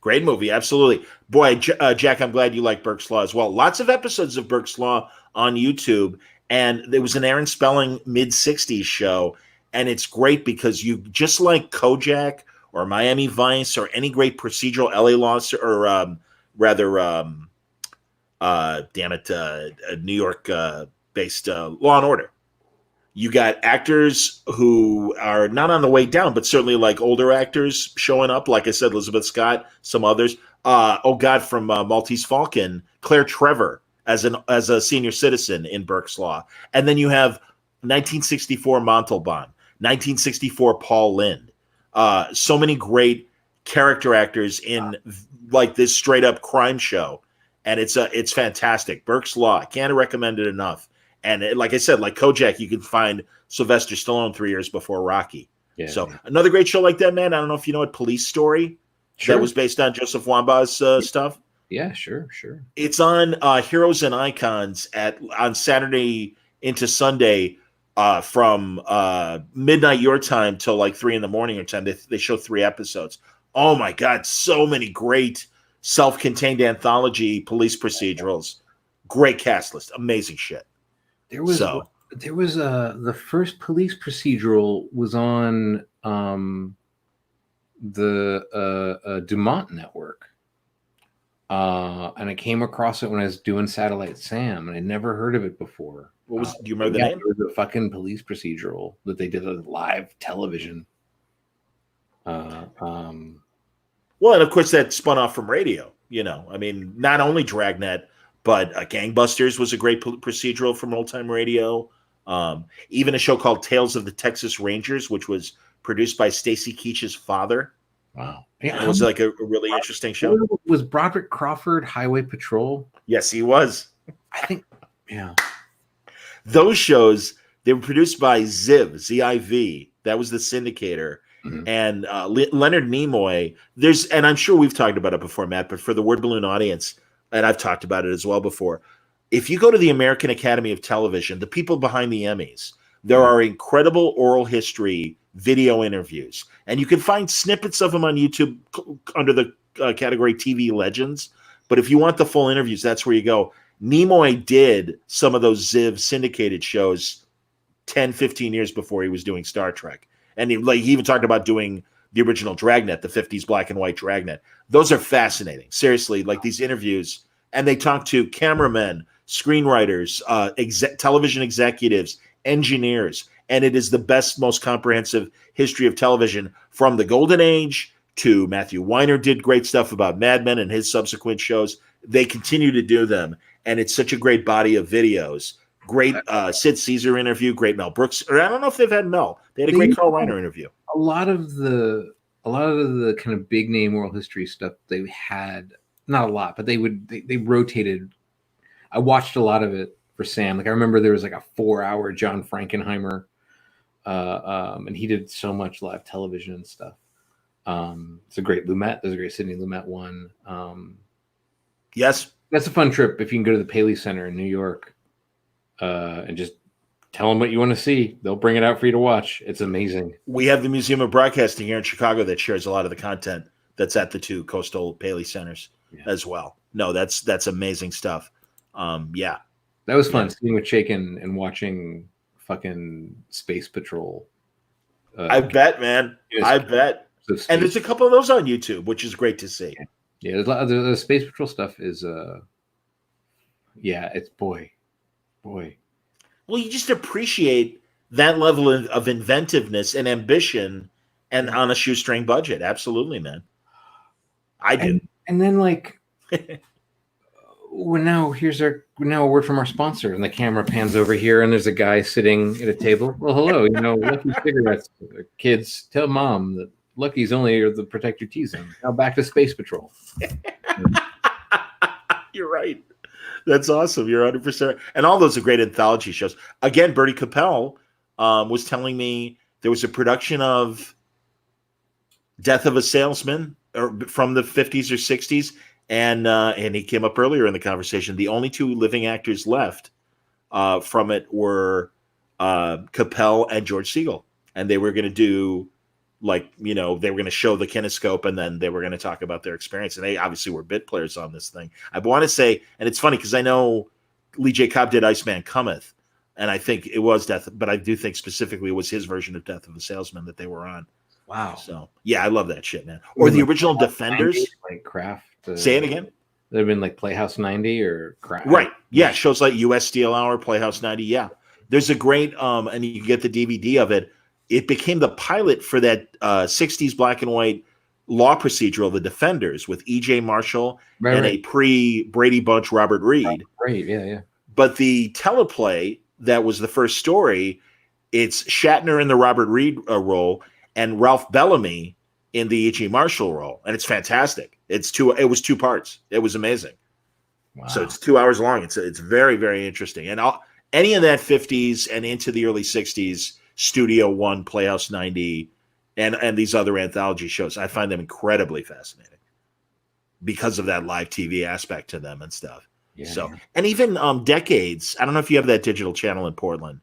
[SPEAKER 1] Great movie, absolutely. Boy, Jack, I'm glad you like Burke's Law as well. Lots of episodes of Burke's Law on YouTube, and there was an Aaron Spelling mid-'60s show, and it's great because you, just like Kojak or Miami Vice or any great procedural LA Law, or New York-based Law and Order. You got actors who are not on the way down, but certainly like older actors showing up. Like I said, Elizabeth Scott, some others. From Maltese Falcon, Claire Trevor as a senior citizen in Burke's Law. And then you have 1964 Montalban, 1964 Paul Lynde. So many great character actors in like this straight up crime show. and it's fantastic. Burke's Law, I can't recommend it enough. And like I said, like Kojak, you can find Sylvester Stallone 3 years before Rocky. Yeah, so another great show like that, man. I don't know if you know it, Police Story. Sure. That was based on Joseph Wamba's stuff.
[SPEAKER 2] Yeah, sure.
[SPEAKER 1] It's on Heroes and Icons on Saturday into Sunday from midnight your time till like 3 a.m. your time. They show 3 episodes. Oh my God, so many great self-contained anthology police procedurals. Great cast list, amazing shit.
[SPEAKER 2] There was the first police procedural was on the Dumont network. And I came across it when I was doing Satellite Sam, and I'd never heard of it before.
[SPEAKER 1] What was? Do you remember the name?
[SPEAKER 2] It was a fucking police procedural that they did on live television.
[SPEAKER 1] Well, and of course that spun off from radio. You know, I mean, not only Dragnet, but Gangbusters was a great procedural from old time radio. Even a show called Tales of the Texas Rangers, which was produced by Stacy Keach's father.
[SPEAKER 2] Wow.
[SPEAKER 1] Yeah, it was like a really interesting show.
[SPEAKER 2] Was Broderick Crawford Highway Patrol?
[SPEAKER 1] Yes, he was.
[SPEAKER 2] I think, yeah.
[SPEAKER 1] Those shows, they were produced by Ziv, Z-I-V. That was the syndicator. Mm-hmm. And Leonard Nimoy, and I'm sure we've talked about it before, Matt, but for the Word Balloon audience, and I've talked about it as well before, if you go to the American Academy of Television, the people behind the Emmys, there are incredible oral history video interviews, and you can find snippets of them on YouTube under the category TV Legends. But if you want the full interviews, that's where you go. Nimoy did some of those Ziv syndicated shows 10, 15 years before he was doing Star Trek. And he even talked about doing the original Dragnet, the 50s black and white Dragnet. Those are fascinating. Seriously, like these interviews. And they talk to cameramen, screenwriters, television executives, engineers. And it is the best, most comprehensive history of television from the Golden Age to Matthew Weiner did great stuff about Mad Men and his subsequent shows. They continue to do them. And it's such a great body of videos. Great Sid Caesar interview, great Mel Brooks. Or I don't know if they've had Mel. They had a great Carl Reiner interview.
[SPEAKER 2] A lot of the kind of big name oral history stuff they had, not a lot, but they rotated. I watched a lot of it for Sam. Like I remember there was like a 4-hour John Frankenheimer, and he did so much live television and stuff. It's a great Lumet. There's a great Sidney Lumet one.
[SPEAKER 1] Yes,
[SPEAKER 2] that's a fun trip if you can go to the Paley Center in New York. And just tell them what you want to see. They'll bring it out for you to watch. It's amazing.
[SPEAKER 1] We have the Museum of Broadcasting here in Chicago that shares a lot of the content that's at the 2 coastal Paley centers as well. No, that's amazing stuff. Yeah.
[SPEAKER 2] That was fun sitting with Chaykin and watching fucking Space Patrol.
[SPEAKER 1] I bet, man. I bet. And there's a couple of those on YouTube, which is great to see.
[SPEAKER 2] Yeah, there's a lot of the Space Patrol stuff is it's boy.
[SPEAKER 1] Well, you just appreciate that level of inventiveness and ambition and on a shoestring budget. Absolutely, man. I do.
[SPEAKER 2] And then like now a word from our sponsor, and the camera pans over here and there's a guy sitting at a table. Well, hello, Lucky Cigarettes. Kids, tell mom that Lucky's only are the protect your teeth zone. Now back to Space Patrol.
[SPEAKER 1] You're right. That's awesome. You're 100%. And all those are great anthology shows. Again, Bertie Capel was telling me there was a production of Death of a Salesman from the 50s or 60s. And he came up earlier in the conversation. The only 2 living actors left from it were Capel and George Segal. And they were going to do they were going to show the kinescope and then they were going to talk about their experience. And they obviously were bit players on this thing. I want to say, and it's funny because I know Lee J. Cobb did Iceman Cometh, and I think it was Death, but I do think specifically it was his version of Death of a Salesman that they were on.
[SPEAKER 2] Wow.
[SPEAKER 1] So, yeah, I love that shit, man. Or the original Defenders.
[SPEAKER 2] 90, like Kraft.
[SPEAKER 1] Say it again.
[SPEAKER 2] They've been like Playhouse 90 or Kraft.
[SPEAKER 1] Right. Yeah, shows like US Steel Hour, Playhouse 90. Yeah. There's a great, and you can get the DVD of it. It became the pilot for that 60s black and white law procedural, The Defenders, with E.J. Marshall and a pre-Brady Bunch Robert Reed.
[SPEAKER 2] Right, yeah.
[SPEAKER 1] But the teleplay that was the first story, it's Shatner in the Robert Reed role and Ralph Bellamy in the E.G. Marshall role, and it's fantastic. It was 2 parts. It was amazing.
[SPEAKER 2] Wow.
[SPEAKER 1] So it's 2 hours long. It's very, very interesting. And any of that 50s and into the early 60s, Studio One, Playhouse 90, and these other anthology shows, I find them incredibly fascinating because of that live TV aspect to them and stuff.
[SPEAKER 2] Yeah,
[SPEAKER 1] so, and even Decades, I don't know if you have that digital channel in Portland,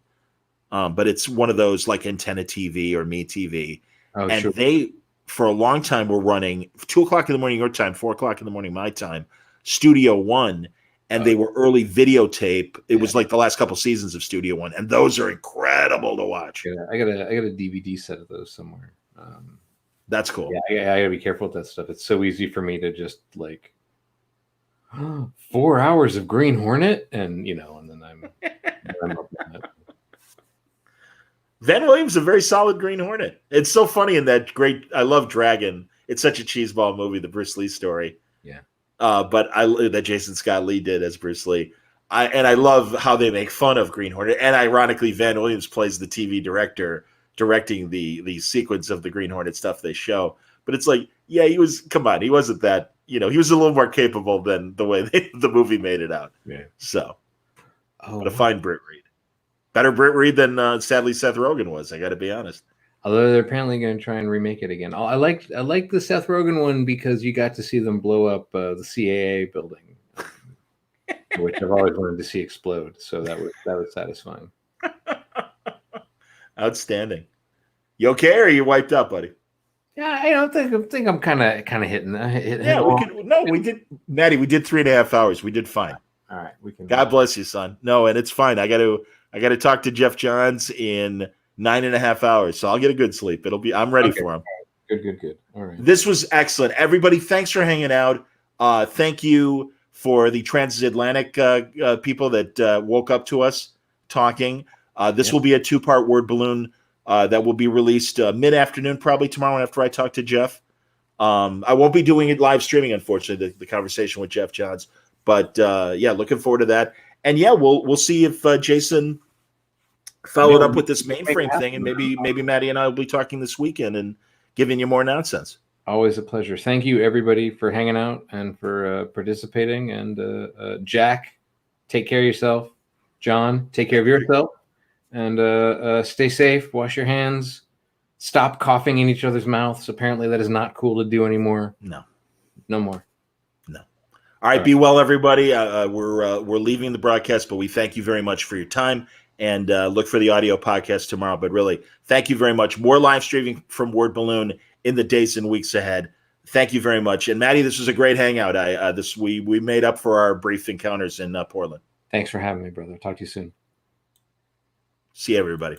[SPEAKER 1] but it's one of those like Antenna TV or Me TV.
[SPEAKER 2] Oh,
[SPEAKER 1] and
[SPEAKER 2] sure.
[SPEAKER 1] they, for a long time, were running 2 o'clock in the morning your time, 4 o'clock in the morning my time, Studio One, and they were early videotape. It was like the last couple seasons of Studio One, and those are incredible to watch.
[SPEAKER 2] Yeah, I got a DVD set of those somewhere.
[SPEAKER 1] That's cool.
[SPEAKER 2] Yeah, I gotta be careful with that stuff. It's so easy for me to just like 4 hours of Green Hornet, and and then I'm up on it.
[SPEAKER 1] Van Williams is a very solid Green Hornet. It's so funny in that great. I love Dragon. It's such a cheeseball movie, the Bruce Lee story.
[SPEAKER 2] Yeah.
[SPEAKER 1] But that Jason Scott Lee did as Bruce Lee. I love how they make fun of Green Hornet. And ironically, Van Williams plays the TV director directing the sequence of the Green Hornet stuff they show. But it's like, yeah, he wasn't that, he was a little more capable than the way the movie made it out.
[SPEAKER 2] Yeah.
[SPEAKER 1] So, but a fine Britt Reed. Better Britt Reed than sadly Seth Rogen was, I got to be honest.
[SPEAKER 2] Although they're apparently going to try and remake it again. I like the Seth Rogen one because you got to see them blow up the CAA building, which I've always wanted to see explode. So that was satisfying.
[SPEAKER 1] Outstanding. You okay, or are you wiped up, buddy?
[SPEAKER 2] Yeah, I think I'm kind of hitting.
[SPEAKER 1] We did, Maddie. We did 3.5 hours. We did fine.
[SPEAKER 2] All right, we can.
[SPEAKER 1] God bless you, son. No, and it's fine. I got to talk to Jeff Johns in 9.5 hours, so I'll get a good sleep. I'm ready for him.
[SPEAKER 2] Good. All right.
[SPEAKER 1] This was excellent. Everybody, thanks for hanging out. Thank you for the transatlantic people that woke up to us talking. This will be a 2-part word balloon that will be released mid-afternoon, probably tomorrow after I talk to Jeff. I won't be doing it live streaming, unfortunately, the conversation with Jeff Johns. But looking forward to that. And we'll see if Jason followed up with this mainframe thing, and maybe Maddie and I will be talking this weekend and giving you more nonsense.
[SPEAKER 2] Always a pleasure. Thank you, everybody, for hanging out and for participating. And Jack, take care of yourself. John, take care of yourself. And stay safe. Wash your hands. Stop coughing in each other's mouths. Apparently, that is not cool to do anymore.
[SPEAKER 1] No
[SPEAKER 2] more.
[SPEAKER 1] No. All right. Be well, everybody. We're leaving the broadcast, but we thank you very much for your time. And look for the audio podcast tomorrow. But really, thank you very much. More live streaming from Word Balloon in the days and weeks ahead. Thank you very much. And Maddie, this was a great hangout. We made up for our brief encounters in Portland.
[SPEAKER 2] Thanks for having me, brother. Talk to you soon.
[SPEAKER 1] See you, everybody.